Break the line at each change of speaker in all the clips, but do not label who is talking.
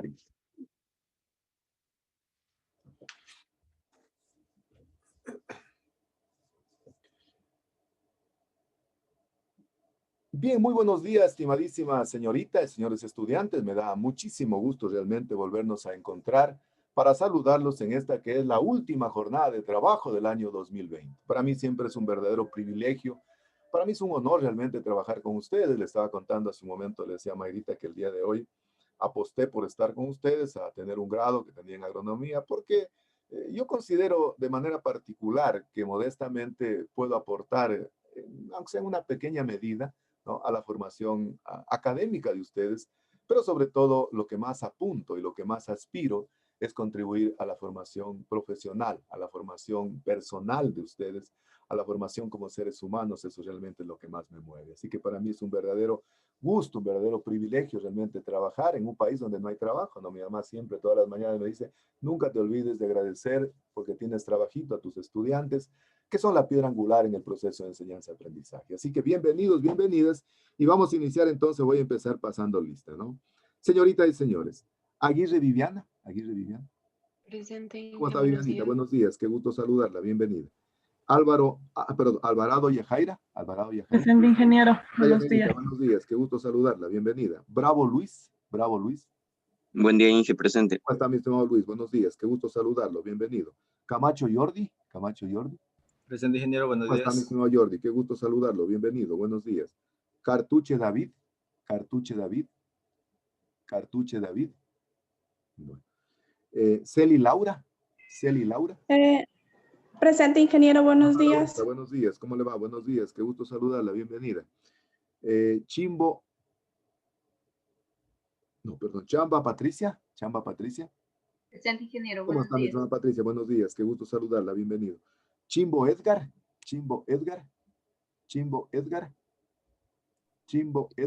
Amaril. Bien, muy buenos días, estimadísima señorita y señores estudiantes. Me da muchísimo gusto realmente volvernos a encontrar para saludarlos en esta que es la última jornada de trabajo del año 2020. Para mí siempre es un verdadero privilegio. Para mí es un honor realmente trabajar con ustedes. Le estaba contando hace un momento, le decía a Mayrita que el día de hoy aposté por estar con ustedes, a tener un grado que tenía en agronomía, porque yo considero de manera particular que modestamente puedo aportar, aunque sea en una pequeña medida, ¿no?, a la formación académica de ustedes, pero sobre todo lo que más apunto y lo que más aspiro es contribuir a la formación profesional, a la formación personal de ustedes, a la formación como seres humanos. Eso realmente es lo que más me mueve. Así que para mí es un verdadero gusto, un verdadero privilegio realmente trabajar en un país donde no hay trabajo, ¿no? Mi mamá siempre, todas las mañanas me dice, nunca te olvides de agradecer porque tienes trabajito a tus estudiantes, que son la piedra angular en el proceso de enseñanza-aprendizaje. Así que bienvenidos, bienvenidas, y vamos a iniciar entonces. Voy a empezar pasando lista, ¿no? Señoritas y señores, Aguirre Viviana.
Presente,
¿Cómo está,
buenos
Vivianita?
días.
Buenos días, qué gusto saludarla, bienvenida. Alvarado Yajaira.
Presente, ingeniero. Buenos
Yajairita,
días.
buenos días, qué gusto saludarla, bienvenida. Bravo Luis.
Buen día, Inge, presente.
¿Cómo está, mi estimado Luis? Buenos días, qué gusto saludarlo, bienvenido. Camacho Jordi.
Presente, ingeniero, buenos
¿Cómo está, mi
días.
estimado Jordi? Qué gusto saludarlo, bienvenido, buenos días. Cartuche David. Bueno. Celi Laura.
Presente, ingeniero, buenos
Hola,
días.
Laurita, buenos días, ¿cómo le va? Buenos días, qué gusto saludarla, bienvenida. Chamba Patricia.
Presente, ingeniero,
¿Cómo
buenos
está, mi
días.
estimada Patricia? Buenos días, qué gusto saludarla, bienvenido. Chimbo Edgar.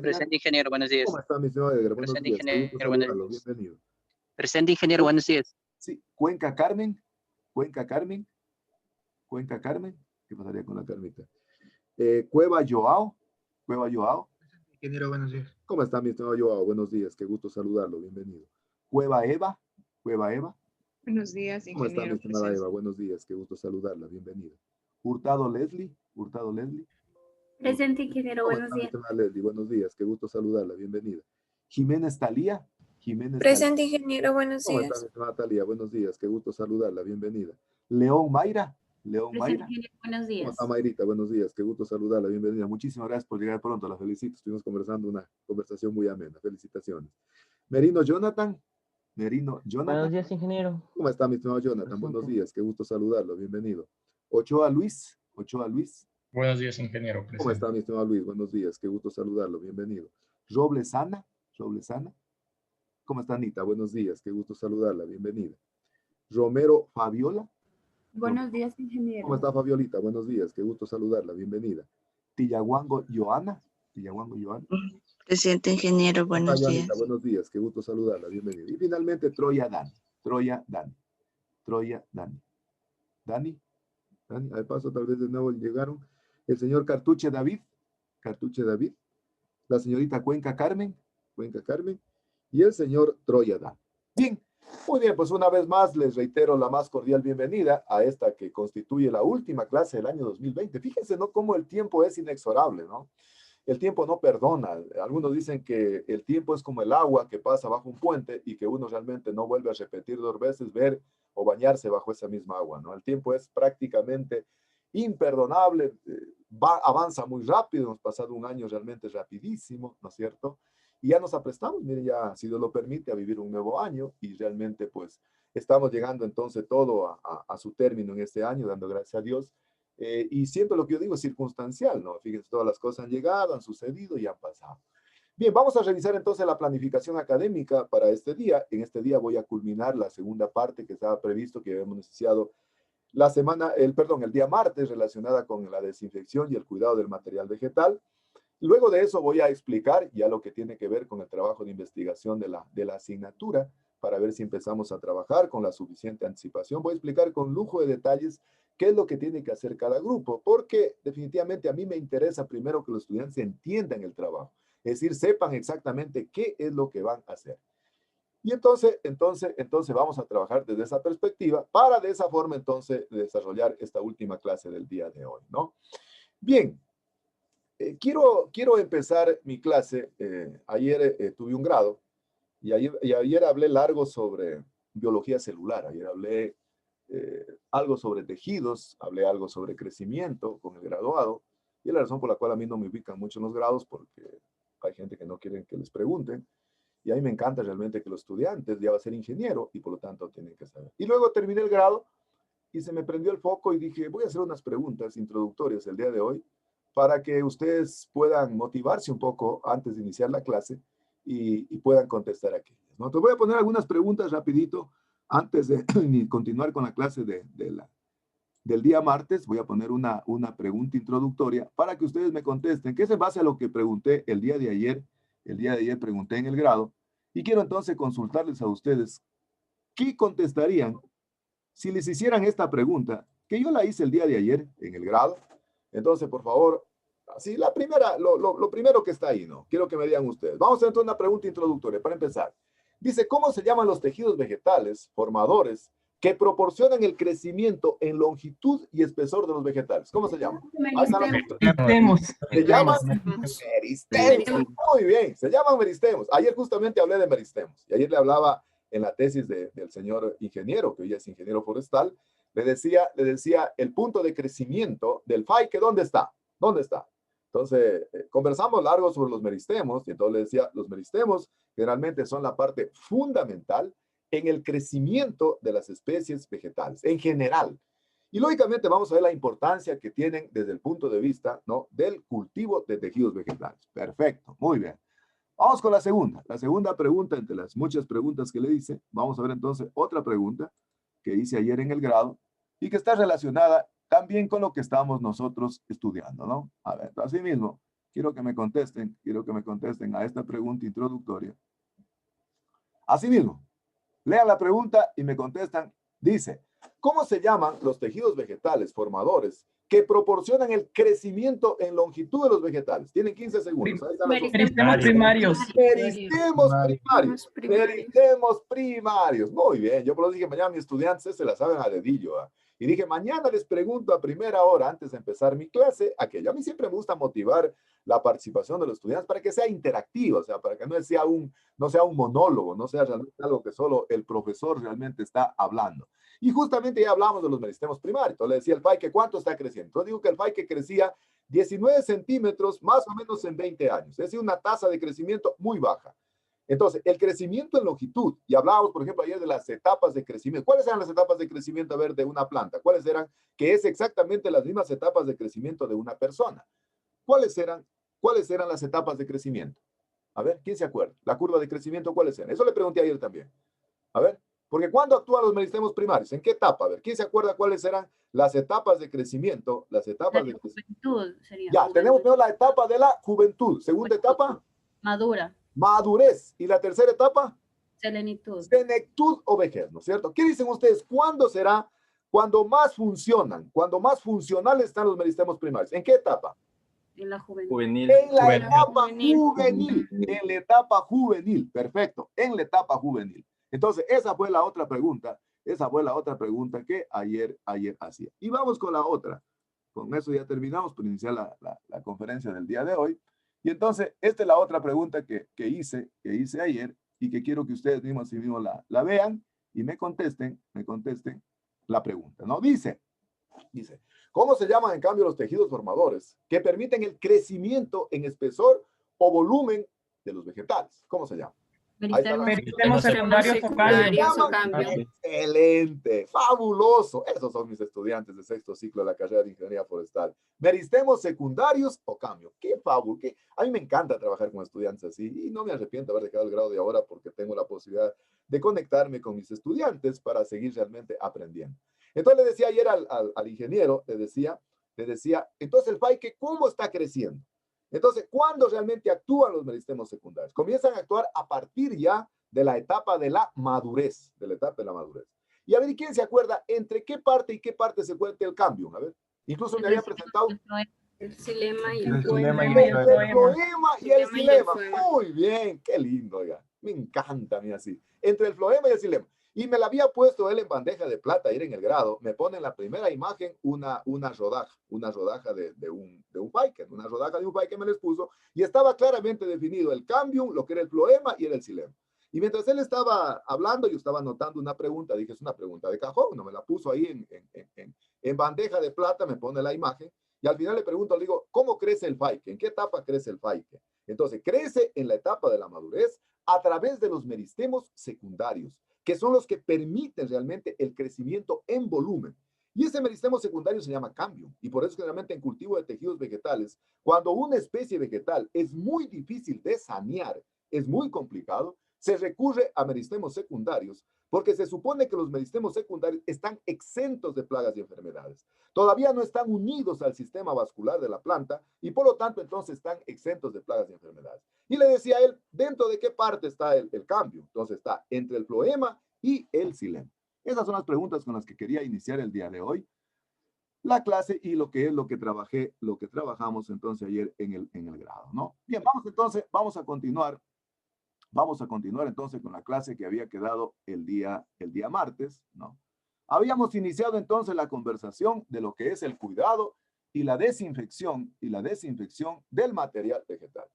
Presente, ingeniero, buenos días.
¿Cómo está, mi estimado Edgar? Buenos
Presente,
días, qué gusto
ingeniero, buenos
saludarlo,
días.
bienvenido.
Presente, ingeniero, buenos días.
Sí, Cuenca Carmen. ¿Qué pasaría con la Carmita? Cueva Joao.
Ingeniero, buenos días.
¿Cómo está, mi estimado Joao? Buenos días, qué gusto saludarlo, bienvenido. Cueva Eva.
Buenos días,
¿Cómo está, mi
ingeniero.
estimada
Presente.
Eva? Buenos días, qué gusto saludarla, bienvenida. Hurtado Leslie.
Presente, ingeniero,
¿Cómo
buenos
está, mi
días.
estimada Leslie? Buenos días, qué gusto saludarla, bienvenida. Jiménez Talía.
Presente, ingeniero, buenos
¿Cómo está, mi
días.
estimada Talía? Buenos días, qué gusto saludarla, bienvenida. León Mayra.
Presente, ingeniero, buenos
¿Cómo
días.
está, Mayrita? Buenos días, qué gusto saludarla, bienvenida. Muchísimas gracias por llegar pronto, la felicito. Estuvimos conversando una conversación muy amena, felicitaciones. Merino Jonathan.
Buenos días, ingeniero.
¿Cómo está, mi estimado Jonathan?
Presente.
Buenos días, qué gusto saludarlo, bienvenido. Ochoa Luis.
Buenos días, ingeniero,
¿Cómo
presente.
está, mi estimado Luis? Buenos días, qué gusto saludarlo, bienvenido. Robles Ana. ¿Cómo está, Anita? Buenos días, qué gusto saludarla, bienvenida. Romero Fabiola.
Buenos días,
¿Cómo
ingeniero.
está, Fabiolita? Buenos días, qué gusto saludarla, bienvenida. Tillahuango Joana.
Presente, ingeniero,
¿Cómo está,
buenos
Joanita?
días.
Buenos días, qué gusto saludarla, bienvenida. Y finalmente, Troya Dani. Al paso, tal vez de nuevo llegaron. El señor Cartuche David. La señorita Cuenca Carmen. Y el señor Troya Dan. Bien, muy bien, pues una vez más les reitero la más cordial bienvenida a esta que constituye la última clase del año 2020. Fíjense, ¿no?, cómo el tiempo es inexorable, ¿no? El tiempo no perdona. Algunos dicen que el tiempo es como el agua que pasa bajo un puente y que uno realmente no vuelve a repetir 2 veces, ver o bañarse bajo esa misma agua, ¿no? El tiempo es prácticamente imperdonable, avanza muy rápido, hemos pasado un año realmente rapidísimo, ¿no es cierto? Y ya nos aprestamos, mire, ya, si Dios lo permite, a vivir un nuevo año y realmente pues estamos llegando entonces todo a su término en este año, dando gracias a Dios. Y siempre lo que yo digo es circunstancial, ¿no? Fíjense, todas las cosas han llegado, han sucedido y han pasado. Bien, vamos a revisar entonces la planificación académica para este día. En este día voy a culminar la segunda parte que estaba previsto, que habíamos iniciado el día martes, relacionada con la desinfección y el cuidado del material vegetal. Luego de eso voy a explicar ya lo que tiene que ver con el trabajo de investigación de la asignatura, para ver si empezamos a trabajar con la suficiente anticipación. Voy a explicar con lujo de detalles qué es lo que tiene que hacer cada grupo, porque definitivamente a mí me interesa primero que los estudiantes entiendan el trabajo, es decir, sepan exactamente qué es lo que van a hacer. Y entonces vamos a trabajar desde esa perspectiva para de esa forma entonces desarrollar esta última clase del día de hoy, ¿no? Bien, quiero empezar mi clase. Ayer tuve un grado y ayer hablé largo sobre biología celular. Ayer hablé algo sobre tejidos, hablé algo sobre crecimiento con el graduado, y es la razón por la cual a mí no me ubican mucho en los grados, porque hay gente que no quiere que les pregunten, y a mí me encanta realmente que los estudiantes ya va a ser ingeniero, y por lo tanto tienen que saber. Y luego terminé el grado, y se me prendió el foco, y dije, voy a hacer unas preguntas introductorias el día de hoy, para que ustedes puedan motivarse un poco antes de iniciar la clase, y puedan contestar aquellas, ¿no? Entonces voy a poner algunas preguntas rapidito, antes de continuar con la clase del día martes. Voy a poner una pregunta introductoria para que ustedes me contesten, que es en base a lo que pregunté el día de ayer. El día de ayer pregunté en el grado, y quiero entonces consultarles a ustedes qué contestarían si les hicieran esta pregunta, que yo la hice el día de ayer en el grado. Entonces, por favor, así la primera, lo primero que está ahí, ¿no? Quiero que me digan ustedes. Vamos a hacer una pregunta introductoria para empezar. Dice, ¿cómo se llaman los tejidos vegetales formadores que proporcionan el crecimiento en longitud y espesor de los vegetales? ¿Cómo se llaman?
Meristemos.
Se llaman meristemos. Muy bien, se llaman meristemos. Ayer justamente hablé de meristemos. Y ayer le hablaba en la tesis del señor ingeniero, que hoy es ingeniero forestal. Le decía el punto de crecimiento del FAIC, ¿dónde está? ¿Dónde está? Entonces, conversamos largo sobre los meristemos, y entonces le decía, los meristemos generalmente son la parte fundamental en el crecimiento de las especies vegetales, en general. Y lógicamente vamos a ver la importancia que tienen desde el punto de vista, ¿no?, del cultivo de tejidos vegetales. Perfecto, muy bien. Vamos con la segunda pregunta, entre las muchas preguntas que le hice. Vamos a ver entonces otra pregunta que hice ayer en el grado y que está relacionada también con lo que estamos nosotros estudiando, ¿no? A ver, así mismo, quiero que me contesten a esta pregunta introductoria. Así mismo, lean la pregunta y me contestan. Dice, ¿cómo se llaman los tejidos vegetales formadores que proporcionan el crecimiento en longitud de los vegetales? Tienen 15 segundos.
Meristemos primarios.
Meristemos primarios. Muy bien, yo por eso dije, mañana mis estudiantes se la saben a dedillo, ¿eh? Y dije, mañana les pregunto a primera hora, antes de empezar mi clase, aquello. A mí siempre me gusta motivar la participación de los estudiantes para que sea interactivo, o sea, para que no sea un monólogo, no sea realmente algo que solo el profesor realmente está hablando. Y justamente ya hablamos de los meristemos primarios. Entonces le decía el FAIC, ¿cuánto está creciendo? Entonces digo que el FAIC crecía 19 centímetros más o menos en 20 años. Es decir, una tasa de crecimiento muy baja. Entonces, el crecimiento en longitud, y hablábamos, por ejemplo, ayer de las etapas de crecimiento. ¿Cuáles eran las etapas de crecimiento, a ver, de una planta? ¿Cuáles eran? Que es exactamente las mismas etapas de crecimiento de una persona. ¿Cuáles eran las etapas de crecimiento? A ver, ¿quién se acuerda? La curva de crecimiento, ¿cuáles eran? Eso le pregunté ayer también. A ver, porque ¿cuándo actúan los meristemos primarios? ¿En qué etapa? A ver, ¿quién se acuerda cuáles eran las etapas de crecimiento? Las etapas de
juventud sería.
Ya, tenemos primero la etapa de la juventud. Segunda etapa.
Madura.
Madurez. ¿Y la tercera etapa?
Senectud.
Senectud o vejez, ¿no es cierto? ¿Qué dicen ustedes? ¿Cuándo será? Cuando más funcionan, cuando más funcionales están los meristemos primarios. ¿En qué etapa?
En la juvenil.
Juvenil.
En la etapa juvenil. En la etapa juvenil. Perfecto. En la etapa juvenil. Entonces, esa fue la otra pregunta. Esa fue la otra pregunta que ayer hacía. Y vamos con la otra. Con eso ya terminamos por iniciar la conferencia del día de hoy. Y entonces, esta es la otra pregunta que hice ayer y que quiero que ustedes mismos la vean y me contesten la pregunta, ¿no? Dice, ¿cómo se llaman en cambio los tejidos formadores que permiten el crecimiento en espesor o volumen de los vegetales? ¿Cómo se llaman?
Meristemos secundarios o cambio.
Excelente, fabuloso. Esos son mis estudiantes de sexto ciclo de la carrera de Ingeniería Forestal. Meristemos secundarios o cambio. Qué fabuloso. A mí me encanta trabajar con estudiantes así y no me arrepiento de haber dejado el grado de ahora porque tengo la posibilidad de conectarme con mis estudiantes para seguir realmente aprendiendo. Entonces le decía ayer al ingeniero, le decía, entonces el FAIC, ¿cómo está creciendo? Entonces, ¿cuándo realmente actúan los meristemos secundarios? Comienzan a actuar a partir ya de la etapa de la madurez, Y a ver, ¿quién se acuerda entre qué parte y qué parte se cuenta el cambio? A ver, incluso me había presentado
El xilema y
El
el
xilema
poema.
y
el poema y el xilema. Muy bien, qué lindo, oiga. Me encanta a mí así. entre el floema y el xilema. Y me la había puesto él en bandeja de plata ayer en el grado. Me pone en la primera imagen una rodaja de un Faiken, una rodaja de un Faiken me les puso, y estaba claramente definido el cambium, lo que era el floema y era el xilema. Y mientras él estaba hablando, yo estaba anotando una pregunta, dije, es una pregunta de cajón, no me la puso ahí en bandeja de plata, me pone la imagen, y al final le pregunto, le digo, ¿cómo crece el Faiken? ¿En qué etapa crece el Faiken? Entonces, crece en la etapa de la madurez a través de los meristemos secundarios, que son los que permiten realmente el crecimiento en volumen. Y ese meristemo secundario se llama cambium, y por eso generalmente en cultivo de tejidos vegetales, cuando una especie vegetal es muy difícil de sanear, es muy complicado, se recurre a meristemos secundarios, porque se supone que los meristemos secundarios están exentos de plagas y enfermedades. Todavía no están unidos al sistema vascular de la planta y por lo tanto entonces están exentos de plagas y enfermedades. Y le decía a él, ¿dentro de qué parte está el cambio? Entonces está entre el floema y el xilema. Esas son las preguntas con las que quería iniciar el día de hoy la clase y lo que trabajamos entonces ayer en el grado, ¿no? Bien, vamos a continuar. Vamos a continuar entonces con la clase que había quedado el día martes, ¿no? Habíamos iniciado entonces la conversación de lo que es el cuidado y la desinfección del material vegetal.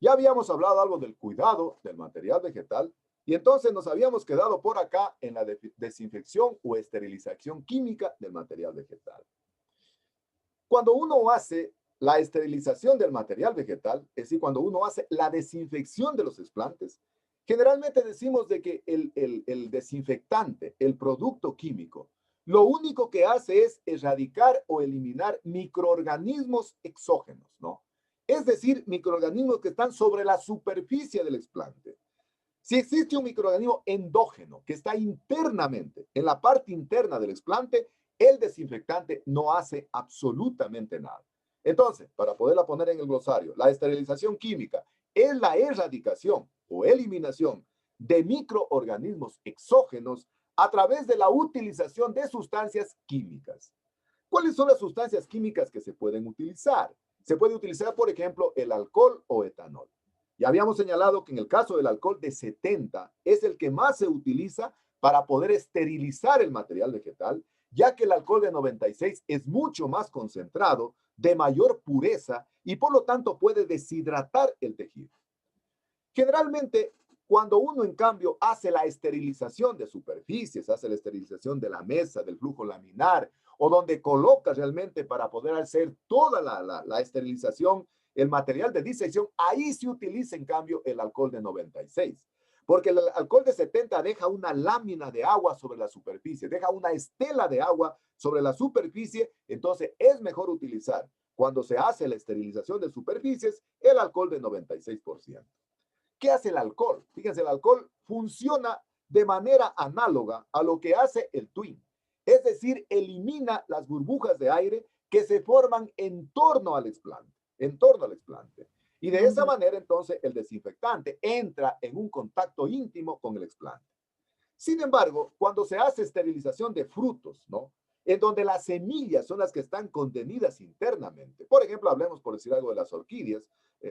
Ya habíamos hablado algo del cuidado del material vegetal y entonces nos habíamos quedado por acá en la desinfección o esterilización química del material vegetal. Cuando uno hace la esterilización del material vegetal, es decir, cuando uno hace la desinfección de los desplantes, generalmente decimos de que el desinfectante, el producto químico, lo único que hace es erradicar o eliminar microorganismos exógenos, ¿no? Es decir, microorganismos que están sobre la superficie del desplante. Si existe un microorganismo endógeno que está internamente, en la parte interna del desplante, el desinfectante no hace absolutamente nada. Entonces, para poderla poner en el glosario, la esterilización química es la erradicación o eliminación de microorganismos exógenos a través de la utilización de sustancias químicas. ¿Cuáles son las sustancias químicas que se pueden utilizar? Se puede utilizar, por ejemplo, el alcohol o etanol. Ya habíamos señalado que en el caso del alcohol de 70 es el que más se utiliza para poder esterilizar el material vegetal, ya que el alcohol de 96 es mucho más concentrado, de mayor pureza y por lo tanto puede deshidratar el tejido. Generalmente, cuando uno en cambio hace la esterilización de superficies, hace la esterilización de la mesa, del flujo laminar, o donde coloca realmente para poder hacer toda la esterilización, el material de disección, ahí se utiliza en cambio el alcohol de 96. Porque el alcohol de 70 deja una lámina de agua sobre la superficie, deja una estela de agua sobre la superficie, entonces es mejor utilizar, cuando se hace la esterilización de superficies, el alcohol de 96%. ¿Qué hace el alcohol? Fíjense, el alcohol funciona de manera análoga a lo que hace el twin. Es decir, elimina las burbujas de aire que se forman en torno al explante. Y de esa manera, entonces, el desinfectante entra en un contacto íntimo con el explante. Sin embargo, cuando se hace esterilización de frutos, ¿no? En donde las semillas son las que están contenidas internamente. Por ejemplo, hablemos por decir algo de las orquídeas.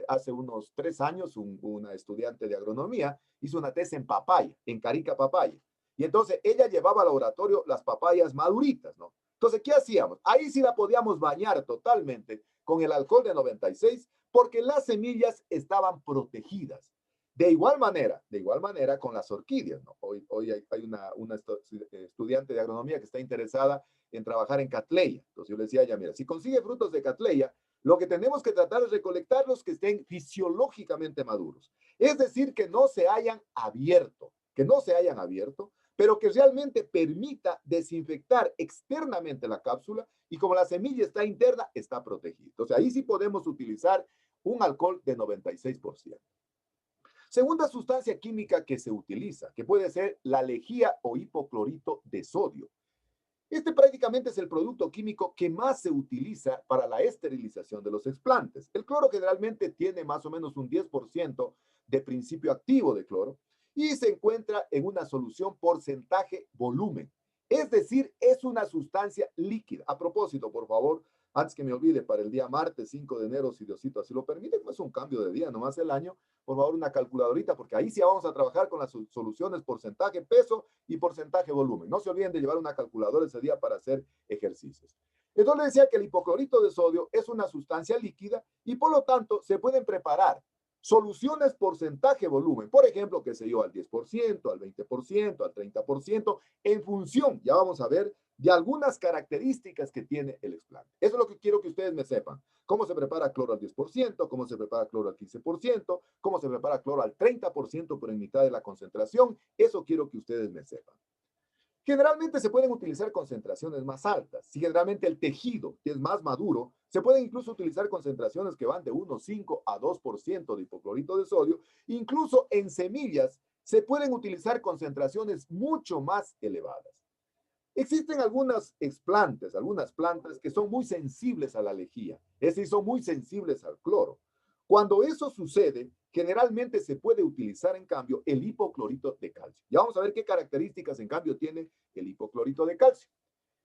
Hace unos 3 años, una estudiante de agronomía hizo una tesis en papaya, en carica papaya. Y entonces ella llevaba al laboratorio las papayas maduritas, ¿no? Entonces, ¿qué hacíamos? Ahí sí la podíamos bañar totalmente con el alcohol de 96 porque las semillas estaban protegidas. De igual manera con las orquídeas, ¿no? Hoy hay una estudiante de agronomía que está interesada en trabajar en Cattleya. Entonces yo le decía a ella, mira, si consigue frutos de Cattleya, lo que tenemos que tratar es recolectar los que estén fisiológicamente maduros. Es decir, que no se hayan abierto, pero que realmente permita desinfectar externamente la cápsula y como la semilla está interna, está protegida. Entonces ahí sí podemos utilizar un alcohol de 96%. Segunda sustancia química que se utiliza, que puede ser la lejía o hipoclorito de sodio. Este prácticamente es el producto químico que más se utiliza para la esterilización de los explantes. El cloro generalmente tiene más o menos un 10% de principio activo de cloro y se encuentra en una solución porcentaje volumen. Es decir, es una sustancia líquida. A propósito, por favor, Antes que me olvide, para el día martes 5 de enero, si Diosito así lo permite, pues un cambio de día, nomás el año, por favor, una calculadorita, porque ahí sí vamos a trabajar con las soluciones porcentaje peso y porcentaje volumen. No se olviden de llevar una calculadora ese día para hacer ejercicios. Entonces le decía que el hipoclorito de sodio es una sustancia líquida y por lo tanto se pueden preparar soluciones porcentaje volumen, por ejemplo, que se yo, al 10%, al 20%, al 30%, en función, ya vamos a ver, de algunas características que tiene el explante. Eso es lo que quiero que ustedes me sepan. Cómo se prepara cloro al 10%, cómo se prepara cloro al 15%, cómo se prepara cloro al 30%, pero en mitad de la concentración. Eso quiero que ustedes me sepan. Generalmente se pueden utilizar concentraciones más altas. Si generalmente el tejido que es más maduro, se pueden incluso utilizar concentraciones que van de 1,5 a 2% de hipoclorito de sodio. Incluso en semillas se pueden utilizar concentraciones mucho más elevadas. Existen algunas explantes, algunas plantas que son muy sensibles a la lejía, es decir, son muy sensibles al cloro. Cuando eso sucede, generalmente se puede utilizar, en cambio, el hipoclorito de calcio. Ya vamos a ver qué características, en cambio, tiene el hipoclorito de calcio.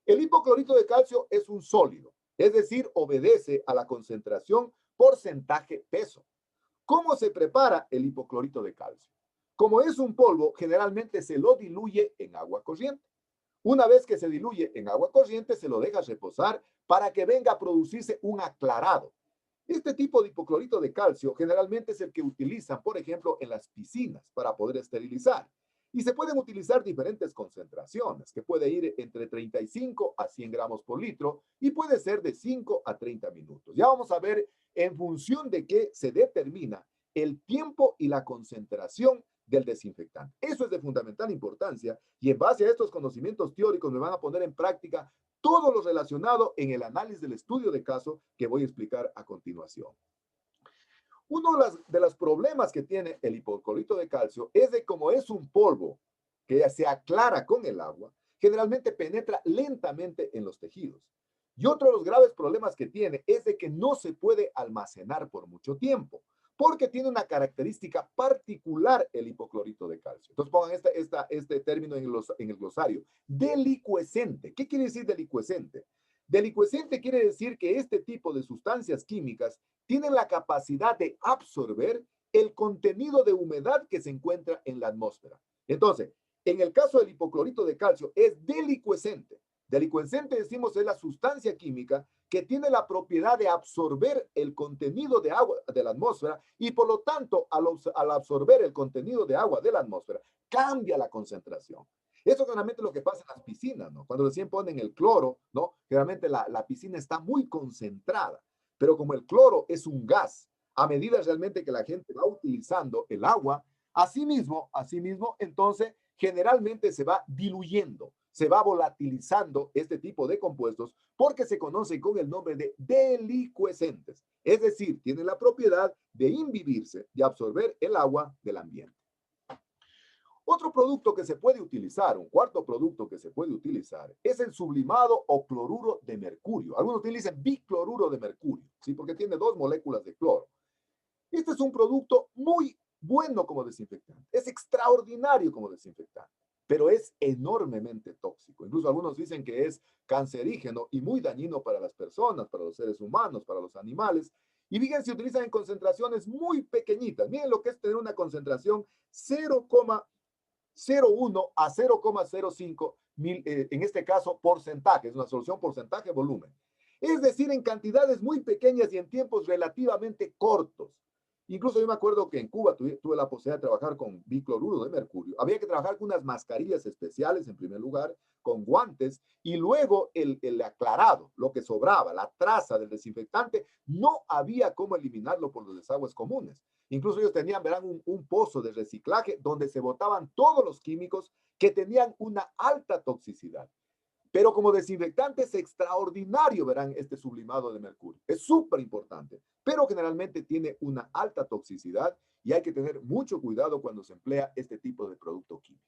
El hipoclorito de calcio es un sólido, es decir, obedece a la concentración porcentaje peso. ¿Cómo se prepara el hipoclorito de calcio? Como es un polvo, generalmente se lo diluye en agua corriente. Una vez que se diluye en agua corriente, se lo deja reposar para que venga a producirse un aclarado. Este tipo de hipoclorito de calcio generalmente es el que utilizan, por ejemplo, en las piscinas para poder esterilizar. Y se pueden utilizar diferentes concentraciones, que puede ir entre 35 a 100 gramos por litro y puede ser de 5 a 30 minutos. Ya vamos a ver en función de qué se determina el tiempo y la concentración del desinfectante. Eso es de fundamental importancia y en base a estos conocimientos teóricos me van a poner en práctica todo lo relacionado en el análisis del estudio de caso que voy a explicar a continuación. Uno de los problemas que tiene el hipoclorito de calcio es de como es un polvo que se aclara con el agua, generalmente penetra lentamente en los tejidos. Y otro de los graves problemas que tiene es de que no se puede almacenar por mucho tiempo, porque tiene una característica particular el hipoclorito de calcio. Entonces pongan este término en el glosario. Delicuescente. ¿Qué quiere decir delicuescente? Delicuescente quiere decir que este tipo de sustancias químicas tienen la capacidad de absorber el contenido de humedad que se encuentra en la atmósfera. Entonces, en el caso del hipoclorito de calcio es delicuescente. Delicuescente, decimos, es la sustancia química que tiene la propiedad de absorber el contenido de agua de la atmósfera y por lo tanto, al absorber el contenido de agua de la atmósfera, cambia la concentración. Eso generalmente es lo que pasa en las piscinas, ¿no? Cuando recién ponen el cloro, ¿no? Generalmente la piscina está muy concentrada, pero como el cloro es un gas, a medida realmente que la gente va utilizando el agua, asimismo, entonces, generalmente se va diluyendo, se va volatilizando este tipo de compuestos porque se conocen con el nombre de delicuescentes. Es decir, tienen la propiedad de imbibirse, de absorber el agua del ambiente. Otro producto que se puede utilizar, un cuarto producto que se puede utilizar, es el sublimado o cloruro de mercurio. Algunos utilizan bicloruro de mercurio, ¿sí? Porque tiene 2 moléculas de cloro. Este es un producto muy bueno como desinfectante. Es extraordinario como desinfectante, pero es enormemente tóxico. Incluso algunos dicen que es cancerígeno y muy dañino para las personas, para los seres humanos, para los animales. Y fíjense, se utilizan en concentraciones muy pequeñitas. Miren lo que es tener una concentración 0,01 a 0,05 en este caso porcentaje, es una solución porcentaje volumen. Es decir, en cantidades muy pequeñas y en tiempos relativamente cortos. Incluso yo me acuerdo que en Cuba tuve la posibilidad de trabajar con bicloruro de mercurio. Había que trabajar con unas mascarillas especiales en primer lugar, con guantes, y luego el aclarado, lo que sobraba, la traza del desinfectante, no había cómo eliminarlo por los desagües comunes. Incluso ellos tenían, verán, un pozo de reciclaje donde se botaban todos los químicos que tenían una alta toxicidad. Pero como desinfectante es extraordinario, verán, este sublimado de mercurio. Es súper importante, pero generalmente tiene una alta toxicidad y hay que tener mucho cuidado cuando se emplea este tipo de producto químico.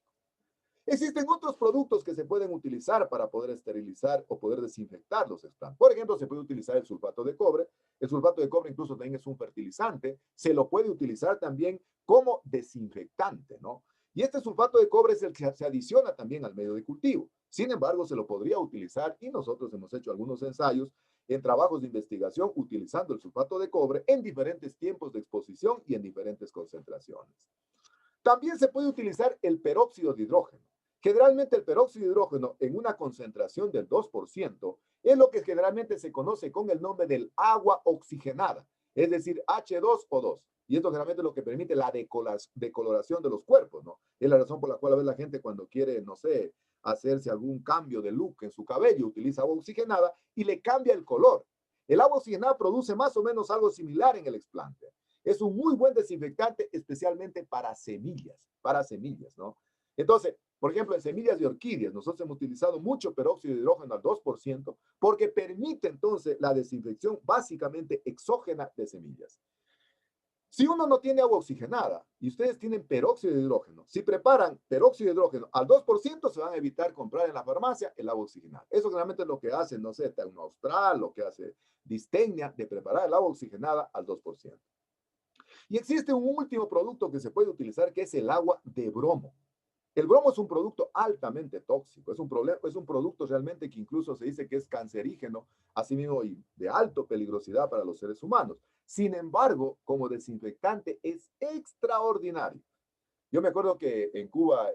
Existen otros productos que se pueden utilizar para poder esterilizar o poder desinfectar los estanques. Por ejemplo, se puede utilizar el sulfato de cobre. El sulfato de cobre incluso también es un fertilizante. Se lo puede utilizar también como desinfectante, ¿no? Y este sulfato de cobre es el que se adiciona también al medio de cultivo. Sin embargo, se lo podría utilizar y nosotros hemos hecho algunos ensayos en trabajos de investigación utilizando el sulfato de cobre en diferentes tiempos de exposición y en diferentes concentraciones. También se puede utilizar el peróxido de hidrógeno. Generalmente el peróxido de hidrógeno en una concentración del 2% es lo que generalmente se conoce con el nombre del agua oxigenada, es decir, H2O2. Y esto generalmente es lo que permite la decoloración de los cuerpos, ¿no? Es la razón por la cual a veces la gente cuando quiere, no sé, hacerse algún cambio de look en su cabello, utiliza agua oxigenada y le cambia el color. El agua oxigenada produce más o menos algo similar en el explante. Es un muy buen desinfectante, especialmente para semillas, ¿no? Entonces, por ejemplo, en semillas de orquídeas, nosotros hemos utilizado mucho peróxido de hidrógeno al 2% porque permite entonces la desinfección básicamente exógena de semillas. Si uno no tiene agua oxigenada y ustedes tienen peróxido de hidrógeno, si preparan peróxido de hidrógeno al 2%, se van a evitar comprar en la farmacia el agua oxigenada. Eso generalmente es lo que hace, no sé, Tecno Austral, lo que hace Distenia, de preparar el agua oxigenada al 2%. Y existe un último producto que se puede utilizar, que es el agua de bromo. El bromo es un producto altamente tóxico, es un producto realmente que incluso se dice que es cancerígeno, asimismo y de alta peligrosidad para los seres humanos. Sin embargo, como desinfectante es extraordinario. Yo me acuerdo que en Cuba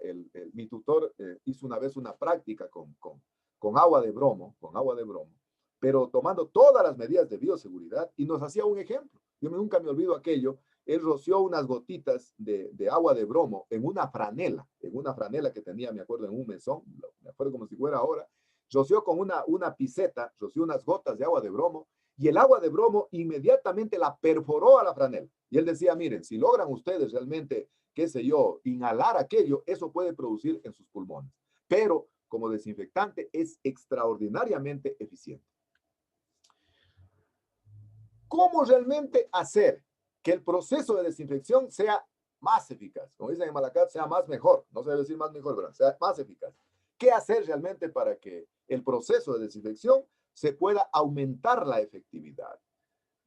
mi tutor hizo una vez una práctica con agua de bromo, pero tomando todas las medidas de bioseguridad y nos hacía un ejemplo. Yo nunca me olvido aquello. Él roció unas gotitas de agua de bromo en una franela que tenía, me acuerdo, en un mesón, me acuerdo como si fuera ahora. Roció con una piseta, roció unas gotas de agua de bromo y el agua de bromo inmediatamente la perforó a la franela. Y él decía, miren, si logran ustedes realmente, qué sé yo, inhalar aquello, eso puede producir en sus pulmones. Pero como desinfectante es extraordinariamente eficiente. ¿Cómo realmente hacer que el proceso de desinfección sea más eficaz? Como dicen en Malacat, sea más mejor. No se debe decir más mejor, pero sea más eficaz. ¿Qué hacer realmente para que el proceso de desinfección se pueda aumentar la efectividad?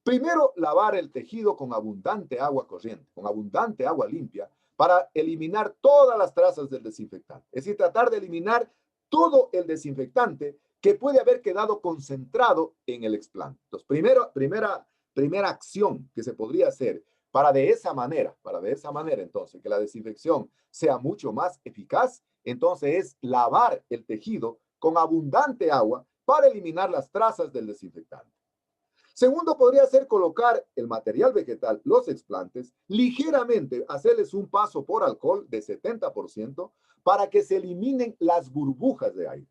Primero, lavar el tejido con abundante agua corriente, con abundante agua limpia, para eliminar todas las trazas del desinfectante. Es decir, tratar de eliminar todo el desinfectante que puede haber quedado concentrado en el explante. Entonces, primera acción que se podría hacer para de esa manera, entonces, que la desinfección sea mucho más eficaz, entonces es lavar el tejido con abundante agua para eliminar las trazas del desinfectante. Segundo, podría ser colocar el material vegetal, los explantes, ligeramente, hacerles un paso por alcohol de 70% para que se eliminen las burbujas de aire.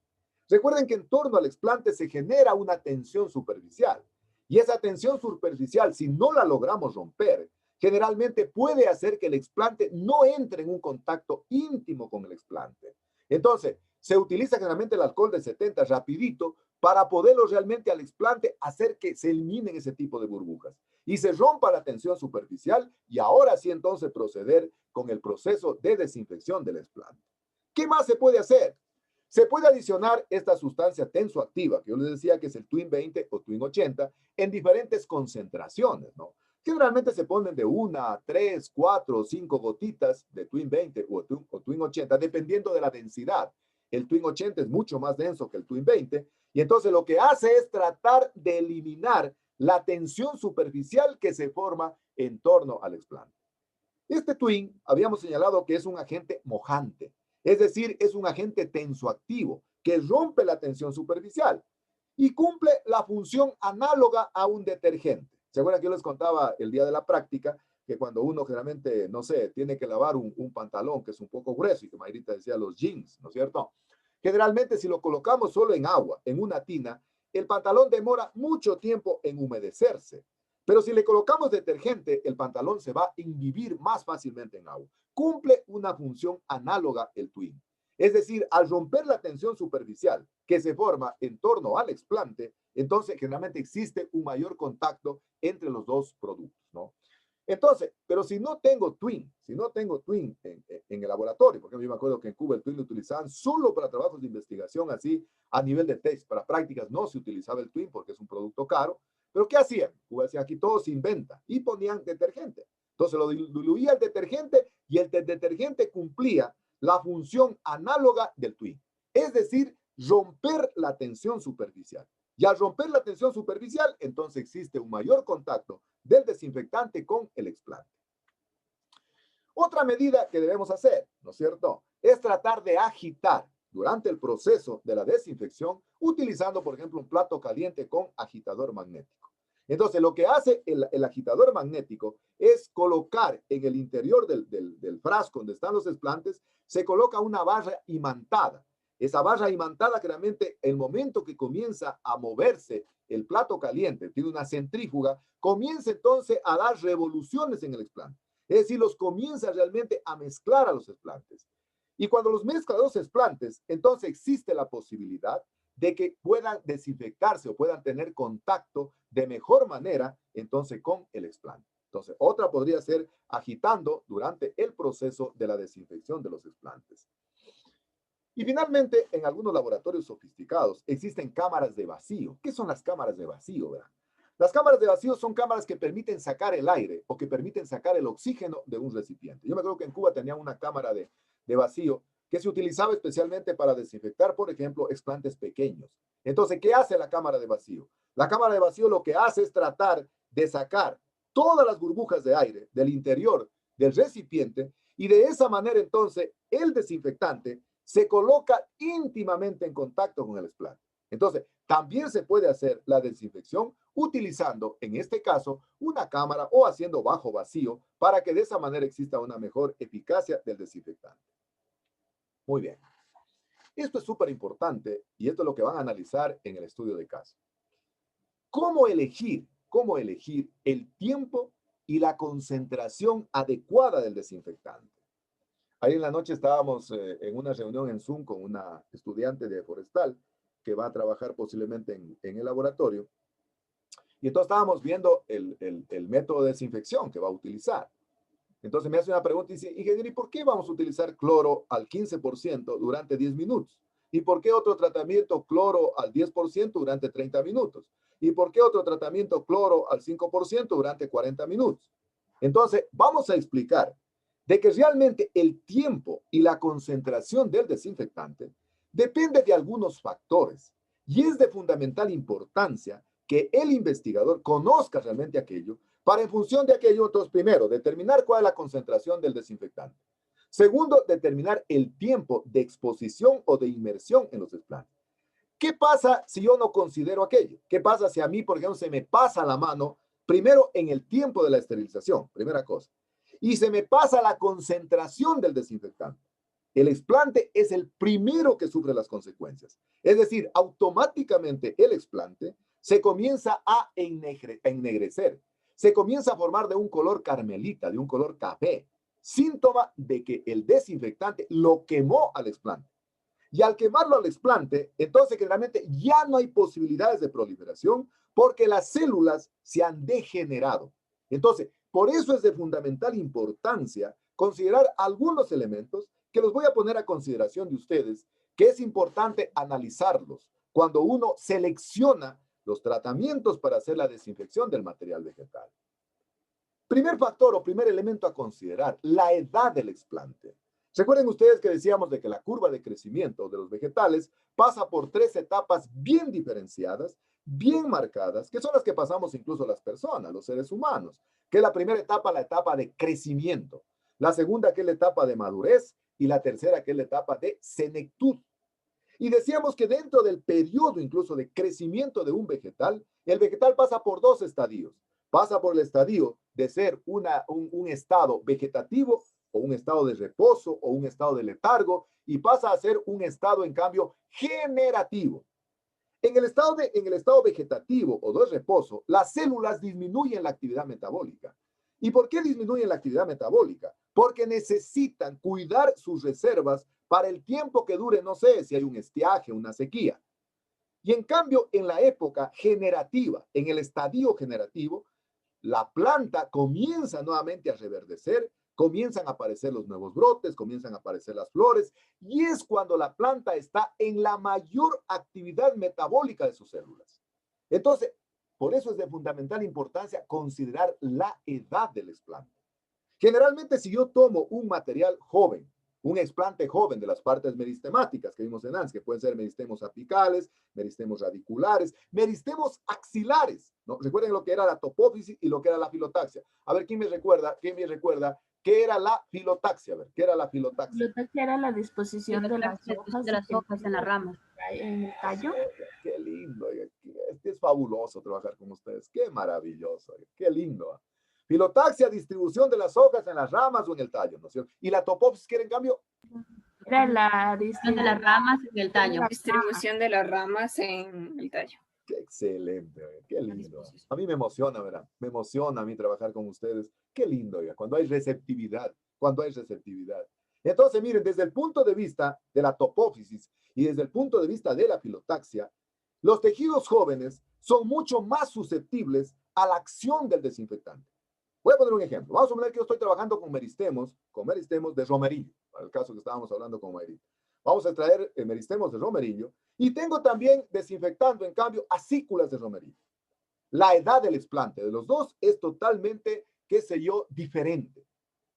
Recuerden que en torno al explante se genera una tensión superficial. Y esa tensión superficial, si no la logramos romper, generalmente puede hacer que el explante no entre en un contacto íntimo con el explante. Entonces, se utiliza generalmente el alcohol de 70 rapidito para poderlo realmente al explante hacer que se eliminen ese tipo de burbujas y se rompa la tensión superficial y ahora sí entonces proceder con el proceso de desinfección del explante. ¿Qué más se puede hacer? Se puede adicionar esta sustancia tensoactiva, que yo les decía que es el Twin 20 o Twin 80, en diferentes concentraciones, ¿no? Generalmente se ponen de 1, 3, 4 o 5 gotitas de Twin 20 o Twin 80, dependiendo de la densidad. El Twin 80 es mucho más denso que el Twin 20, y entonces lo que hace es tratar de eliminar la tensión superficial que se forma en torno al explante. Este Twin, habíamos señalado que es un agente mojante. Es decir, es un agente tensoactivo que rompe la tensión superficial y cumple la función análoga a un detergente. ¿Se acuerdan que yo les contaba el día de la práctica que cuando uno generalmente, no sé, tiene que lavar un pantalón que es un poco grueso y que Mayrita decía los jeans, ¿no es cierto? Generalmente si lo colocamos solo en agua, en una tina, el pantalón demora mucho tiempo en humedecerse. Pero si le colocamos detergente, el pantalón se va a inhibir más fácilmente en agua. Cumple una función análoga el Twin. Es decir, al romper la tensión superficial que se forma en torno al explante, entonces generalmente existe un mayor contacto entre los dos productos, ¿no? Entonces, pero si no tengo Twin en el laboratorio, porque yo me acuerdo que en Cuba el Twin lo utilizaban solo para trabajos de investigación, así a nivel de test, para prácticas no se utilizaba el Twin porque es un producto caro. ¿Pero qué hacían? Cuba decía, aquí todo se inventa, y ponían detergente. Entonces lo diluía el detergente y el detergente cumplía la función análoga del Twin. Es decir, romper la tensión superficial. Y al romper la tensión superficial, entonces existe un mayor contacto del desinfectante con el explante. Otra medida que debemos hacer, ¿no es cierto?, es tratar de agitar durante el proceso de la desinfección utilizando, por ejemplo, un plato caliente con agitador magnético. Entonces, lo que hace el agitador magnético es colocar en el interior del frasco donde están los explantes, se coloca una barra imantada. Esa barra imantada, claramente, el momento que comienza a moverse el plato caliente, tiene una centrífuga, comienza entonces a dar revoluciones en el explante. Es decir, los comienza realmente a mezclar a los explantes. Y cuando los mezcla los explantes, entonces existe la posibilidad de que puedan desinfectarse o puedan tener contacto de mejor manera, entonces, con el explante. Entonces, otra podría ser agitando durante el proceso de la desinfección de los explantes. Y finalmente, en algunos laboratorios sofisticados existen cámaras de vacío. ¿Qué son las cámaras de vacío, verdad? Las cámaras de vacío son cámaras que permiten sacar el aire o que permiten sacar el oxígeno de un recipiente. Yo me acuerdo que en Cuba tenían una cámara de vacío que se utilizaba especialmente para desinfectar, por ejemplo, explantes pequeños. Entonces, ¿qué hace la cámara de vacío? La cámara de vacío lo que hace es tratar de sacar todas las burbujas de aire del interior del recipiente y de esa manera, entonces, el desinfectante se coloca íntimamente en contacto con el explante. Entonces, también se puede hacer la desinfección utilizando, en este caso, una cámara o haciendo bajo vacío para que de esa manera exista una mejor eficacia del desinfectante. Muy bien. Esto es súper importante y esto es lo que van a analizar en el estudio de caso. ¿Cómo elegir el tiempo y la concentración adecuada del desinfectante? Ahí en la noche estábamos en una reunión en Zoom con una estudiante de forestal que va a trabajar posiblemente en el laboratorio. Y entonces estábamos viendo el método de desinfección que va a utilizar. Entonces me hace una pregunta y dice, ingeniero, ¿y por qué vamos a utilizar cloro al 15% durante 10 minutos? ¿Y por qué otro tratamiento cloro al 10% durante 30 minutos? ¿Y por qué otro tratamiento cloro al 5% durante 40 minutos? Entonces, vamos a explicar de que realmente el tiempo y la concentración del desinfectante depende de algunos factores y es de fundamental importancia que el investigador conozca realmente aquello para en función de aquello, entonces, primero, determinar cuál es la concentración del desinfectante. Segundo, determinar el tiempo de exposición o de inmersión en los explantes. ¿Qué pasa si yo no considero aquello? ¿Qué pasa si a mí, por ejemplo, se me pasa la mano, primero en el tiempo de la esterilización, primera cosa, y se me pasa la concentración del desinfectante? El explante es el primero que sufre las consecuencias. Es decir, automáticamente el explante se comienza a ennegrecer, se comienza a formar de un color carmelita, de un color café, síntoma de que el desinfectante lo quemó al explante. Y al quemarlo al explante, entonces generalmente ya no hay posibilidades de proliferación porque las células se han degenerado. Entonces, por eso es de fundamental importancia considerar algunos elementos que los voy a poner a consideración de ustedes, que es importante analizarlos cuando uno selecciona los tratamientos para hacer la desinfección del material vegetal. Primer factor o primer elemento a considerar, la edad del explante. Recuerden ustedes que decíamos de que la curva de crecimiento de los vegetales pasa por 3 etapas bien diferenciadas, bien marcadas, que son las que pasamos incluso las personas, los seres humanos, que es la primera etapa, la etapa de crecimiento, la segunda que es la etapa de madurez y la tercera que es la etapa de senectud. Y decíamos que dentro del periodo incluso de crecimiento de un vegetal, el vegetal pasa por 2 estadios. Pasa por el estadio de ser un estado vegetativo o un estado de reposo o un estado de letargo y pasa a ser un estado, en cambio, generativo. En el estado vegetativo o de reposo, las células disminuyen la actividad metabólica. ¿Y por qué disminuyen la actividad metabólica? Porque necesitan cuidar sus reservas para el tiempo que dure, no sé, si hay un estiaje, una sequía. Y en cambio, en la época generativa, en el estadio generativo, la planta comienza nuevamente a reverdecer, comienzan a aparecer los nuevos brotes, comienzan a aparecer las flores, y es cuando la planta está en la mayor actividad metabólica de sus células. Entonces, por eso es de fundamental importancia considerar la edad del explante. Generalmente, si yo tomo un material joven, un explante joven de las partes meristemáticas que vimos antes, que pueden ser meristemos apicales, meristemos radiculares, meristemos axilares, ¿no? Recuerden lo que era la topófisis y lo que era la filotaxia. A ver, ¿quién me recuerda qué era la filotaxia? A ver, ¿qué era la filotaxia?
La filotaxia era la disposición de las
hojas en las ramas.
En el tallo.
Qué lindo, es fabuloso trabajar con ustedes, qué maravilloso, qué lindo. Filotaxia, distribución de las hojas en las ramas o en el tallo, ¿no es cierto? Y la topófisis, ¿qué en cambio?
Era la distribución
de las ramas en el tallo.
Distribución de las ramas en el tallo.
Qué excelente, qué lindo. A mí me emociona, ¿verdad? Me emociona a mí trabajar con ustedes. Qué lindo, cuando hay receptividad, Entonces, miren, desde el punto de vista de la topófisis y desde el punto de vista de la filotaxia, los tejidos jóvenes son mucho más susceptibles a la acción del desinfectante. Voy a poner un ejemplo. Vamos a suponer que yo estoy trabajando con meristemos de romerillo, para el caso que estábamos hablando con Mayrita. Vamos a extraer meristemos de romerillo y tengo también desinfectando, en cambio, acículas de romerillo. La edad del explante de los dos es totalmente, diferente.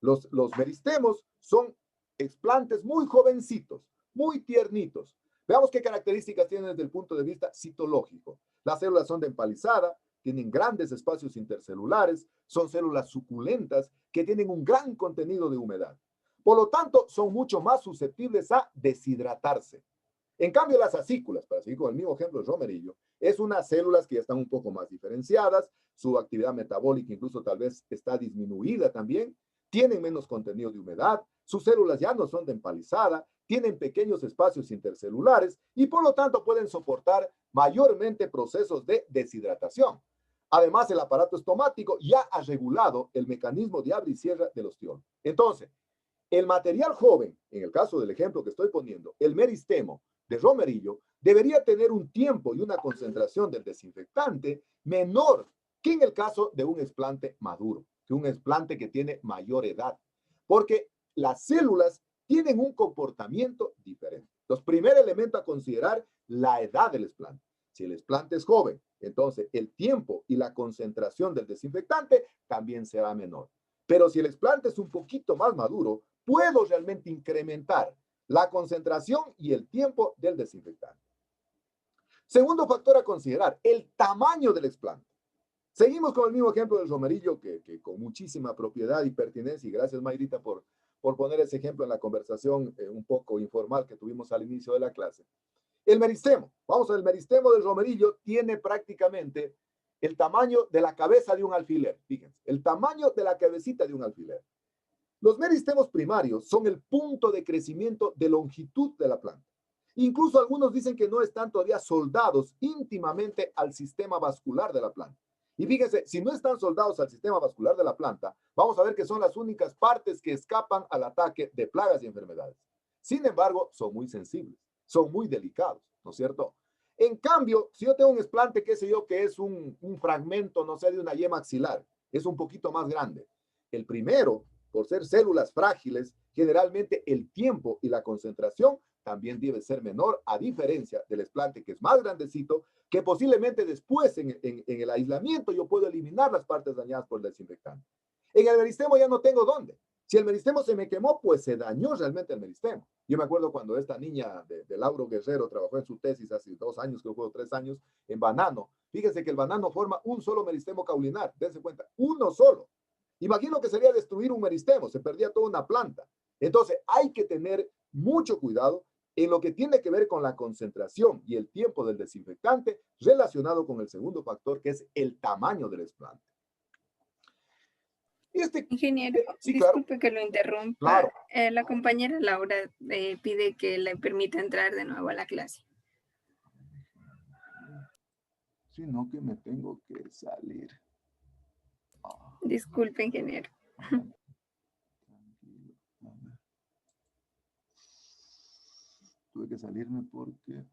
Los meristemos son explantes muy jovencitos, muy tiernitos. Veamos qué características tienen desde el punto de vista citológico. Las células son de empalizada, tienen grandes espacios intercelulares, son células suculentas que tienen un gran contenido de humedad. Por lo tanto, son mucho más susceptibles a deshidratarse. En cambio, las acículas, para seguir con el mismo ejemplo de romerillo, es unas células que ya están un poco más diferenciadas, su actividad metabólica incluso tal vez está disminuida también, tienen menos contenido de humedad, sus células ya no son de empalizada, tienen pequeños espacios intercelulares y por lo tanto pueden soportar mayormente procesos de deshidratación. Además, el aparato estomático ya ha regulado el mecanismo de abre y cierre del ostiolo. Entonces, el material joven, en el caso del ejemplo que estoy poniendo, el meristemo de romerillo, debería tener un tiempo y una concentración del desinfectante menor que en el caso de un explante maduro, que un explante que tiene mayor edad, porque las células tienen un comportamiento diferente. Entonces, primer elemento a considerar, la edad del explante. Si el explante es joven, entonces el tiempo y la concentración del desinfectante también será menor. Pero si el explante es un poquito más maduro, puedo realmente incrementar la concentración y el tiempo del desinfectante. Segundo factor a considerar, el tamaño del explante. Seguimos con el mismo ejemplo del romerillo que con muchísima propiedad y pertinencia, y gracias Mayrita por poner ese ejemplo en la conversación un poco informal que tuvimos al inicio de la clase. El meristemo, vamos a ver, el meristemo del romerillo tiene prácticamente el tamaño de la cabeza de un alfiler, fíjense, el tamaño de la cabecita de un alfiler. Los meristemos primarios son el punto de crecimiento de longitud de la planta. Incluso algunos dicen que no están todavía soldados íntimamente al sistema vascular de la planta. Y fíjense, si no están soldados al sistema vascular de la planta, vamos a ver que son las únicas partes que escapan al ataque de plagas y enfermedades. Sin embargo, son muy sensibles, son muy delicados, ¿no es cierto? En cambio, si yo tengo un explante, qué sé yo, que es un fragmento, no sé, de una yema axilar, es un poquito más grande. El primero, por ser células frágiles, generalmente el tiempo y la concentración también debe ser menor, a diferencia del explante que es más grandecito, que posiblemente después en el aislamiento yo puedo eliminar las partes dañadas por el desinfectante. En el meristemo ya no tengo dónde. Si el meristemo se me quemó, pues se dañó realmente el meristemo. Yo me acuerdo cuando esta niña de Lauro Guerrero trabajó en su tesis hace 2 años, creo que fue 3 años, en banano. Fíjense que el banano forma un solo meristemo caulinar, dense cuenta, uno solo. Imagino que sería destruir un meristemo, se perdía toda una planta. Entonces hay que tener mucho cuidado en lo que tiene que ver con la concentración y el tiempo del desinfectante relacionado con el segundo factor, que es el tamaño del explante.
Ingeniero,
sí,
disculpe
claro.
que lo interrumpa.
Claro.
La compañera Laura pide que le permita entrar de nuevo a la clase.
Sí, no, que me tengo que salir.
Disculpe, ingeniero.
Tranquilo. A ver. Tuve que salirme porque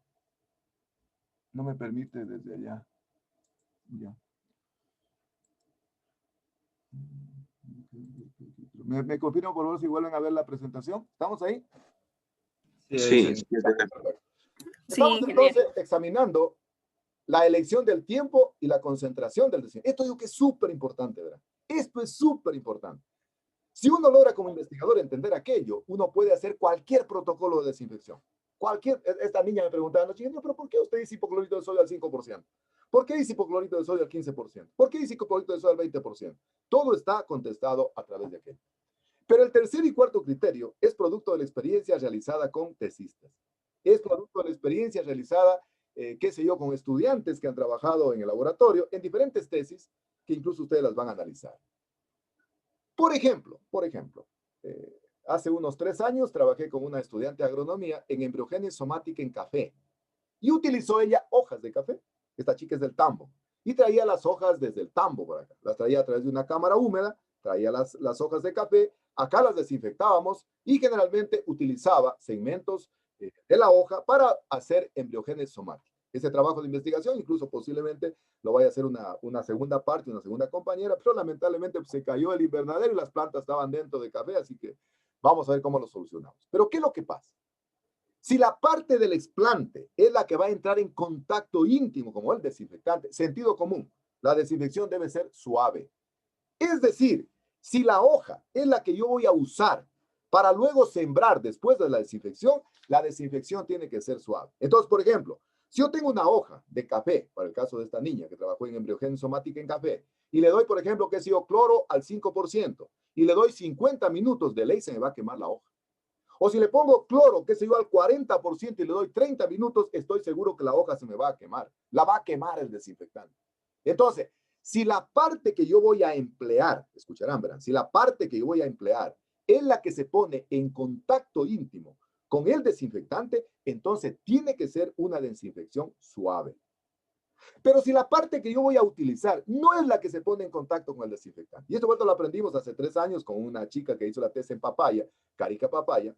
no me permite desde allá. Ya. ¿Me confirman por favor si vuelven a ver la presentación? ¿Estamos ahí?
Sí.
Estamos entonces examinando la elección del tiempo y la concentración del desinfectante. Esto digo que es súper importante, ¿verdad? Esto es súper importante. Si uno logra como investigador entender aquello, uno puede hacer cualquier protocolo de desinfección. Esta niña me preguntaba anoche, pero ¿por qué usted dice hipoclorito de sodio al 5%? ¿Por qué dice hipoclorito de sodio al 15%? ¿Por qué dice hipoclorito de sodio al 20%? Todo está contestado a través de aquello. Pero el tercer y cuarto criterio es producto de la experiencia realizada con tesistas. Es producto de la experiencia realizada, qué sé yo, con estudiantes que han trabajado en el laboratorio en diferentes tesis que incluso ustedes las van a analizar. Por ejemplo, hace unos 3 años trabajé con una estudiante de agronomía en embriogénesis somática en café y utilizó ella hojas de café. Esta chica es del Tambo y traía las hojas desde el Tambo por acá. Las traía a través de una cámara húmeda, traía las hojas de café, acá las desinfectábamos y generalmente utilizaba segmentos de la hoja para hacer embriogénesis somática. Ese trabajo de investigación, incluso posiblemente lo vaya a hacer una segunda parte, una segunda compañera, pero lamentablemente se cayó el invernadero y las plantas estaban dentro de café, así que vamos a ver cómo lo solucionamos. Pero ¿qué es lo que pasa? Si la parte del explante es la que va a entrar en contacto íntimo, como el desinfectante, sentido común, la desinfección debe ser suave. Es decir, si la hoja es la que yo voy a usar para luego sembrar después de la desinfección tiene que ser suave. Entonces, por ejemplo, si yo tengo una hoja de café, para el caso de esta niña que trabajó en embriogénesis somática en café, y le doy, por ejemplo, que si yo cloro al 5%, y le doy 50 minutos, de ley se me va a quemar la hoja. O si le pongo cloro, que se yo al 40% y le doy 30 minutos, estoy seguro que la hoja se me va a quemar. La va a quemar el desinfectante. Entonces, si la parte que yo voy a emplear, escucharán, verán, si la parte que yo voy a emplear es la que se pone en contacto íntimo con el desinfectante, entonces tiene que ser una desinfección suave. Pero si la parte que yo voy a utilizar no es la que se pone en contacto con el desinfectante, y esto lo aprendimos hace 3 años con una chica que hizo la tesis en papaya, Carica Papaya,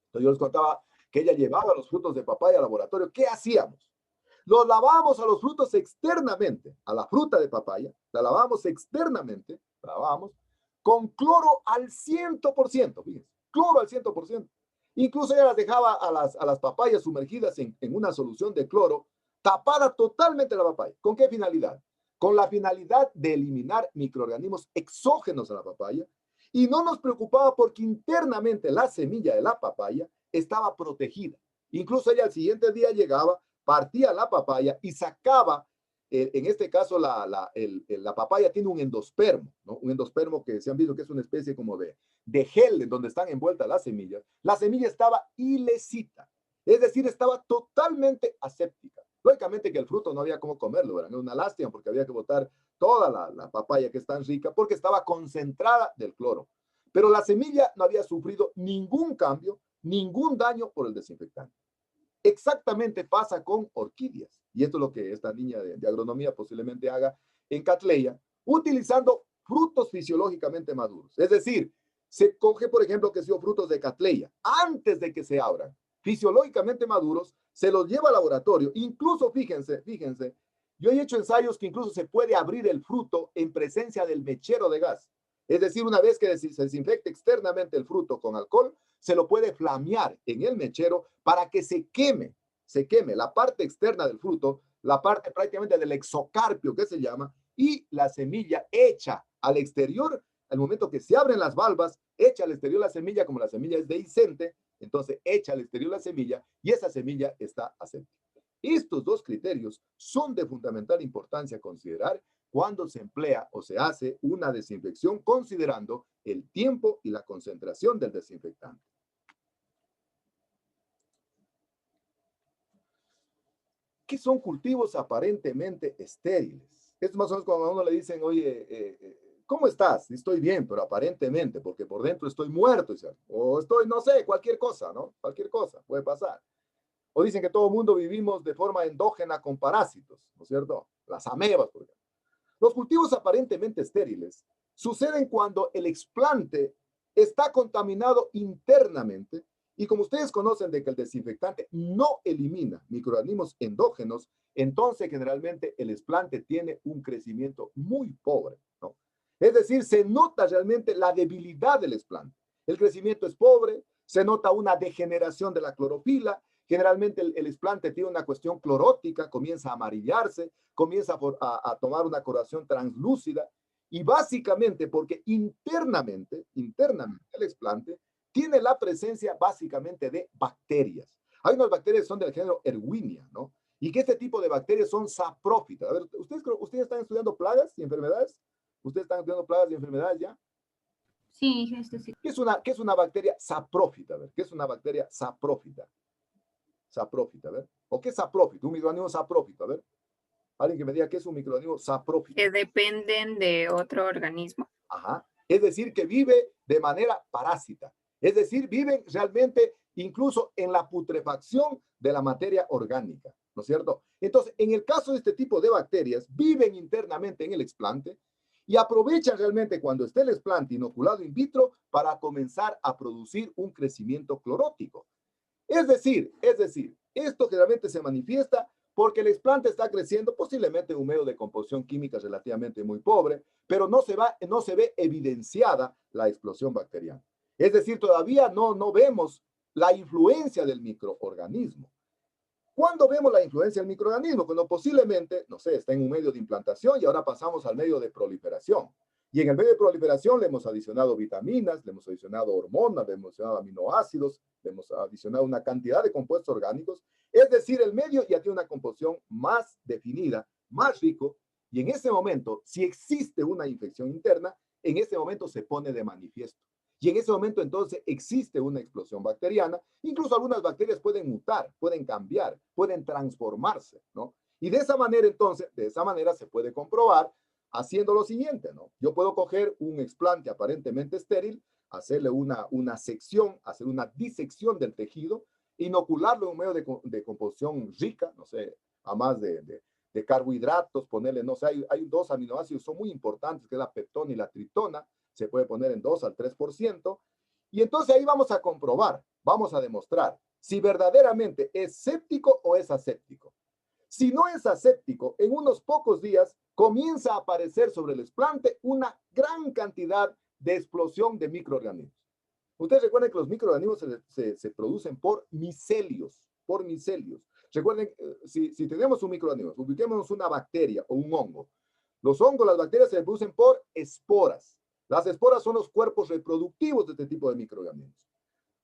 entonces yo les contaba que ella llevaba los frutos de papaya al laboratorio. ¿Qué hacíamos? Los lavábamos a los frutos externamente, a la fruta de papaya, la lavábamos externamente, la lavábamos con cloro al 100%, fíjense, cloro al 100%. Incluso ella las dejaba a las papayas sumergidas en una solución de cloro, tapada totalmente la papaya. ¿Con qué finalidad? Con la finalidad de eliminar microorganismos exógenos a la papaya, y no nos preocupaba porque internamente la semilla de la papaya estaba protegida. Incluso ella al siguiente día llegaba, partía la papaya y sacaba, en este caso la papaya tiene un endospermo, ¿no? Un endospermo que se han visto que es una especie como de gel en donde están envueltas las semillas. La semilla estaba ilecita, es decir, estaba totalmente aséptica. Lógicamente que el fruto no había cómo comerlo, ¿verdad? Era una lástima porque había que botar toda la papaya que es tan rica porque estaba concentrada del cloro. Pero la semilla no había sufrido ningún cambio, ningún daño por el desinfectante. Exactamente pasa con orquídeas. Y esto es lo que esta niña de agronomía posiblemente haga en Catleya, utilizando frutos fisiológicamente maduros. Es decir, se coge, por ejemplo, que son frutos de Catleya, antes de que se abran, fisiológicamente maduros, se los lleva al laboratorio. Incluso, fíjense, yo he hecho ensayos que incluso se puede abrir el fruto en presencia del mechero de gas. Es decir, una vez que se desinfecte externamente el fruto con alcohol, se lo puede flamear en el mechero para que se queme la parte externa del fruto, la parte prácticamente del exocarpio que se llama, y la semilla hecha al exterior. Al momento que se abren las valvas, echa al exterior la semilla, como la semilla es dehiscente, entonces echa al exterior la semilla y esa semilla está aséptica. Estos 2 criterios son de fundamental importancia a considerar cuando se emplea o se hace una desinfección considerando el tiempo y la concentración del desinfectante. ¿Qué son cultivos aparentemente estériles? Es más o menos cuando a uno le dicen, oye, ¿cómo estás? Estoy bien, pero aparentemente, porque por dentro estoy muerto, o estoy, no sé, cualquier cosa, ¿no? Cualquier cosa puede pasar. O dicen que todo el mundo vivimos de forma endógena con parásitos, ¿no es cierto? Las amebas, por ejemplo. Los cultivos aparentemente estériles suceden cuando el explante está contaminado internamente y como ustedes conocen de que el desinfectante no elimina microorganismos endógenos, entonces generalmente el explante tiene un crecimiento muy pobre, ¿no? Es decir, se nota realmente la debilidad del explante. El crecimiento es pobre, se nota una degeneración de la clorofila. Generalmente el explante tiene una cuestión clorótica, comienza a amarillarse, comienza a tomar una coloración translúcida Y básicamente porque internamente el explante tiene la presencia básicamente de bacterias. Hay unas bacterias que son del género Erwinia, ¿no? Y que este tipo de bacterias son saprófitas. A ver, ¿ustedes están estudiando plagas y enfermedades? ¿Ustedes están estudiando plagas y enfermedades ya?
Sí, sí.
¿Qué es una bacteria saprófita? A ver, ¿qué es una bacteria saprófita? Saprófita, a ver. ¿O qué es saprófito? Un microorganismo saprófito, a ver. Alguien que me diga qué es un microorganismo saprófito.
Que dependen de otro organismo.
Ajá. Es decir, que vive de manera parásita. Es decir, viven realmente incluso en la putrefacción de la materia orgánica, ¿no es cierto? Entonces, en el caso de este tipo de bacterias, viven internamente en el explante y aprovechan realmente cuando esté el explante inoculado in vitro para comenzar a producir un crecimiento clorótico. Es decir, esto generalmente se manifiesta porque el explante está creciendo posiblemente en un medio de composición química relativamente muy pobre, pero no se ve evidenciada la explosión bacteriana. Es decir, todavía no vemos la influencia del microorganismo. ¿Cuándo vemos la influencia del microorganismo? Cuando posiblemente, no sé, está en un medio de implantación y ahora pasamos al medio de proliferación. Y en el medio de proliferación le hemos adicionado vitaminas, le hemos adicionado hormonas, le hemos adicionado aminoácidos, le hemos adicionado una cantidad de compuestos orgánicos. Es decir, el medio ya tiene una composición más definida, más rico, y en ese momento, si existe una infección interna, en ese momento se pone de manifiesto. Y en ese momento entonces existe una explosión bacteriana. Incluso algunas bacterias pueden mutar, pueden cambiar, pueden transformarse, ¿no? Y de esa manera entonces, de esa manera se puede comprobar haciendo lo siguiente, ¿no? Yo puedo coger un explante aparentemente estéril, hacerle una sección, hacer una disección del tejido, inocularlo en un medio de composición rica, no sé, a más de carbohidratos, ponerle, no sé, hay dos aminoácidos, son muy importantes, que es la peptona y la tritona, se puede poner en 2 al 3%, y entonces ahí vamos a comprobar, vamos a demostrar si verdaderamente es séptico o es aséptico. Si no es aséptico, en unos pocos días comienza a aparecer sobre el explante una gran cantidad de explosión de microorganismos. Ustedes recuerden que los microorganismos se producen por micelios, Recuerden, si tenemos un microorganismo, ubiquemos una bacteria o un hongo. Los hongos, las bacterias se producen por esporas. Las esporas son los cuerpos reproductivos de este tipo de microorganismos.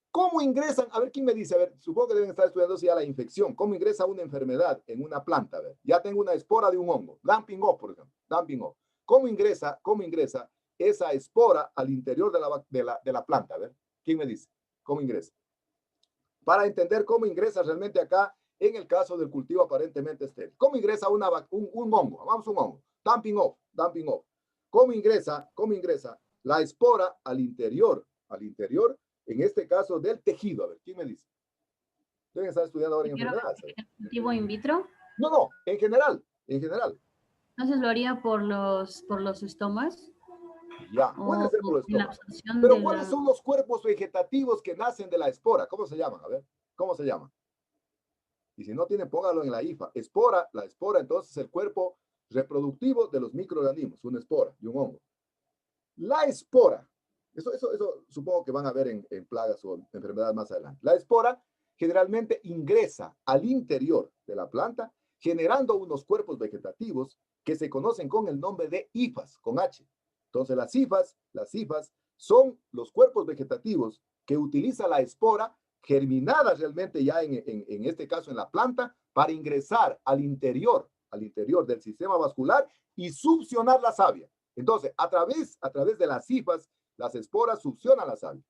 ¿Cómo ingresan? A ver, ¿quién me dice? A ver, supongo que deben estar estudiando ya la infección. ¿Cómo ingresa una enfermedad en una planta? A ver, ya tengo una espora de un hongo. Dumping off, por ejemplo. Dumping off. ¿Cómo ingresa esa espora al interior de la planta? A ver, ¿quién me dice? ¿Cómo ingresa? Para entender cómo ingresa realmente acá en el caso del cultivo aparentemente estéril. ¿Cómo ingresa un hongo? Vamos a un hongo. Dumping off. ¿Cómo ingresa la espora al interior, en este caso del tejido? A ver, ¿quién me dice? Deben estar estudiando ahora en enfermedades.
¿El cultivo in vitro?
No, en general.
Entonces lo haría por los estomas.
Ya, puede ser por los estomas. Pero ¿cuáles son los cuerpos vegetativos que nacen de la espora? ¿Cómo se llaman? A ver, ¿cómo se llaman? Y si no tiene, póngalo en la IFA. La espora, entonces, es el cuerpo reproductivo de los microorganismos, una espora de un hongo. La espora, eso supongo que van a ver en plagas o enfermedades más adelante. La espora generalmente ingresa al interior de la planta, generando unos cuerpos vegetativos que se conocen con el nombre de hifas, con H. Entonces las hifas son los cuerpos vegetativos que utiliza la espora germinada realmente ya en este caso en la planta para ingresar al interior del sistema vascular y succionar la savia. Entonces, a través de las hifas, las esporas succionan la savia.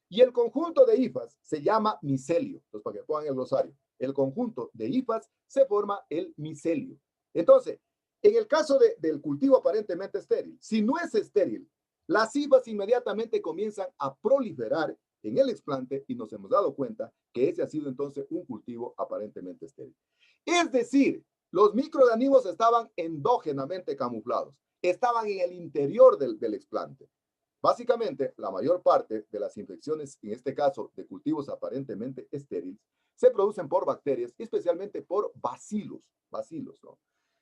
Y el conjunto de hifas se llama micelio. Entonces, para que pongan el glosario, el conjunto de hifas se forma el micelio. Entonces, en el caso del cultivo aparentemente estéril, si no es estéril, las hifas inmediatamente comienzan a proliferar en el explante y nos hemos dado cuenta que ese ha sido entonces un cultivo aparentemente estéril. Es decir, los microorganismos estaban endógenamente camuflados, estaban en el interior del explante. Básicamente, la mayor parte de las infecciones, en este caso de cultivos aparentemente estériles, se producen por bacterias, especialmente por bacilos, ¿no?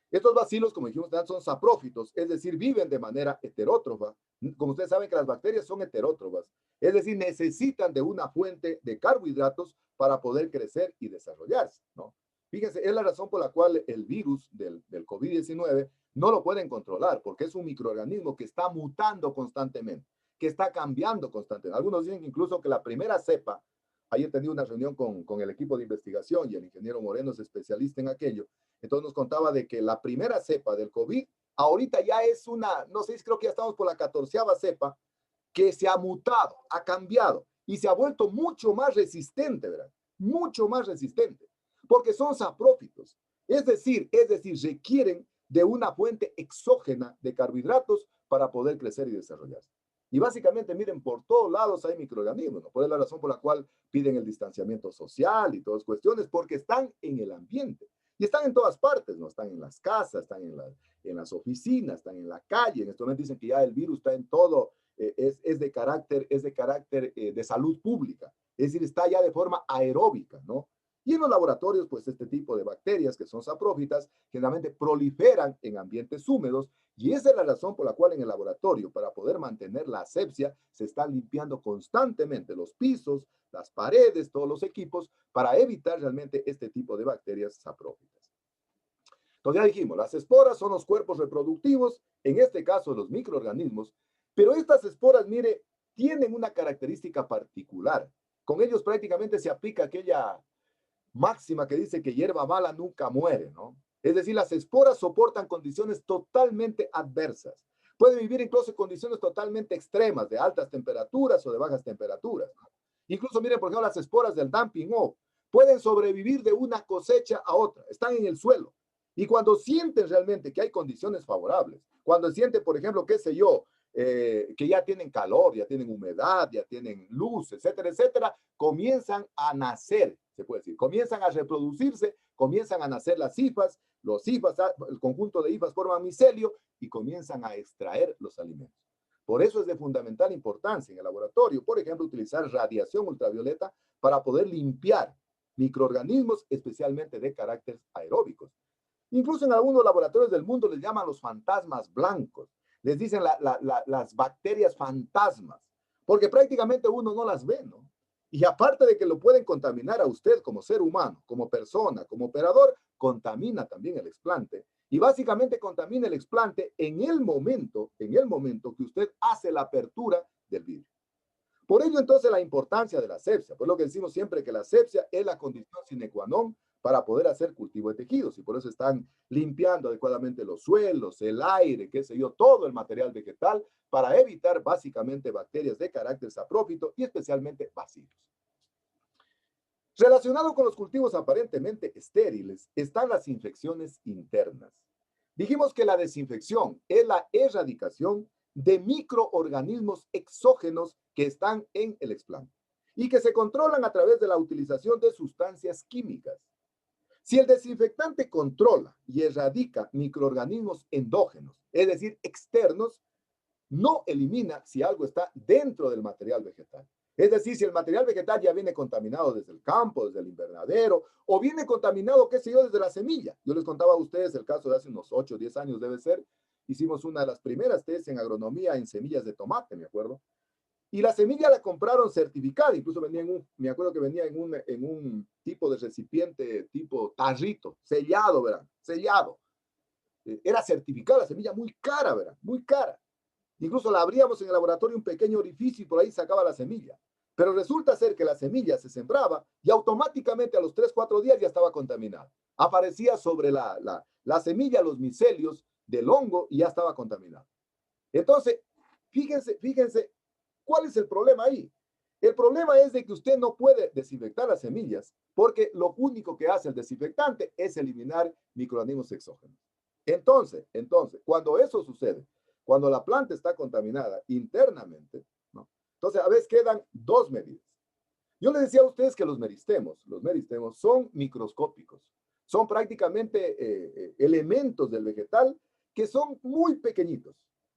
Estos bacilos, como dijimos antes, son saprófitos, es decir, viven de manera heterótrofa. Como ustedes saben que las bacterias son heterótrofas, es decir, necesitan de una fuente de carbohidratos para poder crecer y desarrollarse, ¿no? Fíjense, es la razón por la cual el virus del COVID-19 no lo pueden controlar, porque es un microorganismo que está mutando constantemente, que está cambiando constantemente. Algunos dicen incluso que la primera cepa, ayer tenía una reunión con el equipo de investigación y el ingeniero Moreno es especialista en aquello, entonces nos contaba de que la primera cepa del COVID, ahorita ya es una, no sé, creo que ya estamos por la 14ª cepa, que se ha mutado, ha cambiado y se ha vuelto mucho más resistente, ¿verdad? Mucho más resistente, porque son saprófitos. Es decir, requieren de una fuente exógena de carbohidratos para poder crecer y desarrollarse. Y básicamente, miren, por todos lados hay microorganismos, ¿no? Por eso es la razón por la cual piden el distanciamiento social y todas cuestiones, porque están en el ambiente. Y están en todas partes, ¿no? Están en las casas, están en las oficinas, están en la calle. En este momento dicen que ya el virus está en todo, es de carácter de salud pública. Es decir, está ya de forma aeróbica, ¿no? Y en los laboratorios, pues este tipo de bacterias que son saprófitas generalmente proliferan en ambientes húmedos y esa es la razón por la cual en el laboratorio, para poder mantener la asepsia, se están limpiando constantemente los pisos, las paredes, todos los equipos, para evitar realmente este tipo de bacterias saprófitas. Entonces ya dijimos, las esporas son los cuerpos reproductivos, en este caso los microorganismos, pero estas esporas, mire, tienen una característica particular. Con ellos prácticamente se aplica aquella máxima que dice que hierba mala nunca muere, ¿no? Es decir, las esporas soportan condiciones totalmente adversas. Pueden vivir incluso en condiciones totalmente extremas, de altas temperaturas o de bajas temperaturas, ¿no? Incluso, miren, por ejemplo, las esporas del dumping off pueden sobrevivir de una cosecha a otra, están en el suelo. Y cuando sienten realmente que hay condiciones favorables, cuando sienten, por ejemplo, qué sé yo, que ya tienen calor, ya tienen humedad, ya tienen luz, etcétera, etcétera, comienzan a nacer, se puede decir, comienzan a reproducirse, comienzan a nacer las hifas, los hifas, el conjunto de hifas forman micelio y comienzan a extraer los alimentos. Por eso es de fundamental importancia en el laboratorio, por ejemplo, utilizar radiación ultravioleta para poder limpiar microorganismos, especialmente de carácter aeróbicos. Incluso en algunos laboratorios del mundo les llaman los fantasmas blancos. Les dicen las bacterias fantasmas, porque prácticamente uno no las ve, ¿no? Y aparte de que lo pueden contaminar a usted como ser humano, como persona, como operador, contamina también el explante. Y básicamente contamina el explante en el momento que usted hace la apertura del vidrio. Por ello, entonces, la importancia de la asepsia. Por lo que decimos siempre que la asepsia es la condición sine qua non para poder hacer cultivo de tejidos y por eso están limpiando adecuadamente los suelos, el aire, qué sé yo, todo el material vegetal para evitar básicamente bacterias de carácter saprófito y especialmente bacilos. Relacionado con los cultivos aparentemente estériles están las infecciones internas. Dijimos que la desinfección es la erradicación de microorganismos exógenos que están en el explante y que se controlan a través de la utilización de sustancias químicas. Si el desinfectante controla y erradica microorganismos endógenos, es decir, externos, no elimina si algo está dentro del material vegetal. Es decir, si el material vegetal ya viene contaminado desde el campo, desde el invernadero, o viene contaminado, qué sé yo, desde la semilla. Yo les contaba a ustedes el caso de hace unos 8 o 10 años, debe ser. Hicimos una de las primeras tesis en agronomía en semillas de tomate, me acuerdo. Y la semilla la compraron certificada, incluso venía me acuerdo que venía en un tipo de recipiente, tipo tarrito, sellado, ¿verdad? Sellado. Era certificada, la semilla muy cara, ¿verdad? Muy cara. Incluso la abríamos en el laboratorio un pequeño orificio y por ahí sacaba la semilla. Pero resulta ser que la semilla se sembraba y automáticamente a los 3 o 4 días ya estaba contaminada. Aparecía sobre la semilla los micelios del hongo y ya estaba contaminado. Entonces, fíjense, ¿cuál es el problema ahí? El problema es de que usted no puede desinfectar las semillas porque lo único que hace el desinfectante es eliminar microorganismos exógenos. Entonces, cuando eso sucede, cuando la planta está contaminada internamente, ¿no? Entonces a veces quedan 2 medidas. Yo les decía a ustedes que los meristemos son microscópicos, son prácticamente elementos del vegetal que son muy pequeñitos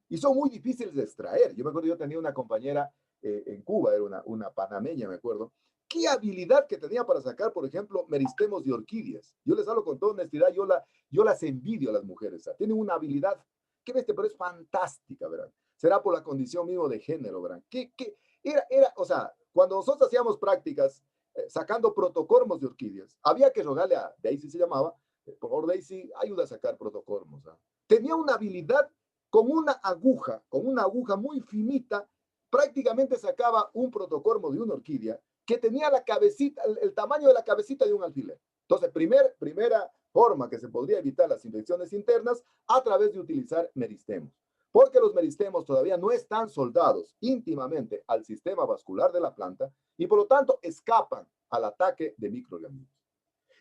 y son muy difíciles de extraer. Yo me acuerdo, yo tenía una compañera en Cuba, era una panameña, me acuerdo, qué habilidad que tenía para sacar, por ejemplo, meristemos de orquídeas. Yo les hablo con toda honestidad, yo las envidio a las mujeres, o sea, tienen una habilidad, qué bestia, pero es fantástica, ¿verdad? Será por la condición mismo de género, ¿verdad? O sea, cuando nosotros hacíamos prácticas, sacando protocormos de orquídeas. Había que rogarle a Daisy, se llamaba, por favor Daisy, ayuda a sacar protocormos. Tenía una habilidad con una aguja muy finita, prácticamente sacaba un protocormo de una orquídea que tenía la cabecita, el tamaño de la cabecita de un alfiler. Entonces, primera forma que se podría evitar las infecciones internas a través de utilizar meristemos, porque los meristemos todavía no están soldados íntimamente al sistema vascular de la planta y por lo tanto escapan al ataque de microorganismos.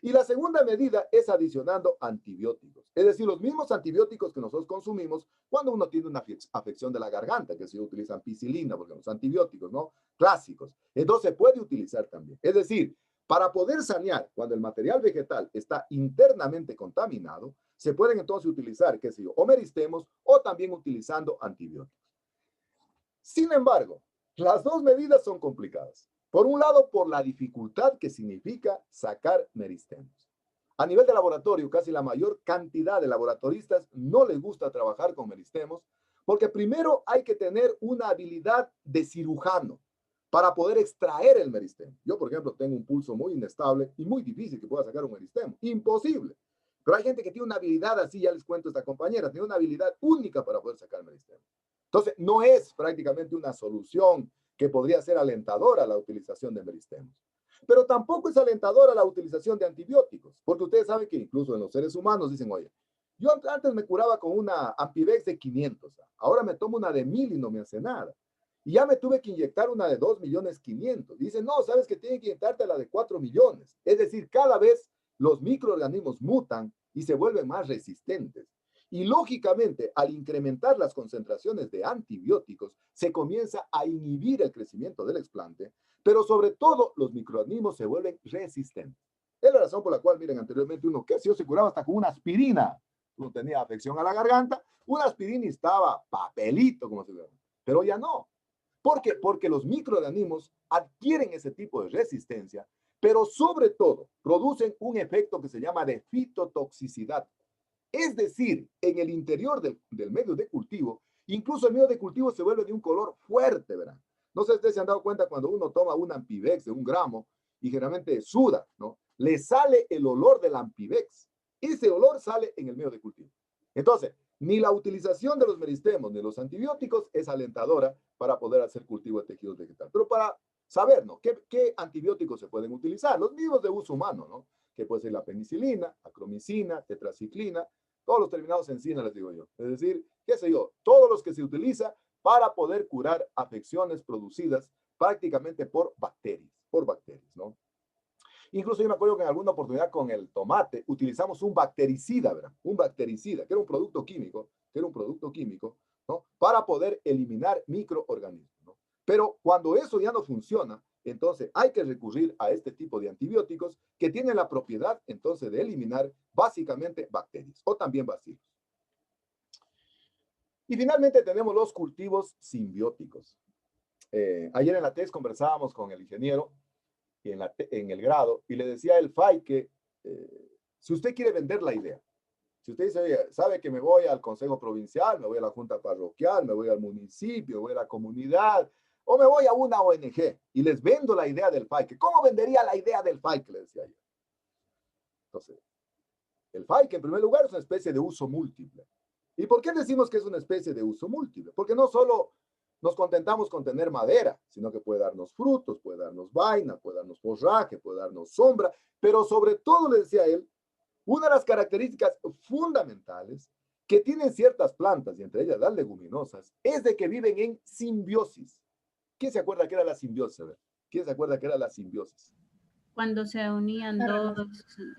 Y la segunda medida es adicionando antibióticos, es decir, los mismos antibióticos que nosotros consumimos cuando uno tiene una afección de la garganta, que se utiliza ampicilina, porque los antibióticos, ¿no? Clásicos. Entonces se puede utilizar también. Es decir, para poder sanear cuando el material vegetal está internamente contaminado, se pueden entonces utilizar, qué sé yo, o meristemos o también utilizando antibióticos. Sin embargo, las dos medidas son complicadas. Por un lado, por la dificultad que significa sacar meristemos. A nivel de laboratorio, casi la mayor cantidad de laboratoristas no les gusta trabajar con meristemos porque primero hay que tener una habilidad de cirujano para poder extraer el meristemo. Yo, por ejemplo, tengo un pulso muy inestable y muy difícil que pueda sacar un meristemo. Imposible. Pero hay gente que tiene una habilidad así, ya les cuento esta compañera, tiene una habilidad única para poder sacar meristemo. Entonces, no es prácticamente una solución que podría ser alentadora la utilización de meristemos. Pero tampoco es alentadora la utilización de antibióticos, porque ustedes saben que incluso en los seres humanos dicen, oye, yo antes me curaba con una Ampivex de 500, ahora me tomo una de 1000 y no me hace nada. Y ya me tuve que inyectar una de 2.500.000. Dicen, no, sabes que tienen que inyectarte la de 4 millones. Es decir, cada vez los microorganismos mutan y se vuelven más resistentes. Y lógicamente, al incrementar las concentraciones de antibióticos, se comienza a inhibir el crecimiento del explante, pero sobre todo los microorganismos se vuelven resistentes. Es la razón por la cual, miren, anteriormente uno, ¿qué? Se curaba hasta con una aspirina. Uno tenía afección a la garganta, una aspirina y estaba papelito, como se llama. Pero ya no. ¿Por qué? Porque los microorganismos adquieren ese tipo de resistencia, pero sobre todo producen un efecto que se llama de fitotoxicidad. Es decir, en el interior del medio de cultivo, incluso el medio de cultivo se vuelve de un color fuerte, ¿verdad? No sé si ustedes se han dado cuenta cuando uno toma una Ampivex de 1 gramo y generalmente suda, ¿no? Le sale el olor del Ampivex. Ese olor sale en el medio de cultivo. Entonces, ni la utilización de los meristemos ni los antibióticos es alentadora para poder hacer cultivo de tejidos vegetales. Pero para saber, ¿no? ¿Qué antibióticos se pueden utilizar? Los mismos de uso humano, ¿no? Que puede ser la penicilina, acromicina, tetraciclina, todos los terminados en cina, les digo yo. Es decir, qué sé yo, todos los que se utilizan para poder curar afecciones producidas prácticamente por bacterias, ¿no? Incluso yo me acuerdo que en alguna oportunidad con el tomate utilizamos un bactericida, ¿verdad? Un bactericida, que era un producto químico, ¿no? Para poder eliminar microorganismos, ¿no? Pero cuando eso ya no funciona, entonces hay que recurrir a este tipo de antibióticos que tienen la propiedad entonces de eliminar básicamente bacterias o también bacilos. Y finalmente tenemos los cultivos simbióticos. Ayer en la TES conversábamos con el ingeniero en el grado y le decía a el FAI que si usted quiere vender la idea, si usted dice, oye, sabe que me voy al consejo provincial, me voy a la junta parroquial, me voy al municipio, me voy a la comunidad, o me voy a una ONG y les vendo la idea del FAIC. ¿Cómo vendería la idea del FAIC? Le decía yo. Entonces, el FAIC en primer lugar es una especie de uso múltiple. ¿Y por qué decimos que es una especie de uso múltiple? Porque no solo nos contentamos con tener madera, sino que puede darnos frutos, puede darnos vaina, puede darnos forraje, puede darnos sombra, pero sobre todo, le decía él, una de las características fundamentales que tienen ciertas plantas, y entre ellas las leguminosas, es de que viven en simbiosis. ¿Quién se acuerda que era la simbiosis? ¿Quién se acuerda que era la simbiosis?
Cuando se unían dos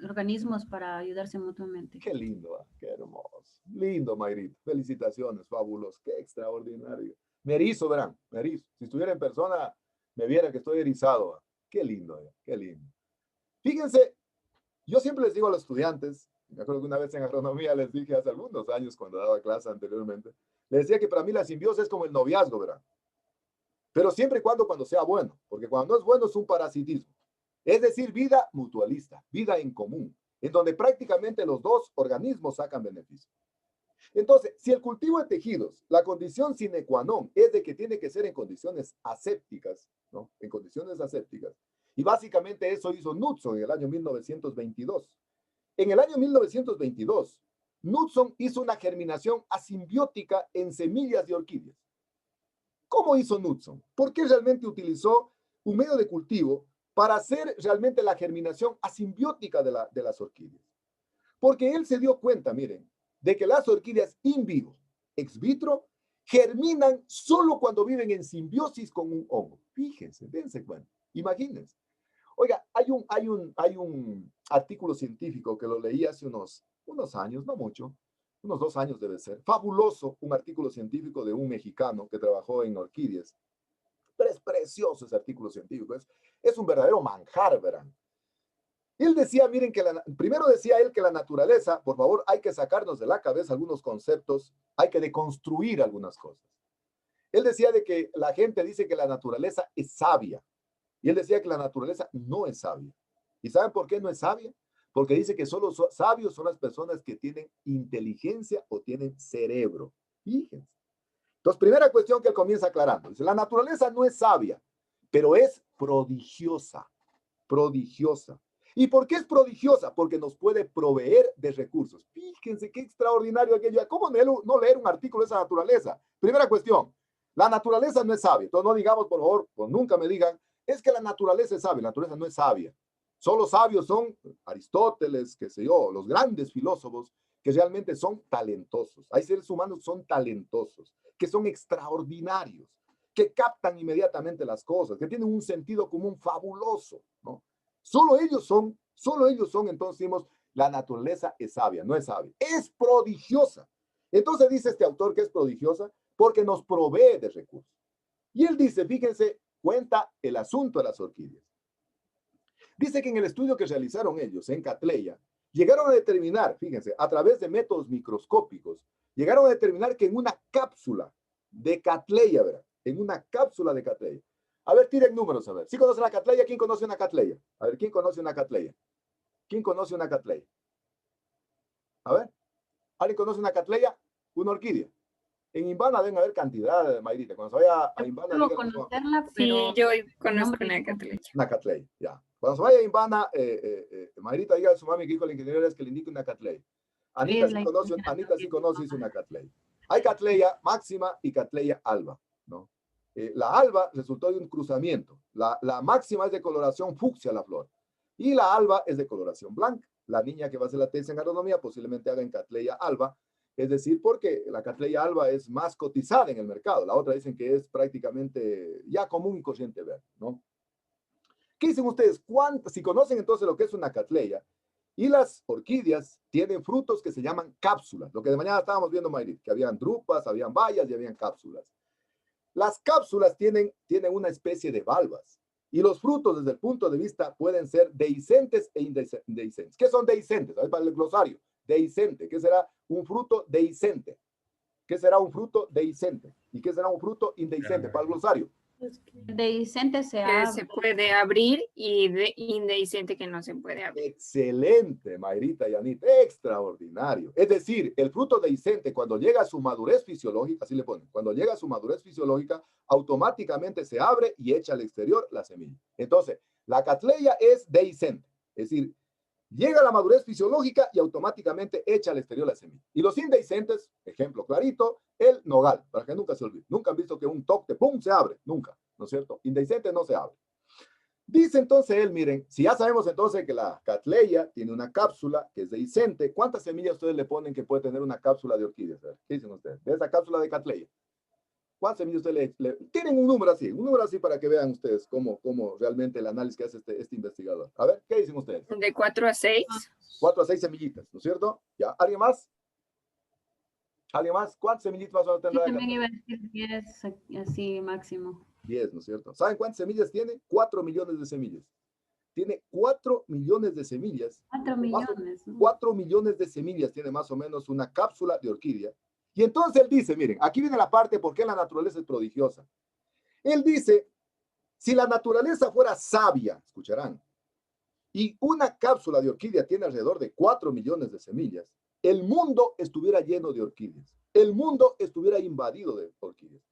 organismos para ayudarse mutuamente.
Qué lindo, qué hermoso. Lindo, Mayrita. Felicitaciones, fabuloso. Qué extraordinario. Me erizo, verán, me erizo. Si estuviera en persona, me viera que estoy erizado. Qué lindo, qué lindo. Fíjense, yo siempre les digo a los estudiantes, me acuerdo que una vez en agronomía les dije hace algunos años cuando daba clase anteriormente, les decía que para mí la simbiosis es como el noviazgo, verán. Pero siempre y cuando sea bueno, porque cuando no es bueno es un parasitismo. Es decir, vida mutualista, vida en común, en donde prácticamente los dos organismos sacan beneficio. Entonces, si el cultivo de tejidos, la condición sine qua non es de que tiene que ser en condiciones asépticas, ¿no? En condiciones asépticas. Y básicamente eso hizo Knudson en el año 1922. En el año 1922, Knudson hizo una germinación asimbiótica en semillas de orquídeas. ¿Cómo hizo Knudson? ¿Por qué realmente utilizó un medio de cultivo para hacer realmente la germinación asimbiótica de las orquídeas? Porque él se dio cuenta, miren, de que las orquídeas in vivo, ex vitro, germinan solo cuando viven en simbiosis con un hongo. Fíjense, dense cuenta, imagínense. Oiga, hay un artículo científico que lo leí hace unos años, no mucho, unos 2 años debe ser, fabuloso, un artículo científico de un mexicano que trabajó en orquídeas. Pero es precioso ese artículo científico, es un verdadero manjar, verán. Él decía, miren, primero decía él que la naturaleza, por favor, hay que sacarnos de la cabeza algunos conceptos, hay que deconstruir algunas cosas. Él decía de que la gente dice que la naturaleza es sabia, y él decía que la naturaleza no es sabia. ¿Y saben por qué no es sabia? Porque dice que solo sabios son las personas que tienen inteligencia o tienen cerebro. Fíjense. Entonces, primera cuestión que él comienza aclarando. Dice, la naturaleza no es sabia, pero es prodigiosa. Prodigiosa. ¿Y por qué es prodigiosa? Porque nos puede proveer de recursos. Fíjense qué extraordinario aquello. ¿Cómo no leer un artículo de esa naturaleza? Primera cuestión. La naturaleza no es sabia. Entonces, no digamos, por favor, pues nunca me digan, es que la naturaleza es sabia. La naturaleza no es sabia. Solo sabios son Aristóteles, qué sé yo, los grandes filósofos que realmente son talentosos. Hay seres humanos que son talentosos, que son extraordinarios, que captan inmediatamente las cosas, que tienen un sentido común fabuloso, ¿no? Solo ellos son, entonces decimos, la naturaleza es sabia, no es sabia, es prodigiosa. Entonces dice este autor que es prodigiosa porque nos provee de recursos. Y él dice, fíjense, cuenta el asunto de las orquídeas. Dice que en el estudio que realizaron ellos en Cattleya, llegaron a determinar, fíjense, a través de métodos microscópicos, llegaron a determinar que en una cápsula de Cattleya, ¿verdad? En una cápsula de Cattleya. A ver, tiren números, a ver. ¿Sí conocen la Cattleya? ¿Quién conoce una Cattleya? A ver, ¿quién conoce una Cattleya? ¿Quién conoce una Cattleya? A ver, ¿alguien conoce una Cattleya? Una orquídea. En Invana deben haber cantidad, Mayrita. Cuando se vaya a Invana...
No conocerla, pero...
Sí, yo conozco una Cattleya.
Una Cattleya, ya. Cuando se vaya a Invana, Mayrita diga a su mami que dijo la ingeniera es que le indique una Cattleya. Anita sí conoce, es una Cattleya. Hay Cattleya máxima y Cattleya alba, ¿no? La alba resultó de un cruzamiento. La máxima es de coloración fucsia la flor. Y la alba es de coloración blanca. La niña que va a hacer la tesis en agronomía posiblemente haga en Cattleya alba. Es decir, porque la Cattleya alba es más cotizada en el mercado. La otra dicen que es prácticamente ya común y corriente ver, ¿no? ¿Qué dicen ustedes? Si conocen entonces lo que es una Cattleya, y las orquídeas tienen frutos que se llaman cápsulas. Lo que de mañana estábamos viendo, Mayrit, que habían drupas, habían bayas y habían cápsulas. Las cápsulas tienen una especie de valvas. Y los frutos, desde el punto de vista, pueden ser dehiscentes e indehiscentes. ¿Qué son dehiscentes? A ver, para el glosario. Dehiscente. ¿Qué será un fruto dehiscente? ¿Qué será un fruto dehiscente? ¿Y qué será un fruto indehiscente? Para el glosario.
Dehiscente
se puede abrir y indehiscente que no se puede abrir.
Excelente, Mayrita y Anita, extraordinario. Es decir, el fruto dehiscente cuando llega a su madurez fisiológica, así le ponen, cuando llega a su madurez fisiológica, automáticamente se abre y echa al exterior la semilla. Entonces, la Cattleya es dehiscente, es decir, llega a la madurez fisiológica y automáticamente echa al exterior la semilla. Y los indehiscentes, ejemplo clarito, el nogal, para que nunca se olvide. Nunca han visto que un toque, ¡pum!, se abre. Nunca, ¿no es cierto? Indehiscente no se abre. Dice entonces él, miren, si ya sabemos entonces que la Cattleya tiene una cápsula que es dehiscente, ¿cuántas semillas ustedes le ponen que puede tener una cápsula de orquídeas? ¿Qué dicen ustedes? De esa cápsula de Cattleya. ¿Cuántas semillas ustedes tienen un número así para que vean ustedes cómo realmente el análisis que hace este investigador? A ver, ¿qué dicen ustedes?
De 4 a 6.
4 a 6 semillitas, ¿no es cierto? ¿Ya? ¿Alguien más? ¿Alguien más? ¿Cuántas semillitas vas a tener?
Yo también iba a decir 10, así máximo.
10, ¿no es cierto? ¿Saben cuántas semillas tiene? 4 millones de semillas. Tiene 4 millones de semillas.
4 millones.
4 millones de semillas tiene más o menos una cápsula de orquídea. Y entonces él dice, miren, aquí viene la parte por qué la naturaleza es prodigiosa. Él dice, si la naturaleza fuera sabia, escucharán, y una cápsula de orquídea tiene alrededor de 4 millones de semillas, el mundo estuviera lleno de orquídeas. El mundo estuviera invadido de orquídeas.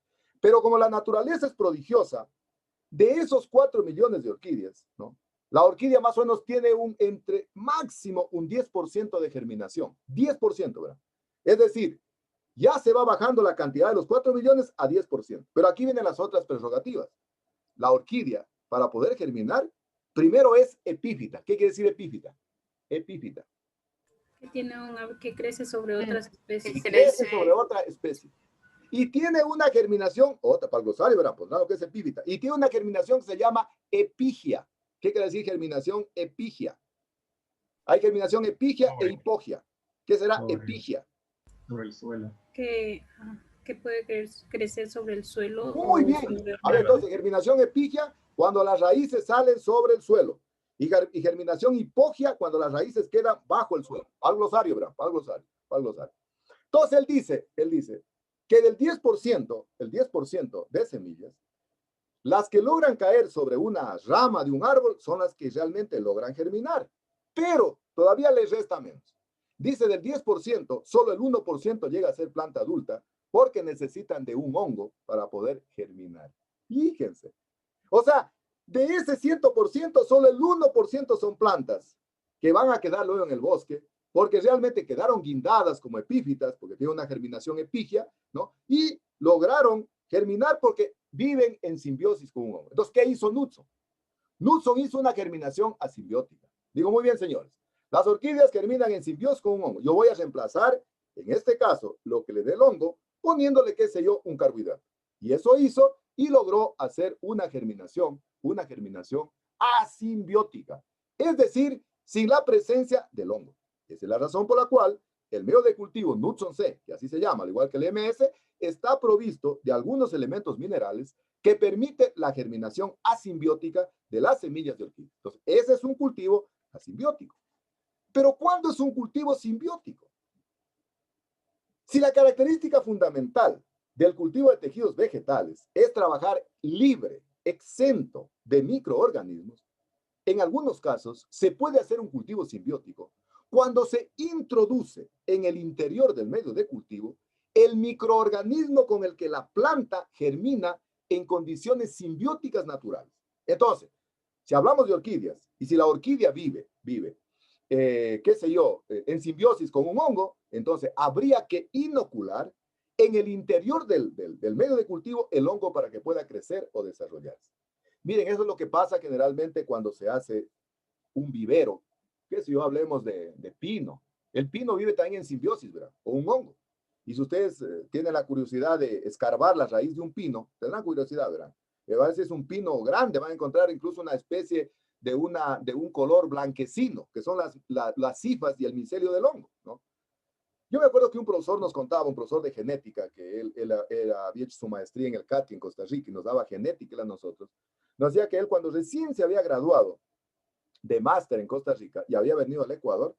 Pero como la naturaleza es prodigiosa, De esos 4 millones de orquídeas, ¿no? La orquídea más o menos tiene entre máximo un 10% de germinación. 10%, ¿verdad? Es decir, ya se va bajando la cantidad de los 4 millones a 10%. Pero aquí vienen las otras prerrogativas. La orquídea, para poder germinar, primero es epífita. ¿Qué quiere decir epífita? Epífita.
Que crece sobre otras especies.
Crece sobre otra especie. Y tiene una germinación, otra para el glosario, ¿verdad? Pues nada, que es epífita. Y tiene una germinación que se llama epigia. ¿Qué quiere decir germinación epigia? Hay germinación epigia e hipogia. ¿Qué será epigia?
Sobre el suelo.
Que puede crecer sobre el suelo.
Muy bien. A ver, entonces, germinación epigia cuando las raíces salen sobre el suelo. Y germinación hipogia cuando las raíces quedan bajo el suelo. Al glosario, ¿verdad? Al glosario. Entonces, él dice que del 10%, el 10% de semillas, las que logran caer sobre una rama de un árbol son las que realmente logran germinar. Pero todavía les resta menos. Dice del 10%, solo el 1% llega a ser planta adulta porque necesitan de un hongo para poder germinar. Fíjense. O sea, de ese 100%, solo el 1% son plantas que van a quedar luego en el bosque porque realmente quedaron guindadas como epífitas, porque tienen una germinación epigia, ¿no? Y lograron germinar porque viven en simbiosis con un hongo. Entonces, ¿qué hizo Knudson? Knudson hizo una germinación asimbiótica. Digo, muy bien, señores. Las orquídeas germinan en simbiosis con un hongo. Yo voy a reemplazar, en este caso, lo que le dé el hongo, poniéndole, qué sé yo, un carbohidrato. Y eso hizo y logró hacer una germinación asimbiótica. Es decir, sin la presencia del hongo. Esa es la razón por la cual el medio de cultivo Knudson C, que así se llama, al igual que el MS, está provisto de algunos elementos minerales que permite la germinación asimbiótica de las semillas de orquídea. Entonces, ese es un cultivo asimbiótico. Pero ¿cuándo es un cultivo simbiótico? Si la característica fundamental del cultivo de tejidos vegetales es trabajar libre, exento de microorganismos, en algunos casos se puede hacer un cultivo simbiótico cuando se introduce en el interior del medio de cultivo el microorganismo con el que la planta germina en condiciones simbióticas naturales. Entonces, si hablamos de orquídeas y si la orquídea vive, qué sé yo, en simbiosis con un hongo, entonces habría que inocular en el interior del medio de cultivo el hongo para que pueda crecer o desarrollarse. Miren, eso es lo que pasa generalmente cuando se hace un vivero. Que si yo hablemos de pino. El pino vive también en simbiosis, ¿verdad? O un hongo. Y si ustedes tienen la curiosidad de escarbar la raíz de un pino, tendrán curiosidad, ¿verdad? A veces es un pino grande, van a encontrar incluso una especie de un color blanquecino, que son las hifas y el micelio del hongo, ¿no? Yo me acuerdo que un profesor nos contaba, un profesor de genética, que él había hecho su maestría en el CATI en Costa Rica y nos daba genética a nosotros. Nos decía que él cuando recién se había graduado de máster en Costa Rica y había venido al Ecuador,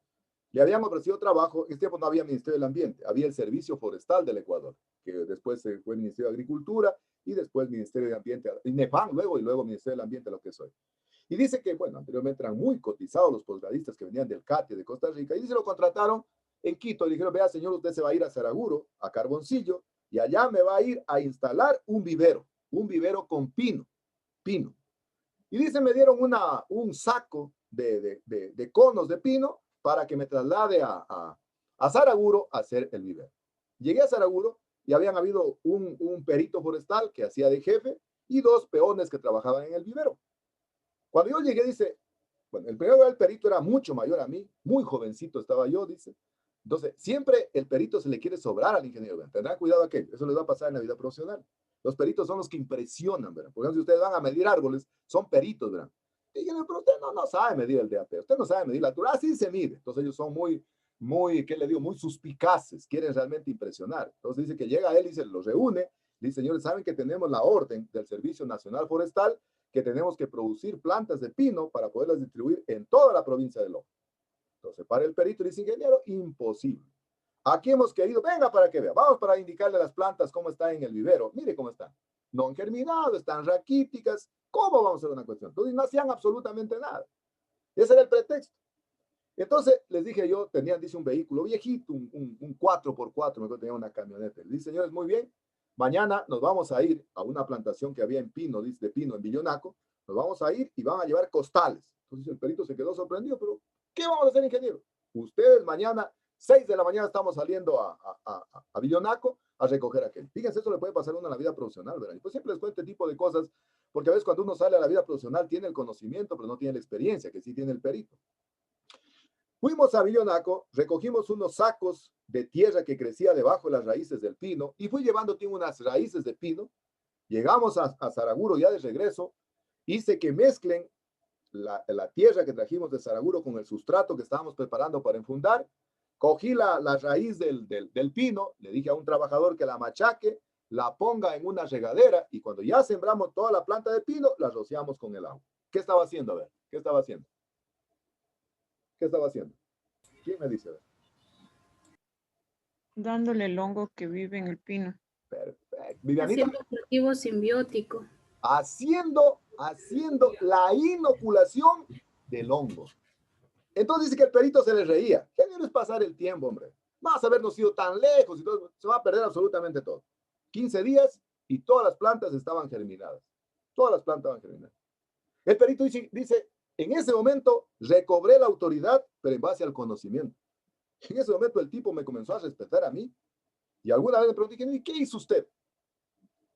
le habían ofrecido trabajo. En este tiempo no había Ministerio del Ambiente, había el Servicio Forestal del Ecuador, que después fue Ministerio de Agricultura y después Ministerio de Ambiente, y NEFAM luego, y luego Ministerio del Ambiente, lo que soy. Y dice que, bueno, anteriormente eran muy cotizados los posgradistas que venían del CATI de Costa Rica, y se lo contrataron en Quito, y dijeron, vea señor, usted se va a ir a Saraguro, a Carboncillo, y allá me va a ir a instalar un vivero con pino. Y dice, me dieron un saco de conos de pino para que me traslade a Saraguro a hacer el vivero. Llegué a Saraguro y habían habido un perito forestal que hacía de jefe y 2 peones que trabajaban en el vivero. Cuando yo llegué, dice, bueno, el primero del perito era mucho mayor a mí, muy jovencito estaba yo, dice. Entonces, siempre el perito se le quiere sobrar al ingeniero, ¿verdad? Tendrán cuidado aquello, eso les va a pasar en la vida profesional. Los peritos son los que impresionan, ¿verdad? Por ejemplo, si ustedes van a medir árboles, son peritos, ¿verdad? Y dicen, pero usted no sabe medir el DAP, usted no sabe medir la altura. Sí se mide. Entonces ellos son muy, ¿qué le digo? Muy suspicaces, quieren realmente impresionar. Entonces dice que llega él y se los reúne. Dice, señores, ¿saben que tenemos la orden del Servicio Nacional Forestal que tenemos que producir plantas de pino para poderlas distribuir en toda la provincia de Loja? Entonces para el perito y dice, ingeniero, imposible. Aquí hemos querido, venga para que vea, vamos para indicarle a las plantas cómo está en el vivero. Mire cómo están. No han germinado, están raquíticas. ¿Cómo vamos a hacer una cuestión? Entonces no hacían absolutamente nada. Ese era el pretexto. Entonces les dije yo, tenían, dice, un vehículo viejito, un 4x4, me acuerdo, tenía una camioneta. Le dije, señores, muy bien, mañana nos vamos a ir a una plantación que había en Pino, dice, de Pino, en Villonaco, nos vamos a ir y van a llevar costales. Entonces el perito se quedó sorprendido, pero ¿qué vamos a hacer, ingeniero? Ustedes mañana, 6 de la mañana, estamos saliendo a Villonaco a recoger aquel. Fíjense, eso le puede pasar a uno en la vida profesional, ¿verdad? Y pues siempre les cuento este tipo de cosas, porque a veces cuando uno sale a la vida profesional tiene el conocimiento, pero no tiene la experiencia, que sí tiene el perito. Fuimos a Villonaco, recogimos unos sacos de tierra que crecía debajo de las raíces del pino y fui llevando unas raíces de pino. Llegamos a Saraguro ya de regreso, hice que mezclen la tierra que trajimos de Saraguro con el sustrato que estábamos preparando para enfundar. Cogí la raíz del pino, le dije a un trabajador que la machaque, la ponga en una regadera y cuando ya sembramos toda la planta de pino, la rociamos con el agua. ¿Qué estaba haciendo? A ver, ¿qué estaba haciendo? ¿Qué estaba haciendo? ¿Quién me dice?
Dándole el hongo que vive en el pino.
Perfecto. Vivianita.
Haciendo cultivo simbiótico.
Haciendo la inoculación del hongo. Entonces dice que el perito se le reía. ¿Qué es pasar el tiempo, hombre? Más habernos ido tan lejos y todo, se va a perder absolutamente todo. 15 días y todas las plantas estaban germinadas. Todas las plantas estaban germinadas. El perito dice, en ese momento recobré la autoridad, pero en base al conocimiento. En ese momento el tipo me comenzó a respetar a mí y alguna vez me pregunté, ¿y qué hizo usted?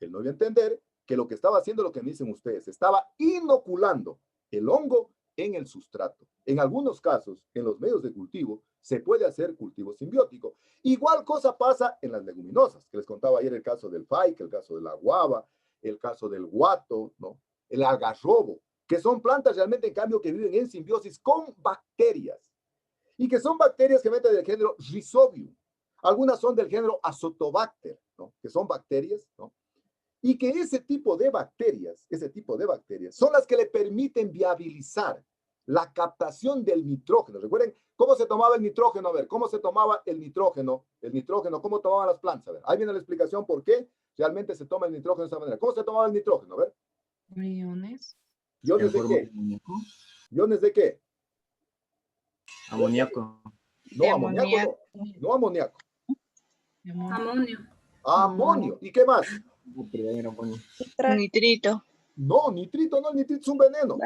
Él no iba a entender que lo que estaba haciendo es lo que me dicen ustedes. Estaba inoculando el hongo en el sustrato. En algunos casos, en los medios de cultivo, se puede hacer cultivo simbiótico. Igual cosa pasa en las leguminosas, que les contaba ayer el caso del faique, el caso de la guava, el caso del guato, ¿no? El algarrobo, que son plantas realmente, en cambio, que viven en simbiosis con bacterias. Y que son bacterias que meten del género Rhizobium. Algunas son del género Azotobacter, ¿no? Que son bacterias, ¿no? Y que ese tipo de bacterias son las que le permiten viabilizar la captación del nitrógeno. Recuerden cómo se tomaba el nitrógeno. A ver, cómo se tomaba el nitrógeno, cómo tomaban las plantas. A ver, ahí viene la explicación por qué realmente se toma el nitrógeno de esa manera. ¿Cómo se tomaba el nitrógeno? A ver.
Iones.
¿Iones de qué? ¿Iones de qué?
Amoníaco.
No, amoníaco. No amoníaco.
Amonio.
Amonio. ¿Y qué más?
Nitrito.
No, nitrito no, el nitrito es un veneno.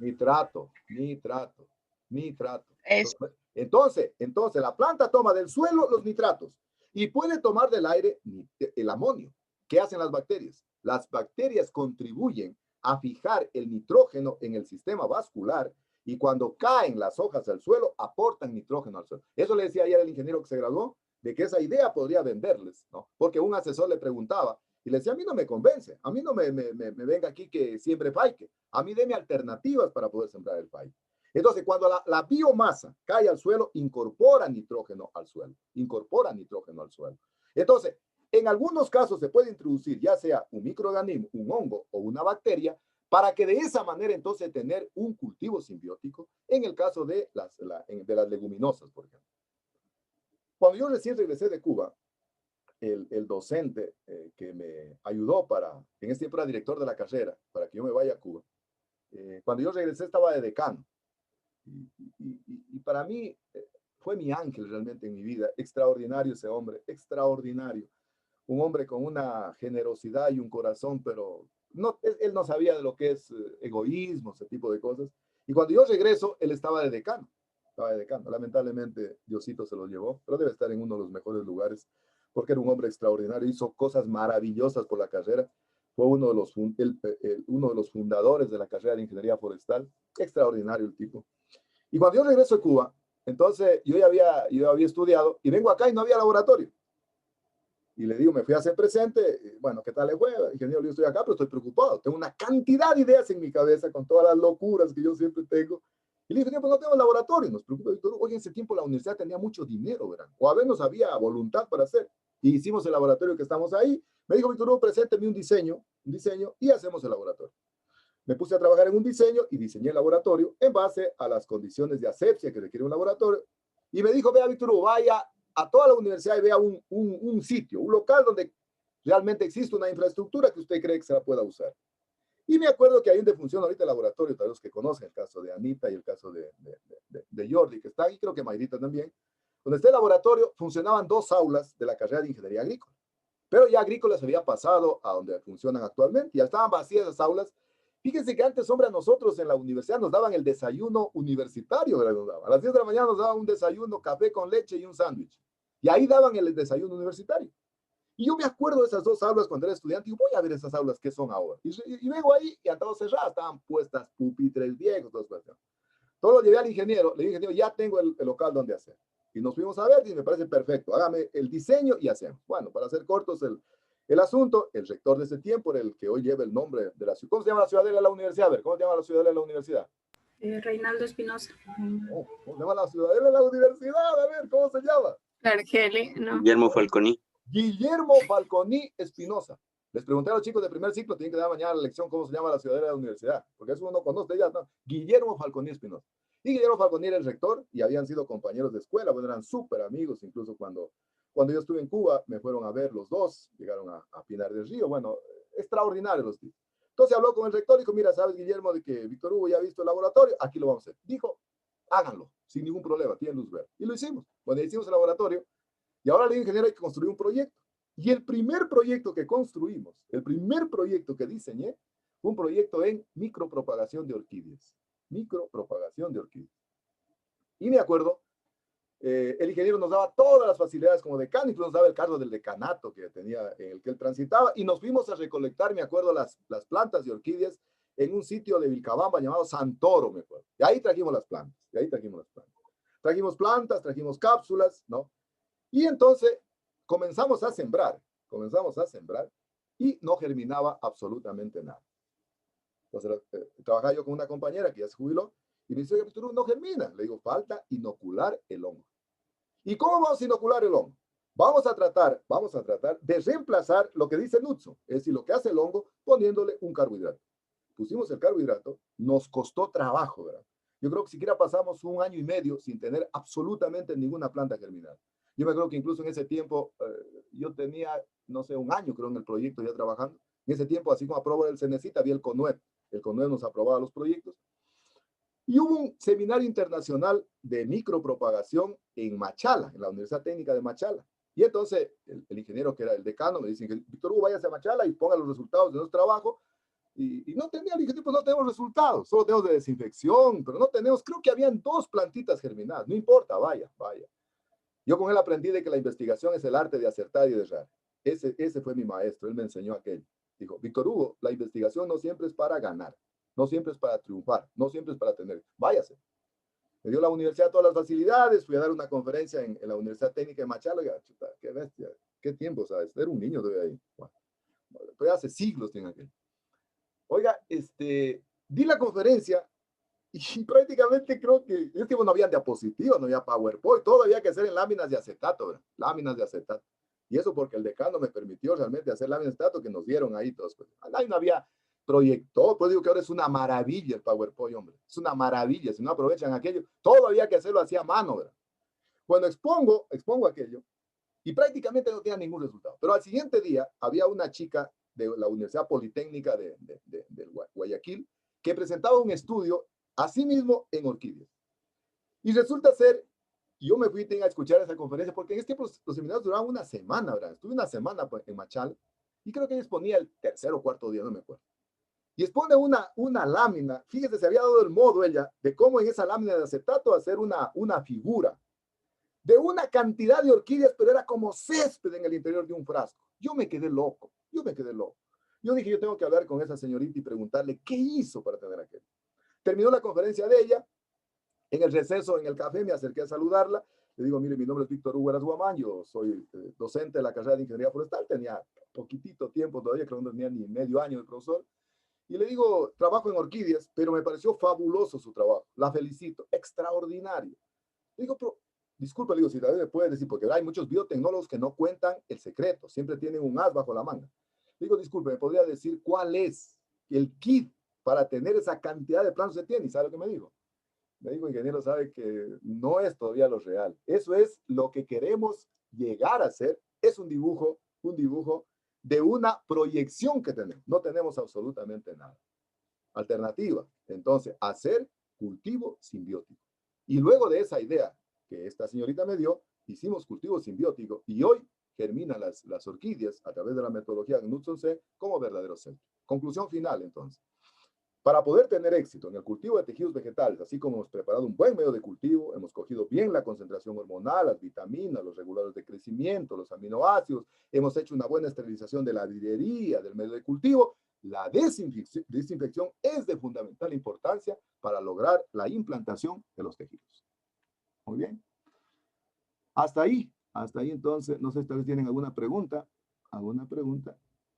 ¿Nitrato?
Nitrato.
Es.
Entonces, la planta toma del suelo los nitratos y puede tomar del aire el amonio. ¿Qué hacen las bacterias? Las bacterias contribuyen a fijar el nitrógeno en el sistema vascular y cuando caen las hojas al suelo, aportan nitrógeno al suelo. Eso le decía ayer el ingeniero que se graduó, de que esa idea podría venderles, ¿no? Porque un asesor le preguntaba y le decía, a mí no me convence, a mí no me venga aquí que siembre faique, a mí deme alternativas para poder sembrar el faique. Entonces, cuando la biomasa cae al suelo, incorpora nitrógeno al suelo. Entonces, en algunos casos se puede introducir ya sea un microorganismo, un hongo o una bacteria, para que de esa manera entonces tener un cultivo simbiótico en el caso de las leguminosas, por ejemplo. Cuando yo recién regresé de Cuba, el docente que me ayudó en ese tiempo era director de la carrera, para que yo me vaya a Cuba, cuando yo regresé estaba de decano. Y para mí fue mi ángel realmente en mi vida. Extraordinario ese hombre, extraordinario. Un hombre con una generosidad y un corazón, pero él no sabía de lo que es egoísmo, ese tipo de cosas. Y cuando yo regreso, él estaba de decano. Lamentablemente, Diosito se lo llevó, pero debe estar en uno de los mejores lugares, porque era un hombre extraordinario, hizo cosas maravillosas por la carrera. Fue uno de los fundadores de la carrera de ingeniería forestal. Extraordinario el tipo. Y cuando yo regreso a Cuba, entonces yo había estudiado y vengo acá y no había laboratorio. Y le digo, me fui a hacer presente, bueno, ¿qué tal le fue? Ingeniero, yo estoy acá, pero estoy preocupado. Tengo una cantidad de ideas en mi cabeza con todas las locuras que yo siempre tengo. Y le dije, pues no tengo laboratorio. Nos preocupa, oye, en ese tiempo la universidad tenía mucho dinero, ¿verdad? O a veces había voluntad para hacer. Y hicimos el laboratorio que estamos ahí. Me dijo, Víctor Hugo, presénteme un diseño y hacemos el laboratorio. Me puse a trabajar en un diseño y diseñé el laboratorio en base a las condiciones de asepsia que requiere un laboratorio. Y me dijo, vea, Víctor Hugo, vaya a toda la universidad y vea un sitio, un local donde realmente existe una infraestructura que usted cree que se la pueda usar. Y me acuerdo que ahí donde funciona ahorita el laboratorio, tal vez los que conocen el caso de Anita y el caso de Jordi, que está ahí, creo que Mayrita también, donde está el laboratorio, funcionaban 2 aulas de la carrera de ingeniería agrícola. Pero ya agrícolas había pasado a donde funcionan actualmente, ya estaban vacías las aulas. Fíjense que antes, hombre, a nosotros en la universidad nos daban el desayuno universitario, ¿verdad? Nos daban. A las 10 de la mañana nos daban un desayuno, café con leche y un sándwich. Y ahí daban el desayuno universitario. Y yo me acuerdo de esas dos aulas cuando era estudiante y voy a ver esas aulas que son ahora. Y vengo ahí y han estado cerradas, estaban puestas pupitres viejos, todo lo llevé al ingeniero, le dije, ingeniero, ya tengo el local donde hacer. Y nos fuimos a ver y me parece perfecto, hágame el diseño y hacemos. Bueno, para hacer cortos el asunto, el rector de ese tiempo era el que hoy lleva el nombre de la ciudad. ¿Cómo se llama la ciudadela de la universidad? A ver, ¿cómo se llama la ciudadela de la universidad?
Reinaldo Espinosa.
Oh, ¿cómo se llama la ciudadela de la universidad? A ver, ¿cómo se llama?
Argeli, no.
Guillermo Falconi.
Guillermo Falconi Espinosa. Les pregunté a los chicos de primer ciclo, tienen que dar mañana la lección cómo se llama la ciudadela de la universidad, porque eso uno conoce ya, ¿no? Guillermo Falconi Espinosa. Y Guillermo Falconi era el rector y habían sido compañeros de escuela, bueno, eran súper amigos, incluso cuando yo estuve en Cuba, me fueron a ver los dos, llegaron a Pinar del Río, bueno, extraordinarios los tipos. Entonces habló con el rector y dijo, mira, sabes, Guillermo, de que Víctor Hugo ya ha visto el laboratorio, aquí lo vamos a hacer. Dijo, háganlo, sin ningún problema, tienen luz verde. Y lo hicimos. Cuando hicimos el laboratorio, y ahora le digo, ingeniero, hay que construir un proyecto. Y el primer proyecto que construimos, el primer proyecto que diseñé, fue un proyecto en micropropagación de orquídeas. Micropropagación de orquídeas. Y me acuerdo, el ingeniero nos daba todas las facilidades como decano, incluso nos daba el cargo del decanato que tenía, en el que él transitaba, y nos fuimos a recolectar, me acuerdo, las plantas de orquídeas en un sitio de Vilcabamba llamado Santoro, me acuerdo. Y ahí trajimos las plantas, Trajimos plantas, trajimos cápsulas, ¿no? Y entonces comenzamos a sembrar, y no germinaba absolutamente nada. Entonces, trabajaba yo con una compañera que ya se jubiló, y me dice, oye, Víctor, no germina. Le digo, falta inocular el hongo. ¿Y cómo vamos a inocular el hongo? Vamos a tratar de reemplazar lo que dice Nutso, es decir, lo que hace el hongo, poniéndole un carbohidrato. Pusimos el carbohidrato, nos costó trabajo, ¿verdad? Yo creo que siquiera pasamos 1 año y medio sin tener absolutamente ninguna planta germinada. Yo me acuerdo que incluso en ese tiempo, yo tenía, no sé, 1 año creo en el proyecto ya trabajando. En ese tiempo, así como aprobó el CENESIT, había el CONUEP. El CONUEP nos aprobaba los proyectos. Y hubo un seminario internacional de micropropagación en Machala, en la Universidad Técnica de Machala. Y entonces el ingeniero que era el decano me dice, Víctor Hugo, váyase a Machala y ponga los resultados de nuestro trabajo. Y no tenía, le dije, pues no tenemos resultados, solo tenemos de desinfección, pero no tenemos, creo que habían 2 plantitas germinadas, no importa, vaya. Yo con él aprendí de que la investigación es el arte de acertar y de errar. Ese fue mi maestro, él me enseñó aquello. Dijo, Víctor Hugo, la investigación no siempre es para ganar. No siempre es para triunfar, no siempre es para tener. Váyase. Me dio la universidad todas las facilidades, fui a dar una conferencia en la Universidad Técnica de Machala. Chuta, qué bestia, qué tiempo, ¿sabes? Era un niño todavía ahí. Bueno, todavía hace siglos tiene aquel. Oiga, di la conferencia y prácticamente creo que en ese tiempo no había diapositivas, no había PowerPoint, todo había que hacer en láminas de acetato, ¿verdad? Láminas de acetato. Y eso porque el decano me permitió realmente hacer láminas de acetato que nos dieron ahí todos. Pues. Ahí no había proyector, pues digo que ahora es una maravilla el PowerPoint, hombre. Es una maravilla, si no aprovechan aquello, todo había que hacerlo así a mano, ¿verdad? Cuando expongo aquello, y prácticamente no tenía ningún resultado. Pero al siguiente día había una chica de la Universidad Politécnica de Guayaquil que presentaba un estudio, así mismo en orquídeas. Y resulta ser, yo me fui a escuchar esa conferencia, porque en este tiempo los seminarios duraban 1 semana, ¿verdad? Estuve 1 semana en Machala, y creo que ella exponía el 3.º o 4.º día, no me acuerdo. Y expone una lámina, fíjese, se había dado el modo ella, de cómo en esa lámina de acetato hacer una figura de una cantidad de orquídeas, pero era como césped en el interior de un frasco. Yo me quedé loco. Yo dije, yo tengo que hablar con esa señorita y preguntarle qué hizo para tener aquello. Terminó la conferencia de ella, en el receso, en el café, me acerqué a saludarla. Le digo, mire, mi nombre es Víctor Hugo Guamán, yo soy docente de la carrera de Ingeniería Forestal, tenía poquitito tiempo todavía, creo que no tenía ni medio año de profesor. Y le digo, trabajo en orquídeas, pero me pareció fabuloso su trabajo. La felicito, extraordinario. Le digo, pero, disculpa, le digo, si me puede decir, porque hay muchos biotecnólogos que no cuentan el secreto, siempre tienen un as bajo la manga. Le digo, disculpe, ¿me podría decir cuál es el kit para tener esa cantidad de plantas que tiene? ¿Y sabe lo que me dijo? Me dijo, ingeniero, sabe que no es todavía lo real. Eso es lo que queremos llegar a hacer. Es un dibujo de una proyección que tenemos. No tenemos absolutamente nada. Alternativa, entonces, hacer cultivo simbiótico. Y luego de esa idea que esta señorita me dio, hicimos cultivo simbiótico y hoy germinan las orquídeas a través de la metodología Knudsen como verdaderos centros. Conclusión final, entonces. Para poder tener éxito en el cultivo de tejidos vegetales, así como hemos preparado un buen medio de cultivo, hemos cogido bien la concentración hormonal, las vitaminas, los reguladores de crecimiento, los aminoácidos, hemos hecho una buena esterilización de la vidriería, del medio de cultivo, la desinfección es de fundamental importancia para lograr la implantación de los tejidos. Muy bien. Hasta ahí entonces, no sé si ustedes tienen alguna pregunta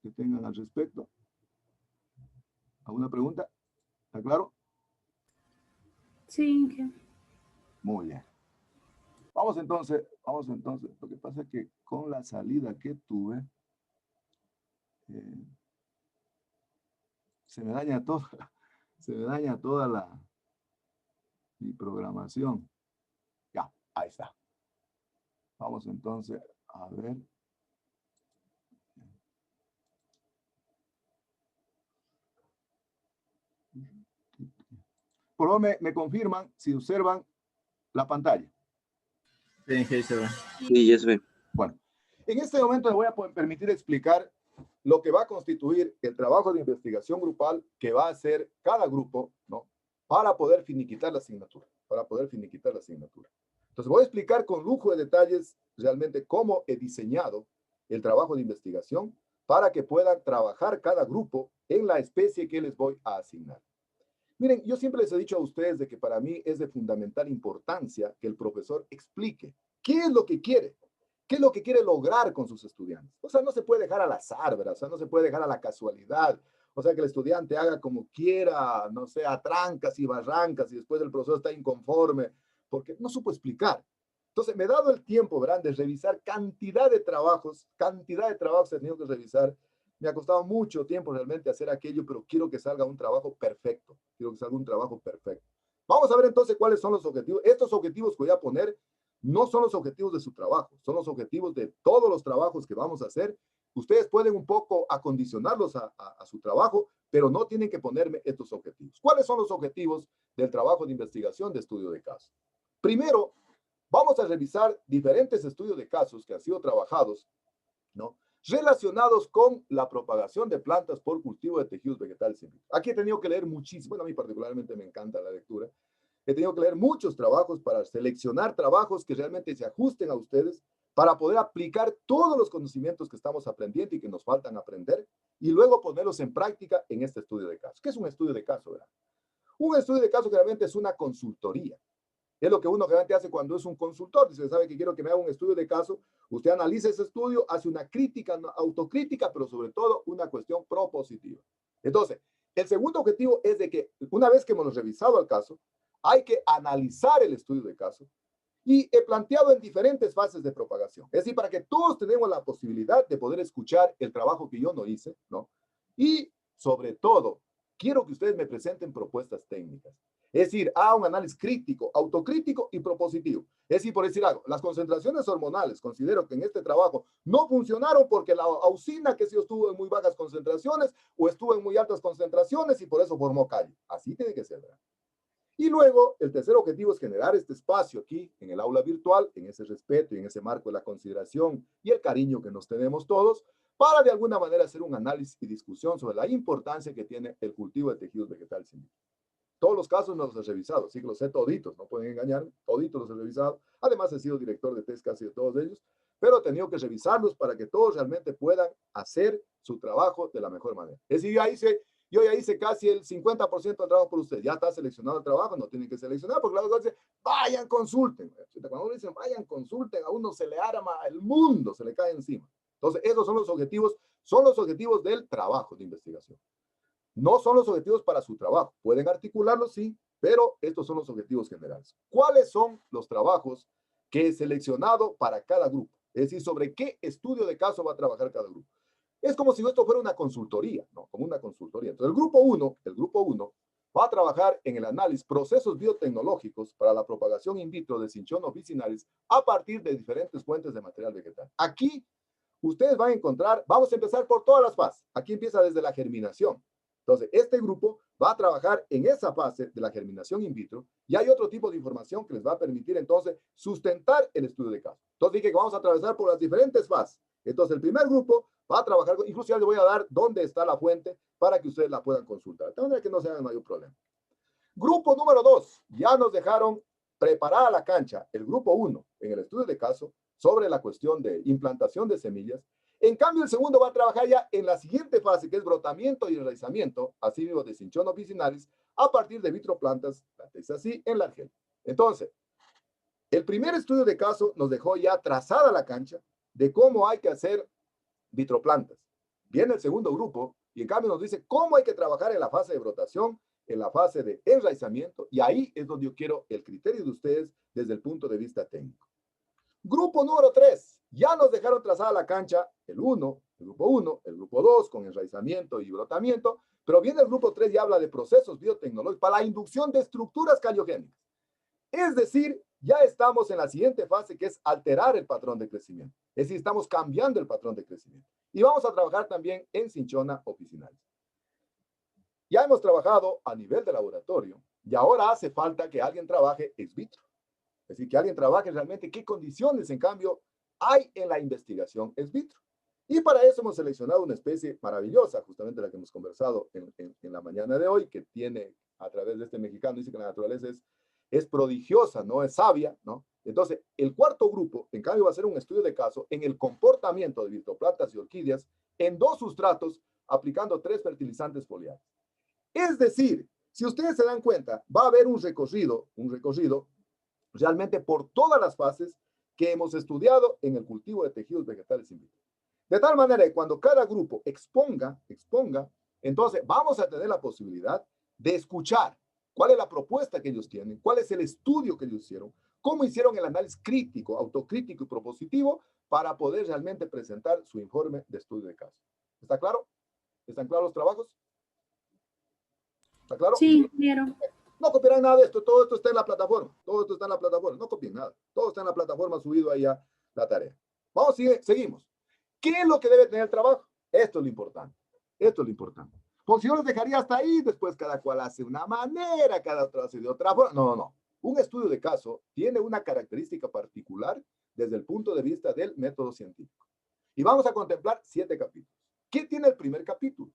que tengan al respecto. ¿Alguna pregunta? ¿Está claro?
Sí.
Muy bien. Vamos entonces. Lo que pasa es que con la salida que tuve, se me daña toda mi programación. Ya, ahí está. Vamos entonces a ver. Por favor, me confirman si observan la pantalla.
Sí, se ve.
Sí, ya se ve.
Bueno, en este momento me voy a permitir explicar lo que va a constituir el trabajo de investigación grupal que va a hacer cada grupo, ¿no? Para poder finiquitar la asignatura. Entonces voy a explicar con lujo de detalles realmente cómo he diseñado el trabajo de investigación para que puedan trabajar cada grupo en la especie que les voy a asignar. Miren, yo siempre les he dicho a ustedes de que para mí es de fundamental importancia que el profesor explique qué es lo que quiere, qué es lo que quiere lograr con sus estudiantes. O sea, no se puede dejar al azar, ¿verdad? O sea, no se puede dejar a la casualidad. O sea, que el estudiante haga como quiera, no sé, a trancas y barrancas y después el profesor está inconforme porque no supo explicar. Entonces, me he dado el tiempo, ¿verdad?, de revisar cantidad de trabajos he tenido que revisar. Me ha costado mucho tiempo realmente hacer aquello, pero quiero que salga un trabajo perfecto. Vamos a ver entonces cuáles son los objetivos. Estos objetivos que voy a poner no son los objetivos de su trabajo, son los objetivos de todos los trabajos que vamos a hacer. Ustedes pueden un poco acondicionarlos a su trabajo, pero no tienen que ponerme estos objetivos. ¿Cuáles son los objetivos del trabajo de investigación de estudio de caso? Primero, vamos a revisar diferentes estudios de casos que han sido trabajados, ¿no?, relacionados con la propagación de plantas por cultivo de tejidos vegetales. Aquí he tenido que leer muchísimo, bueno, a mí particularmente me encanta la lectura, he tenido que leer muchos trabajos para seleccionar trabajos que realmente se ajusten a ustedes para poder aplicar todos los conocimientos que estamos aprendiendo y que nos faltan aprender y luego ponerlos en práctica en este estudio de caso. ¿Qué es un estudio de caso, verdad? Un estudio de caso realmente es una consultoría. Es lo que uno realmente hace cuando es un consultor. Dice, sabe que quiero que me haga un estudio de caso. Usted analiza ese estudio, hace una crítica, una autocrítica, pero sobre todo una cuestión propositiva. Entonces, el segundo objetivo es de que una vez que hemos revisado el caso, hay que analizar el estudio de caso y he planteado en diferentes fases de propagación. Es decir, para que todos tenemos la posibilidad de poder escuchar el trabajo que yo no hice, ¿no? Y sobre todo, quiero que ustedes me presenten propuestas técnicas. Es decir, un análisis crítico, autocrítico y propositivo. Es decir, por decir algo, las concentraciones hormonales, considero que en este trabajo no funcionaron porque la auxina que sí estuvo en muy bajas concentraciones o estuvo en muy altas concentraciones y por eso formó callo. Así tiene que ser, ¿verdad? Y luego, el tercer objetivo es generar este espacio aquí en el aula virtual, en ese respeto y en ese marco de la consideración y el cariño que nos tenemos todos, para de alguna manera hacer un análisis y discusión sobre la importancia que tiene el cultivo de tejidos vegetales. Todos los casos no los he revisado, sí que los sé toditos, no pueden engañarme, toditos los he revisado. Además he sido director de test casi de todos ellos, pero he tenido que revisarlos para que todos realmente puedan hacer su trabajo de la mejor manera. Es decir, yo ya hice casi el 50% del trabajo por ustedes. Ya está seleccionado el trabajo, no tienen que seleccionar, porque la otra dice, vayan, consulten. Cuando uno dice, vayan, consulten, a uno se le arma el mundo, se le cae encima. Entonces, esos son los objetivos del trabajo de investigación. No son los objetivos para su trabajo. Pueden articularlos, sí, pero estos son los objetivos generales. ¿Cuáles son los trabajos que he seleccionado para cada grupo? Es decir, sobre qué estudio de caso va a trabajar cada grupo. Es como si esto fuera una consultoría, ¿no? Como una consultoría. Entonces, el grupo 1 va a trabajar en el análisis procesos biotecnológicos para la propagación in vitro de Cinchona officinalis a partir de diferentes fuentes de material vegetal. Aquí, ustedes van a encontrar, vamos a empezar por todas las fases. Aquí empieza desde la germinación. Entonces, este grupo va a trabajar en esa fase de la germinación in vitro y hay otro tipo de información que les va a permitir entonces sustentar el estudio de caso. Entonces dije que vamos a atravesar por las diferentes fases. Entonces, el primer grupo va a trabajar, incluso ya les voy a dar dónde está la fuente para que ustedes la puedan consultar. De tal manera que no se hagan mayor problema. Grupo número 2, ya nos dejaron preparada la cancha, el grupo 1, en el estudio de caso, sobre la cuestión de implantación de semillas. En cambio, el segundo va a trabajar ya en la siguiente fase, que es brotamiento y enraizamiento, así mismo de Cinchona officinalis, a partir de vitroplantas, así, en la Argelia. Entonces, el primer estudio de caso nos dejó ya trazada la cancha de cómo hay que hacer vitroplantas. Viene el segundo grupo y en cambio nos dice cómo hay que trabajar en la fase de brotación, en la fase de enraizamiento, y ahí es donde yo quiero el criterio de ustedes desde el punto de vista técnico. Grupo número 3, ya nos dejaron trazada la cancha, el grupo 1, el grupo 2 con enraizamiento y brotamiento, pero viene el grupo 3 y habla de procesos biotecnológicos para la inducción de estructuras caliogénicas. Es decir, ya estamos en la siguiente fase, que es alterar el patrón de crecimiento. Es decir, estamos cambiando el patrón de crecimiento. Y vamos a trabajar también en Cinchona officinalis. Ya hemos trabajado a nivel de laboratorio y ahora hace falta que alguien trabaje ex vitro. Es decir, que alguien trabaje realmente qué condiciones, en cambio, hay en la investigación ex vitro. Y para eso hemos seleccionado una especie maravillosa, justamente la que hemos conversado en la mañana de hoy, que tiene, a través de este mexicano, dice que la naturaleza es prodigiosa, ¿no? Es sabia, ¿no? Entonces, el cuarto grupo, en cambio, va a ser un estudio de caso en el comportamiento de vitroplantas y orquídeas en 2 sustratos, aplicando 3 fertilizantes foliares. Es decir, si ustedes se dan cuenta, va a haber un recorrido realmente por todas las fases que hemos estudiado en el cultivo de tejidos vegetales in vitro. De tal manera que cuando cada grupo exponga, entonces vamos a tener la posibilidad de escuchar cuál es la propuesta que ellos tienen, cuál es el estudio que ellos hicieron, cómo hicieron el análisis crítico, autocrítico y propositivo para poder realmente presentar su informe de estudio de caso. ¿Está claro? ¿Están claros los trabajos? ¿Está claro?
Sí, ingeniero.
No copiarán nada de esto, todo esto está en la plataforma, todo esto está en la plataforma, no copien nada, todo está en la plataforma, subido ahí ya la tarea. Vamos, seguimos. ¿Qué es lo que debe tener el trabajo? Esto es lo importante, esto es lo importante. Pues yo los dejaría hasta ahí, después cada cual hace una manera, cada otro hace de otra forma. No. Un estudio de caso tiene una característica particular desde el punto de vista del método científico. Y vamos a contemplar 7 capítulos. ¿Qué tiene el primer capítulo?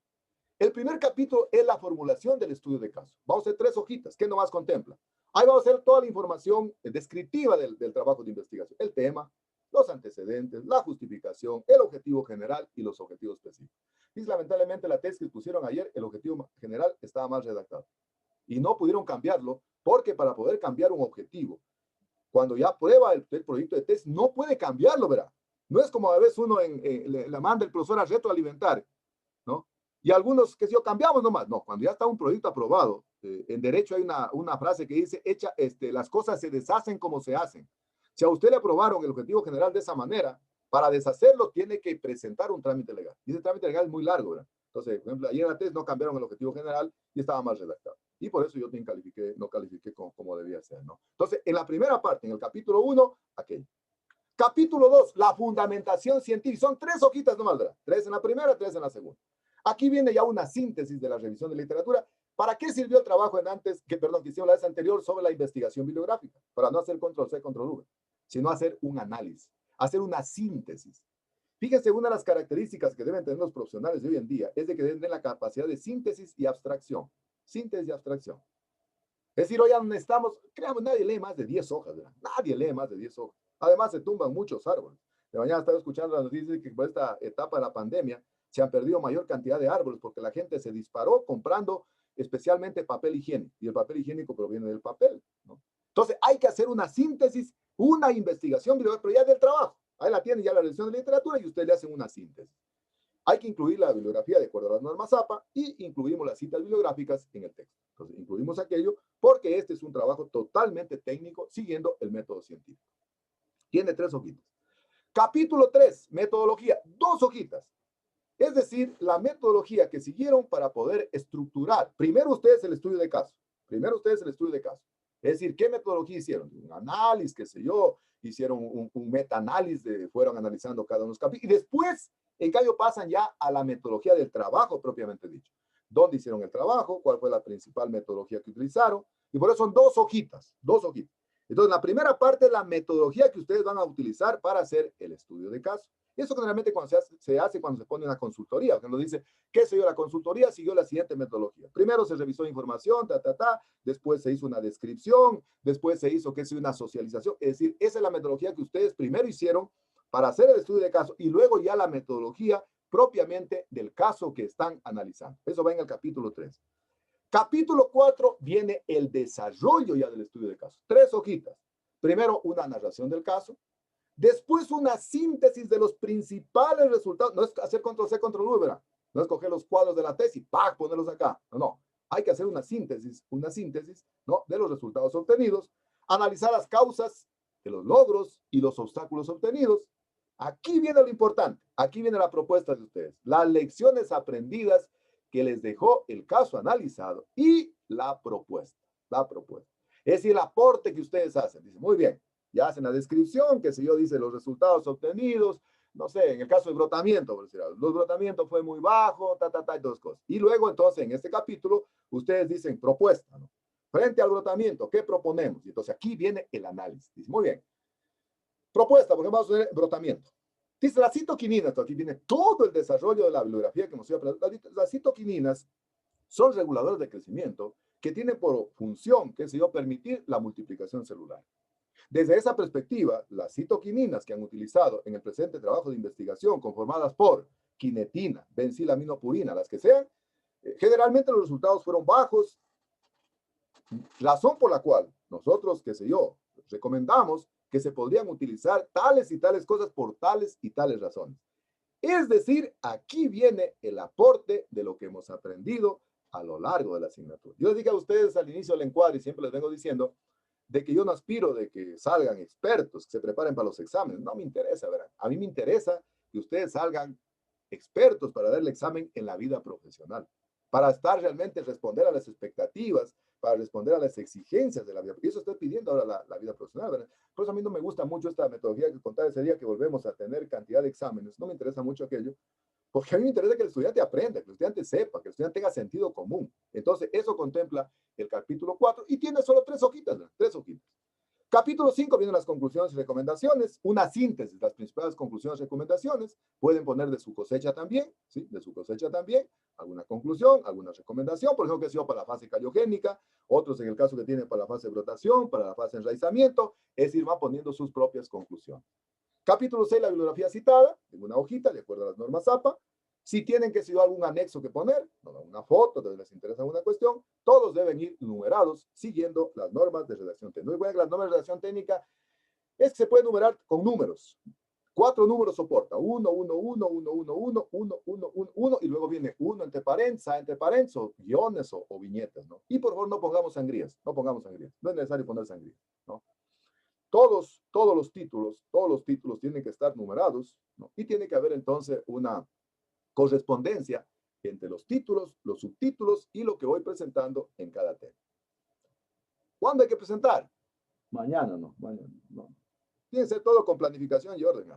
El primer capítulo es la formulación del estudio de caso. Vamos a hacer 3 hojitas. ¿Qué nomás contempla? Ahí vamos a hacer toda la información descriptiva del trabajo de investigación. El tema, los antecedentes, la justificación, el objetivo general y los objetivos específicos. Y lamentablemente la tesis que pusieron ayer, el objetivo general estaba mal redactado. Y no pudieron cambiarlo porque para poder cambiar un objetivo, cuando ya prueba el proyecto de tesis, no puede cambiarlo, ¿verdad? No es como a veces uno le manda el profesor a retroalimentar, ¿no? Y algunos, que si yo cambiamos nomás. No, cuando ya está un proyecto aprobado, en derecho hay una frase que dice, las cosas se deshacen como se hacen. Si a usted le aprobaron el objetivo general de esa manera, para deshacerlo tiene que presentar un trámite legal. Y ese trámite legal es muy largo, ¿verdad? Entonces, por ejemplo, ayer en la tesis no cambiaron el objetivo general y estaba mal redactado. Y por eso yo no califiqué como debía ser, ¿no? Entonces, en la primera parte, en el capítulo 1, aquello. Capítulo 2, la fundamentación científica. Son 3 hojitas nomás, ¿verdad? 3 en la primera, 3 en la segunda. Aquí viene ya una síntesis de la revisión de literatura. ¿Para qué sirvió el trabajo que hicieron la vez anterior sobre la investigación bibliográfica? Para no hacer control-C, control-V, sino hacer un análisis, hacer una síntesis. Fíjense, una de las características que deben tener los profesionales de hoy en día es de que deben tener la capacidad de síntesis y abstracción. Síntesis y abstracción. Es decir, hoy ya necesitamos, creamos, nadie lee más de 10 hojas, ¿verdad? Nadie lee más de 10 hojas. Además, se tumban muchos árboles. De mañana estaba escuchando las noticias que por esta etapa de la pandemia se han perdido mayor cantidad de árboles porque la gente se disparó comprando especialmente papel higiénico. Y el papel higiénico proviene del papel, ¿no? Entonces, hay que hacer una síntesis, una investigación bibliográfica, pero ya del trabajo. Ahí la tienen ya la revisión de literatura y ustedes le hacen una síntesis. Hay que incluir la bibliografía de acuerdo a las normas APA y incluimos las citas bibliográficas en el texto. Entonces, incluimos aquello porque este es un trabajo totalmente técnico siguiendo el método científico. Tiene 3 hojitas. Capítulo 3, metodología, 2 hojitas. Es decir, la metodología que siguieron para poder estructurar. Primero ustedes el estudio de caso. Es decir, ¿qué metodología hicieron? Un análisis, qué sé yo, hicieron un meta-análisis, fueron analizando cada uno de los capítulos. Y después, en cambio, pasan ya a la metodología del trabajo propiamente dicho. ¿Dónde hicieron el trabajo? ¿Cuál fue la principal metodología que utilizaron? Y por eso son 2 hojitas, 2 hojitas. Entonces, la primera parte es la metodología que ustedes van a utilizar para hacer el estudio de caso. Eso generalmente cuando se hace cuando se pone una consultoría, porque nos dice, ¿qué siguió la consultoría? Siguió la siguiente metodología. Primero se revisó información, después se hizo una descripción, después se hizo, una socialización. Es decir, esa es la metodología que ustedes primero hicieron para hacer el estudio de caso y luego ya la metodología propiamente del caso que están analizando. Eso va en el capítulo 3. Capítulo 4 viene el desarrollo ya del estudio de caso. 3 hojitas. Primero, una narración del caso. Después, una síntesis de los principales resultados. No es hacer control-C, control-V, ¿verdad? No es coger los cuadros de la tesis, ¡pac!, ponerlos acá. No, no. Hay que hacer una síntesis, ¿no?, de los resultados obtenidos. Analizar las causas de los logros y los obstáculos obtenidos. Aquí viene lo importante. Aquí viene la propuesta de ustedes. Las lecciones aprendidas que les dejó el caso analizado y la propuesta. Es decir, el aporte que ustedes hacen. Dicen, muy bien, ya hacen la descripción, que si yo dice los resultados obtenidos, no sé, en el caso del brotamiento, por decir algo, los brotamientos fue muy bajo, y dos cosas. Y luego, entonces, en este capítulo, ustedes dicen propuesta, ¿no? Frente al brotamiento, ¿qué proponemos? Y entonces aquí viene el análisis. Dice, muy bien. Propuesta, porque vamos a ver brotamiento. Dice, las citoquininas, aquí viene todo el desarrollo de la bibliografía que hemos ido aprendiendo. Las citoquininas son reguladores de crecimiento que tienen por función, qué sé yo, permitir la multiplicación celular. Desde esa perspectiva, las citoquininas que han utilizado en el presente trabajo de investigación, conformadas por quinetina, benzilaminopurina, las que sean, generalmente los resultados fueron bajos, razón por la cual nosotros, qué sé yo, recomendamos que se podrían utilizar tales y tales cosas por tales y tales razones. Es decir, aquí viene el aporte de lo que hemos aprendido a lo largo de la asignatura. Yo les dije a ustedes al inicio del encuadre, y siempre les vengo diciendo, de que yo no aspiro de que salgan expertos, que se preparen para los exámenes. No me interesa, ¿verdad? A mí me interesa que ustedes salgan expertos para dar el examen en la vida profesional, para estar realmente, responder a las expectativas, para responder a las exigencias de la vida. Y eso estoy pidiendo ahora la vida profesional, ¿verdad? Por eso a mí no me gusta mucho esta metodología que contaba ese día que volvemos a tener cantidad de exámenes. No me interesa mucho aquello, porque a mí me interesa que el estudiante aprenda, que el estudiante sepa, que el estudiante tenga sentido común. Entonces, eso contempla el capítulo 4 y tiene solo 3 hojitas, ¿no? 3 hojitas. Capítulo 5 vienen las conclusiones y recomendaciones, una síntesis, las principales conclusiones y recomendaciones. Pueden poner de su cosecha también, ¿sí? De su cosecha también, alguna conclusión, alguna recomendación, por ejemplo, que sea para la fase caliogénica, otros en el caso que tienen para la fase de brotación, para la fase de enraizamiento, es decir, van poniendo sus propias conclusiones. Capítulo 6, la bibliografía citada, en una hojita, de acuerdo a las normas APA. Si tienen que ser algún anexo que poner, una foto, entonces les interesa alguna cuestión, todos deben ir numerados siguiendo las normas de redacción técnica. No recuerden que las normas de redacción técnica es que se puede numerar con números. 4 números soporta. 1, 1, 1, 1, 1, 1, 1, 1, 1, 1, y luego viene 1 entre paréntesis, o guiones o viñetas, ¿no? Y por favor no pongamos sangrías, no es necesario poner sangrías, ¿no? Todos los títulos tienen que estar numerados, ¿no? Y tiene que haber entonces una correspondencia entre los títulos, los subtítulos y lo que voy presentando en cada tema. ¿Cuándo hay que presentar? Mañana no. Tiene que ser todo con planificación y orden.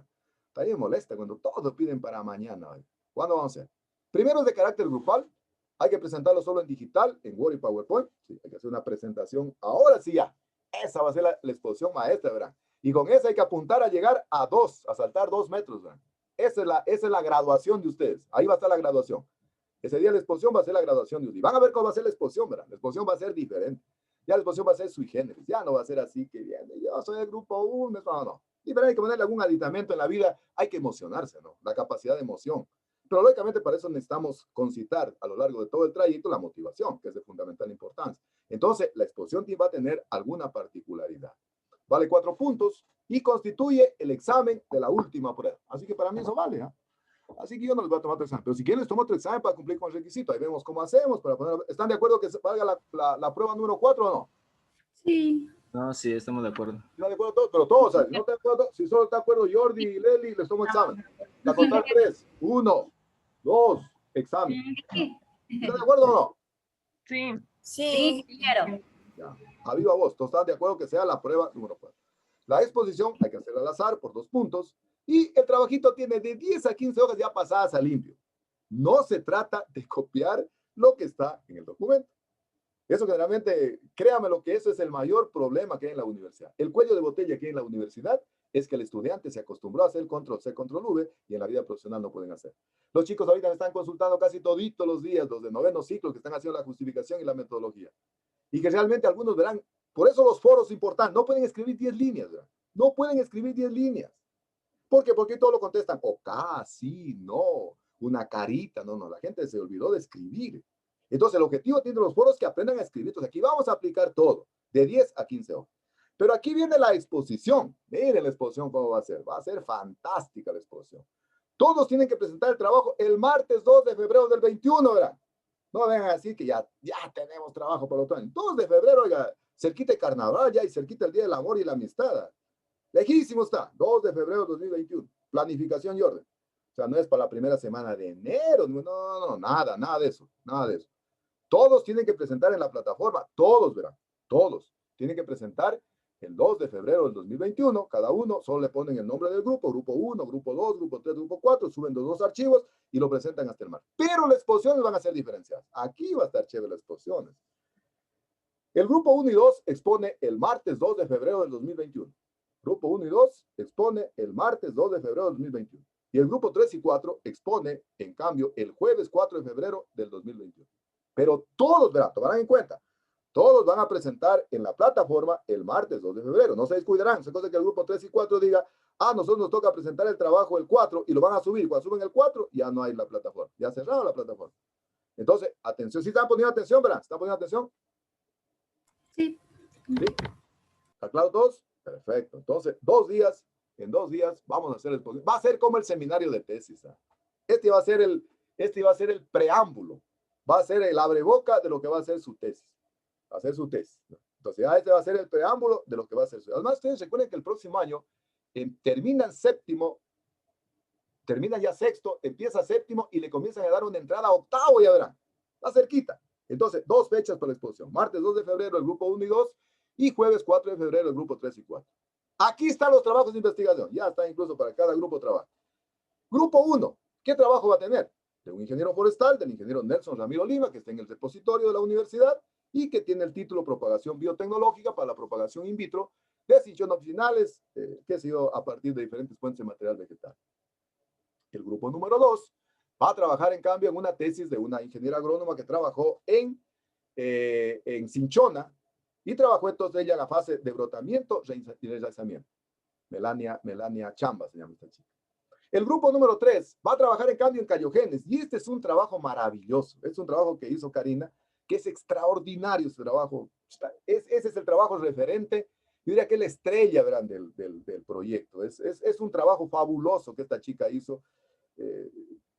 También molesta cuando todos piden para mañana. ¿Cuándo vamos a hacer? Primero es de carácter grupal. Hay que presentarlo solo en digital, en Word y PowerPoint. Sí, hay que hacer una presentación. Ahora sí ya. Esa va a ser la exposición maestra, ¿verdad? Y con esa hay que apuntar a llegar a saltar 2 metros, ¿verdad? Esa es la graduación de ustedes. Ahí va a estar la graduación. Ese día la exposición va a ser la graduación de ustedes. Y van a ver cómo va a ser la exposición, ¿verdad? La exposición va a ser diferente. Ya la exposición va a ser sui generis. Ya no va a ser así que viene. Yo soy del grupo 1. No. Y pero hay que ponerle algún aditamento en la vida. Hay que emocionarse, ¿no? La capacidad de emoción. Pero lógicamente para eso necesitamos concitar a lo largo de todo el trayecto la motivación, que es de fundamental importancia. Entonces, la exposición va a tener alguna particularidad. Vale 4 puntos y constituye el examen de la última prueba. Así que para mí eso vale, ¿eh? Así que yo no les voy a tomar otro examen. Pero si quieren, les tomo otro examen para cumplir con el requisito. Ahí vemos cómo hacemos. ¿Están de acuerdo que valga la prueba número 4 o no?
Sí.
No, sí, estamos de acuerdo.
¿Están de acuerdo todos? Pero todos, ¿sabes? ¿No están de acuerdo? Si solo está de acuerdo Jordi y Leli, les tomo examen. A contar 3. 1, 2, examen. ¿Están de acuerdo o no?
Sí.
Sí, quiero.
Ya. A viva voz. ¿Todos están de acuerdo que sea la prueba número 4? La exposición hay que hacerla al azar por 2 puntos. Y el trabajito tiene de 10 a 15 hojas ya pasadas a limpio. No se trata de copiar lo que está en el documento. Eso generalmente, créame lo que eso es el mayor problema que hay en la universidad. El cuello de botella que hay en la universidad es que el estudiante se acostumbró a hacer control C, control V, y en la vida profesional no pueden hacer. Los chicos ahorita me están consultando casi toditos los días, los de noveno ciclo, que están haciendo la justificación y la metodología. Y que realmente algunos verán, por eso los foros importantes, no pueden escribir 10 líneas, ¿verdad? No pueden escribir 10 líneas. ¿Por qué? Porque todos lo contestan, ok, sí, no, una carita, no, la gente se olvidó de escribir. Entonces, el objetivo tiene los foros que aprendan a escribir. Entonces, aquí vamos a aplicar todo, de 10 a 15 horas. Pero aquí viene la exposición. Miren la exposición cómo va a ser. Va a ser fantástica la exposición. Todos tienen que presentar el trabajo el martes 2 de febrero del 21, ¿verdad? No vengan a decir que ya tenemos trabajo para el otro año. 2 de febrero, oiga, cerquita el carnaval ya y cerquita el Día del Amor y la Amistad. Lejísimo está, 2 de febrero de 2021. Planificación y orden. O sea, no es para la primera semana de enero. No, nada de eso. Nada de eso. Todos tienen que presentar en la plataforma. Todos, verán. Todos. Tienen que presentar el 2 de febrero del 2021. Cada uno solo le ponen el nombre del grupo. Grupo 1, grupo 2, grupo 3, grupo 4. Suben los 2 archivos y lo presentan hasta el martes. Pero las exposiciones van a ser diferenciadas. Aquí va a estar chévere las exposiciones. El grupo 1 y 2 expone el martes 2 de febrero del 2021. Grupo 1 y 2 expone el martes 2 de febrero del 2021. Y el grupo 3 y 4 expone, en cambio, el jueves 4 de febrero del 2021. Pero todos, verán, tomarán en cuenta, todos van a presentar en la plataforma el martes 2 de febrero. No se descuidarán. Es cosa que el grupo 3 y 4 diga, nosotros nos toca presentar el trabajo el 4 y lo van a subir. Cuando suben el 4, ya no hay la plataforma. Ya cerraron la plataforma. Entonces, atención. ¿Sí están poniendo atención, verán? ¿Están poniendo atención?
Sí.
¿Sí? ¿Está claro todos? Perfecto. Entonces, en 2 días vamos a hacer el... Va a ser como el seminario de tesis. Este va a ser el preámbulo. Va a ser el abreboca de lo que va a ser su tesis. Va a ser su tesis. Entonces, este va a ser el preámbulo de lo que va a ser su... Además, ustedes recuerden que el próximo año terminan séptimo, termina ya sexto, empieza séptimo y le comienzan a dar una entrada a octavo, ya verán. Está cerquita. Entonces, 2 fechas para la exposición. Martes 2 de febrero el grupo 1 y 2 y jueves 4 de febrero el grupo 3 y 4. Aquí están los trabajos de investigación. Ya está incluso para cada grupo trabajo. Grupo 1, ¿qué trabajo va a tener? De un ingeniero forestal, del ingeniero Nelson Ramiro Lima, que está en el repositorio de la universidad y que tiene el título Propagación Biotecnológica para la propagación in vitro de cinchonopsinales, que ha sido a partir de diferentes fuentes de material vegetal. El grupo número 2 va a trabajar, en cambio, en una tesis de una ingeniera agrónoma que trabajó en cinchona y trabajó entonces ella en la fase de brotamiento y relanzamiento. Melania Chamba se llama esta chica. El grupo número 3 va a trabajar, en cambio, en cayogenes. Y este es un trabajo maravilloso. Es un trabajo que hizo Karina, que es extraordinario ese trabajo. Ese es el trabajo referente. Yo diría que es la estrella, verán, del proyecto. Es un trabajo fabuloso que esta chica hizo.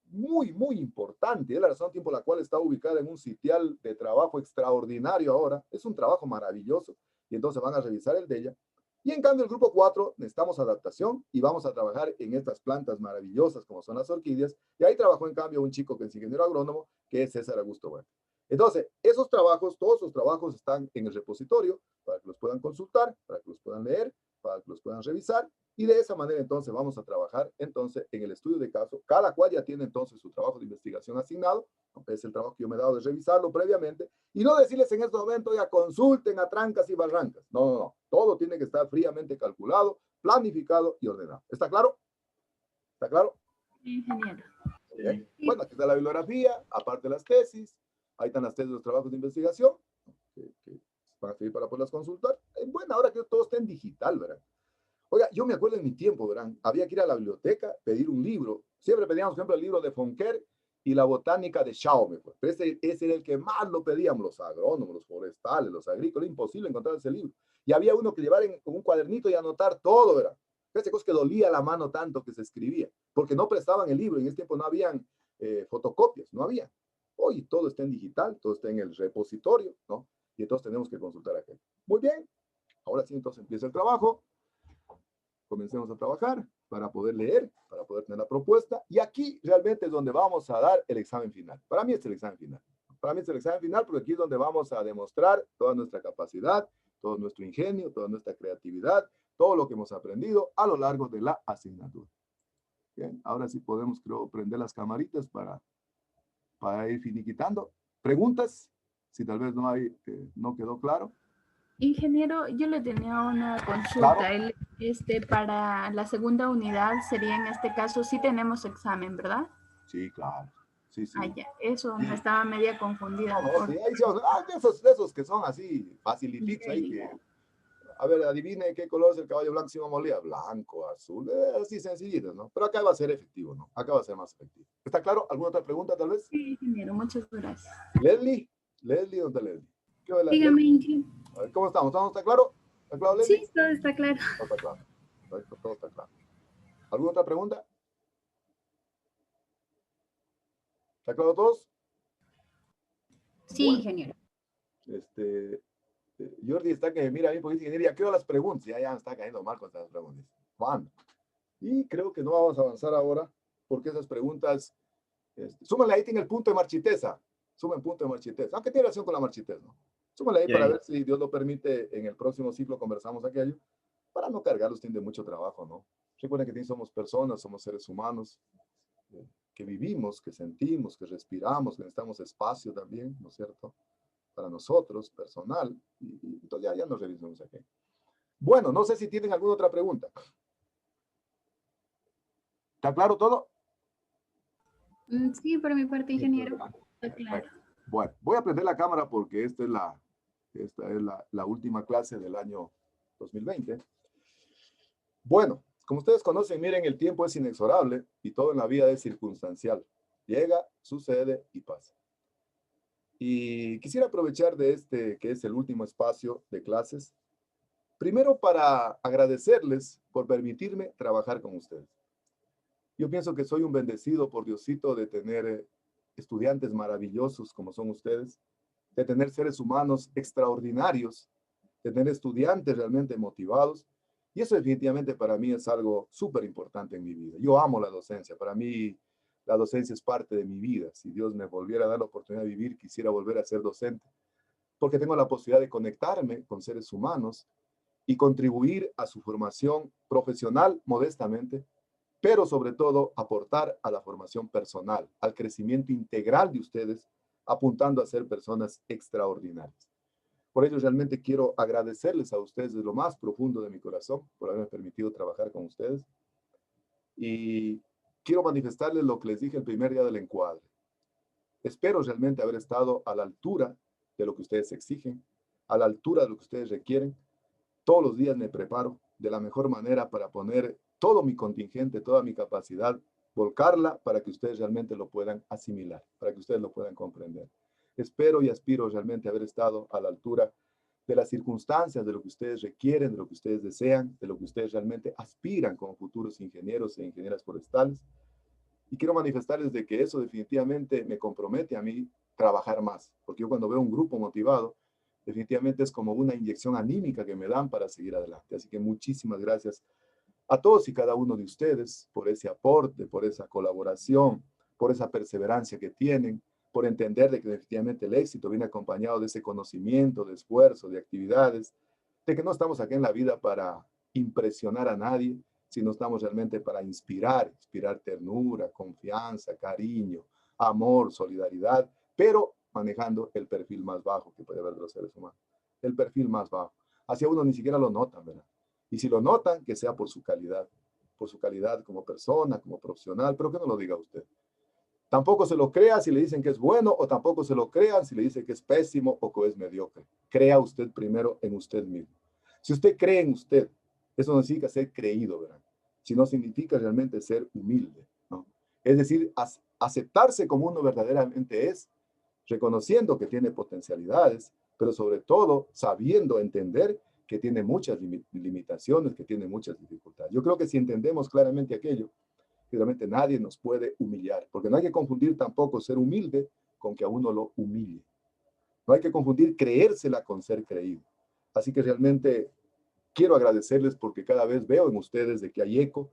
Muy importante. Es la razón por la cual está ubicada en un sitial de trabajo extraordinario ahora. Es un trabajo maravilloso. Y entonces van a revisar el de ella. Y en cambio el grupo 4 necesitamos adaptación y vamos a trabajar en estas plantas maravillosas como son las orquídeas. Y ahí trabajó en cambio un chico que es ingeniero agrónomo, que es César Augusto Bueno. Entonces, esos trabajos, todos esos trabajos están en el repositorio para que los puedan consultar, para que los puedan leer, para que los puedan revisar. Y de esa manera entonces vamos a trabajar entonces en el estudio de caso. Cada cual ya tiene entonces su trabajo de investigación asignado. Es el trabajo que yo me he dado de revisarlo previamente y no decirles en este momento, ya consulten a trancas y barrancas. No. Todo tiene que estar fríamente calculado, planificado y ordenado. ¿Está claro? ¿Está claro?
Ingeniero.
Bien. Bueno, aquí está la bibliografía, aparte de las tesis. Ahí están las tesis de los trabajos de investigación que van a servir para poderlas consultar. Bueno, ahora que todo está en digital, ¿verdad? Oiga, yo me acuerdo en mi tiempo, verán, había que ir a la biblioteca, pedir un libro. Siempre pedíamos, por ejemplo, el libro de Fonquer y la botánica de Schaume. Pues. Pero ese era el que más lo pedíamos, los agrónomos, los forestales, los agrícolas. Imposible encontrar ese libro. Y había uno que llevar en un cuadernito y anotar todo, ¿verdad? Esa cosa que dolía la mano tanto que se escribía, porque no prestaban el libro. En ese tiempo no habían fotocopias, no había. Hoy todo está en digital, todo está en el repositorio, ¿no? Y entonces tenemos que consultar aquello. Muy bien. Ahora sí, entonces empieza el trabajo. Comencemos a trabajar para poder leer, para poder tener la propuesta. Y aquí realmente es donde vamos a dar el examen final. Para mí es el examen final. Para mí es el examen final porque aquí es donde vamos a demostrar toda nuestra capacidad, todo nuestro ingenio, toda nuestra creatividad, todo lo que hemos aprendido a lo largo de la asignatura. Bien, ahora sí podemos, creo, prender las camaritas para ir finiquitando. ¿Preguntas? Si tal vez no quedó claro.
Ingeniero, yo le tenía una consulta. Para la segunda unidad sería en este caso, sí tenemos examen, ¿verdad?
Sí, claro. Sí, sí.
Ya, eso me estaba media confundida.
No, sí, ahí sí, de esos que son así, facilititos ahí que... A ver, adivine qué color es el caballo blanco Simón Bolívar. Blanco, azul, así sencillitos, ¿no? Pero acá va a ser efectivo, ¿no? Acá va a ser más efectivo. ¿Está claro? ¿Alguna otra pregunta, tal vez?
Sí, ingeniero, muchas gracias.
Leslie, ¿dónde está Leslie? ¿Qué va,
Dígame, ingeniero.
A ver, ¿cómo estamos? ¿Todo está claro? ¿Está claro, Leslie?
Sí, todo está claro.
Todo está claro. Perfecto, todo está claro. ¿Alguna otra pregunta? ¿Está claro todos?
Sí,
Bueno,
ingeniero.
Jordi está que me mira a mí porque dice, ingeniería, quiero las preguntas. Ya me está cayendo mal con estas preguntas. Juan. Y creo que no vamos a avanzar ahora porque esas preguntas, súmale ahí, tiene el punto de marchiteza. Sumen punto de marchiteza. Aunque tiene relación con la marchiteza, ¿no? Súmale ahí para ver si Dios lo permite, en el próximo ciclo conversamos aquello, para no cargarlos, tiene mucho trabajo, ¿no? Recuerden que somos personas, somos seres humanos, que vivimos, que sentimos, que respiramos, que necesitamos espacio también, ¿no es cierto? Para nosotros, personal, y entonces ya nos revisamos aquí. Bueno, no sé si tienen alguna otra pregunta. ¿Está claro todo?
Sí, por mi parte, ingeniero. Está claro.
Bueno, voy a prender la cámara porque esta es la última clase del año 2020. Bueno, como ustedes conocen, miren, el tiempo es inexorable y todo en la vida es circunstancial. Llega, sucede y pasa. Y quisiera aprovechar de que es el último espacio de clases, primero para agradecerles por permitirme trabajar con ustedes. Yo pienso que soy un bendecido por Diosito de tener estudiantes maravillosos como son ustedes, de tener seres humanos extraordinarios, de tener estudiantes realmente motivados. Y eso definitivamente para mí es algo súper importante en mi vida. Yo amo la docencia. Para mí la docencia es parte de mi vida. Si Dios me volviera a dar la oportunidad de vivir, quisiera volver a ser docente. Porque tengo la posibilidad de conectarme con seres humanos y contribuir a su formación profesional modestamente, pero sobre todo aportar a la formación personal, al crecimiento integral de ustedes, apuntando a ser personas extraordinarias. Por ello, realmente quiero agradecerles a ustedes de lo más profundo de mi corazón por haberme permitido trabajar con ustedes. Y quiero manifestarles lo que les dije el primer día del encuadre. Espero realmente haber estado a la altura de lo que ustedes exigen, a la altura de lo que ustedes requieren. Todos los días me preparo de la mejor manera para poner todo mi contingente, toda mi capacidad, volcarla para que ustedes realmente lo puedan asimilar, para que ustedes lo puedan comprender. Espero y aspiro realmente haber estado a la altura de las circunstancias, de lo que ustedes requieren, de lo que ustedes desean, de lo que ustedes realmente aspiran como futuros ingenieros e ingenieras forestales. Y quiero manifestarles de que eso definitivamente me compromete a mí trabajar más, porque yo cuando veo un grupo motivado, definitivamente es como una inyección anímica que me dan para seguir adelante. Así que muchísimas gracias a todos y cada uno de ustedes por ese aporte, por esa colaboración, por esa perseverancia que tienen, por entender de que definitivamente el éxito viene acompañado de ese conocimiento, de esfuerzo, de actividades, de que no estamos aquí en la vida para impresionar a nadie, sino estamos realmente para inspirar ternura, confianza, cariño, amor, solidaridad, pero manejando el perfil más bajo que puede haber de los seres humanos, el perfil más bajo. Hacia uno ni siquiera lo notan, ¿verdad? Y si lo notan, que sea por su calidad como persona, como profesional, pero que no lo diga usted. Tampoco se lo crea si le dicen que es bueno, o tampoco se lo crean si le dicen que es pésimo o que es mediocre. Crea usted primero en usted mismo. Si usted cree en usted, eso no significa ser creído, ¿verdad? Sino significa realmente ser humilde, ¿no? Es decir, aceptarse como uno verdaderamente es, reconociendo que tiene potencialidades, pero sobre todo sabiendo entender que tiene muchas limitaciones, que tiene muchas dificultades. Yo creo que si entendemos claramente aquello, realmente nadie nos puede humillar, porque no hay que confundir tampoco ser humilde con que a uno lo humille. No hay que confundir creérsela con ser creído. Así que realmente quiero agradecerles porque cada vez veo en ustedes de que hay eco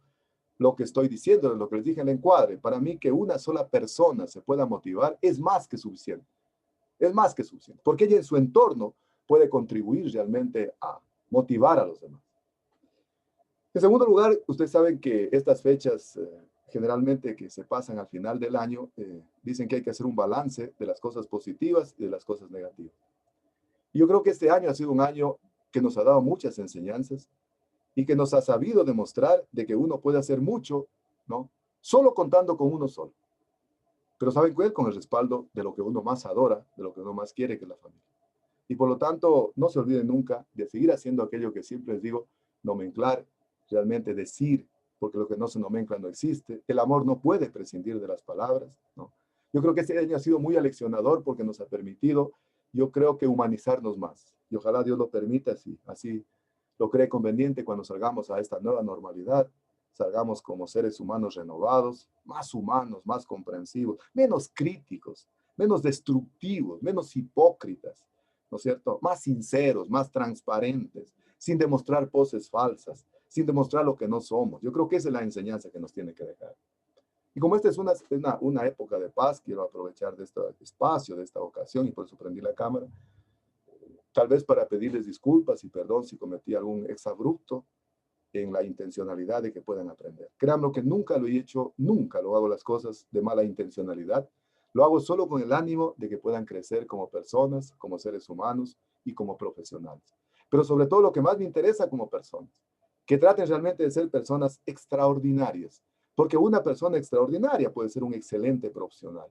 lo que estoy diciendo, lo que les dije en el encuadre. Para mí que una sola persona se pueda motivar es más que suficiente. Es más que suficiente, porque ella en su entorno puede contribuir realmente a motivar a los demás. En segundo lugar, ustedes saben que estas fechas generalmente que se pasan al final del año, dicen que hay que hacer un balance de las cosas positivas y de las cosas negativas. Y yo creo que este año ha sido un año que nos ha dado muchas enseñanzas y que nos ha sabido demostrar de que uno puede hacer mucho, ¿no? Solo contando con uno solo. Pero ¿saben qué? Con el respaldo de lo que uno más adora, de lo que uno más quiere, que es la familia. Y por lo tanto, no se olviden nunca de seguir haciendo aquello que siempre les digo, nomenclar, realmente decir, porque lo que no se nomencla no existe. El amor no puede prescindir de las palabras, ¿no? Yo creo que este año ha sido muy aleccionador porque nos ha permitido, yo creo que humanizarnos más. Y ojalá Dios lo permita, así lo cree conveniente cuando salgamos a esta nueva normalidad, salgamos como seres humanos renovados, más comprensivos, menos críticos, menos destructivos, menos hipócritas, ¿no es cierto? Más sinceros, más transparentes, sin demostrar poses falsas, sin demostrar lo que no somos. Yo creo que esa es la enseñanza que nos tiene que dejar. Y como esta es una época de paz, quiero aprovechar de este espacio, de esta ocasión, y por eso prendí la cámara, tal vez para pedirles disculpas y perdón si cometí algún exabrupto en la intencionalidad de que puedan aprender. Créanme que nunca lo he hecho, nunca lo hago las cosas de mala intencionalidad. Lo hago solo con el ánimo de que puedan crecer como personas, como seres humanos y como profesionales. Pero sobre todo lo que más me interesa como personas, que traten realmente de ser personas extraordinarias, porque una persona extraordinaria puede ser un excelente profesional.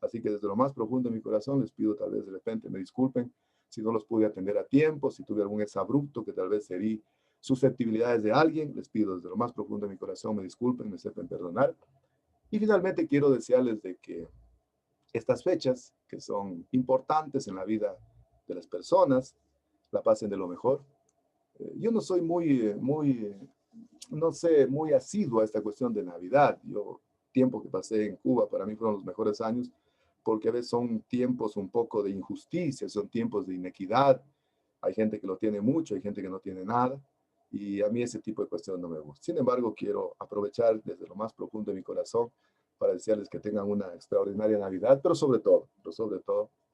Así que desde lo más profundo de mi corazón les pido, tal vez de repente me disculpen si no los pude atender a tiempo, si tuve algún exabrupto que tal vez herí susceptibilidades de alguien, les pido desde lo más profundo de mi corazón me disculpen, me sepan perdonar. Y finalmente quiero desearles de que estas fechas, que son importantes en la vida de las personas, la pasen de lo mejor. Yo no soy no sé, muy asiduo a esta cuestión de Navidad. Yo, tiempo que pasé en Cuba, para mí fueron los mejores años, porque a veces son tiempos un poco de injusticia, son tiempos de inequidad. Hay gente que lo tiene mucho, hay gente que no tiene nada, y a mí ese tipo de cuestiones no me gusta. Sin embargo, quiero aprovechar desde lo más profundo de mi corazón para desearles que tengan una extraordinaria Navidad, pero sobre todo,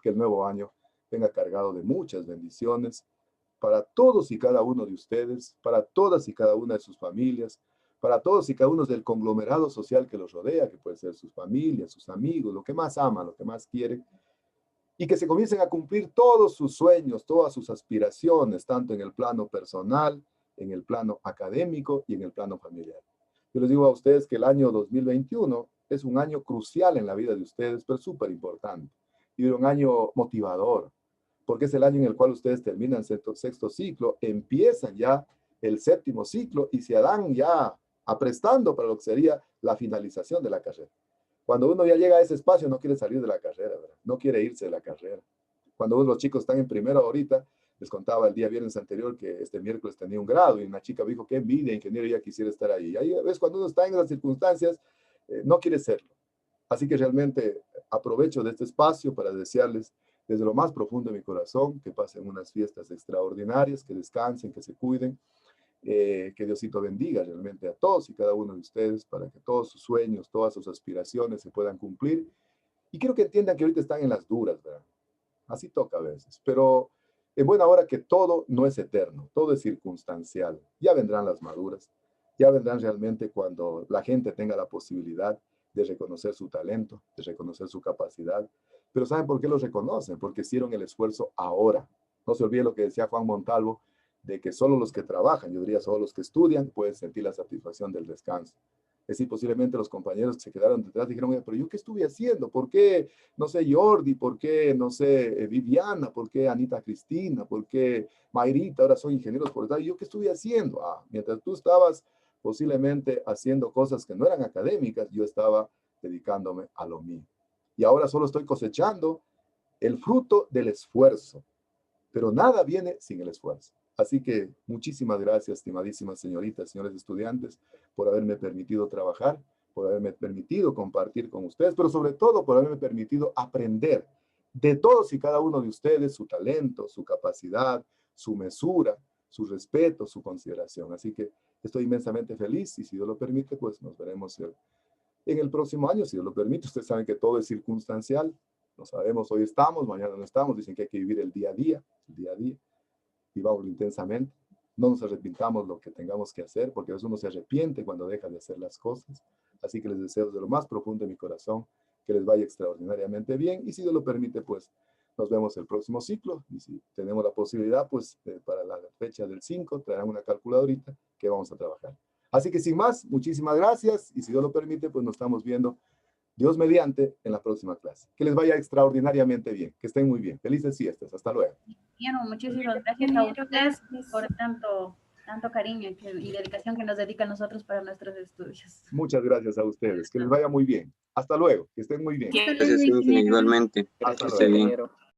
que el nuevo año venga cargado de muchas bendiciones para todos y cada uno de ustedes, para todas y cada una de sus familias, para todos y cada uno del conglomerado social que los rodea, que puede ser sus familias, sus amigos, lo que más aman, lo que más quieren, y que se comiencen a cumplir todos sus sueños, todas sus aspiraciones, tanto en el plano personal, en el plano académico y en el plano familiar. Yo les digo a ustedes que el año 2021 es un año crucial en la vida de ustedes, pero súper importante, y un año motivador, porque es el año en el cual ustedes terminan sexto ciclo, empiezan ya el séptimo ciclo y se dan ya aprestando para lo que sería la finalización de la carrera. Cuando uno ya llega a ese espacio, no quiere salir de la carrera, ¿verdad? No quiere irse de la carrera. Cuando los chicos están en primero ahorita, les contaba el día viernes anterior que este miércoles tenía un grado y una chica me dijo, qué envidia, ingeniero, ya quisiera estar ahí. Y ahí ves, cuando uno está en esas circunstancias, no quiere serlo. Así que realmente aprovecho de este espacio para desearles desde lo más profundo de mi corazón que pasen unas fiestas extraordinarias, que descansen, que se cuiden, que Diosito bendiga realmente a todos y cada uno de ustedes para que todos sus sueños, todas sus aspiraciones se puedan cumplir. Y quiero que entiendan que ahorita están en las duras, ¿verdad? Así toca a veces, pero en buena hora que todo no es eterno, todo es circunstancial. Ya vendrán las maduras, ya vendrán realmente cuando la gente tenga la posibilidad de reconocer su talento, de reconocer su capacidad. Pero ¿saben por qué lo reconocen? Porque hicieron el esfuerzo ahora. No se olvide lo que decía Juan Montalvo, de que solo los que trabajan, yo diría solo los que estudian, pueden sentir la satisfacción del descanso. Es decir, posiblemente los compañeros que se quedaron detrás dijeron, pero ¿yo qué estuve haciendo? ¿Por qué, no sé, Jordi? ¿Por qué, no sé, Viviana? ¿Por qué Anita Cristina? ¿Por qué Mayrita? Ahora son ingenieros por tal. ¿Yo qué estuve haciendo? Mientras tú estabas posiblemente haciendo cosas que no eran académicas, yo estaba dedicándome a lo mío. Y ahora solo estoy cosechando el fruto del esfuerzo. Pero nada viene sin el esfuerzo. Así que muchísimas gracias, estimadísimas señoritas, señores estudiantes, por haberme permitido trabajar, por haberme permitido compartir con ustedes, pero sobre todo por haberme permitido aprender de todos y cada uno de ustedes su talento, su capacidad, su mesura, su respeto, su consideración. Así que estoy inmensamente feliz y si Dios lo permite, pues nos veremos en el próximo año, si Dios lo permite. Ustedes saben que todo es circunstancial. No sabemos, hoy estamos, mañana no estamos. Dicen que hay que vivir el día a día, Vivámoslo intensamente. No nos arrepintamos lo que tengamos que hacer, porque a veces uno se arrepiente cuando deja de hacer las cosas. Así que les deseo de lo más profundo de mi corazón que les vaya extraordinariamente bien y si Dios lo permite, pues nos vemos el próximo ciclo. Y si tenemos la posibilidad, pues para la fecha del 5, traerán una calculadorita que vamos a trabajar. Así que sin más, muchísimas gracias. Y si Dios lo permite, pues nos estamos viendo, Dios mediante, en la próxima clase. Que les vaya extraordinariamente bien. Que estén muy bien. Felices fiestas. Hasta luego.
Bueno, muchísimas gracias a ustedes por tanto cariño y dedicación que nos dedica a nosotros para nuestros estudios.
Muchas gracias a ustedes. Que les vaya muy bien. Hasta luego. Que estén muy bien.
Gracias, igualmente.
Hasta
Que esté
luego.
bien.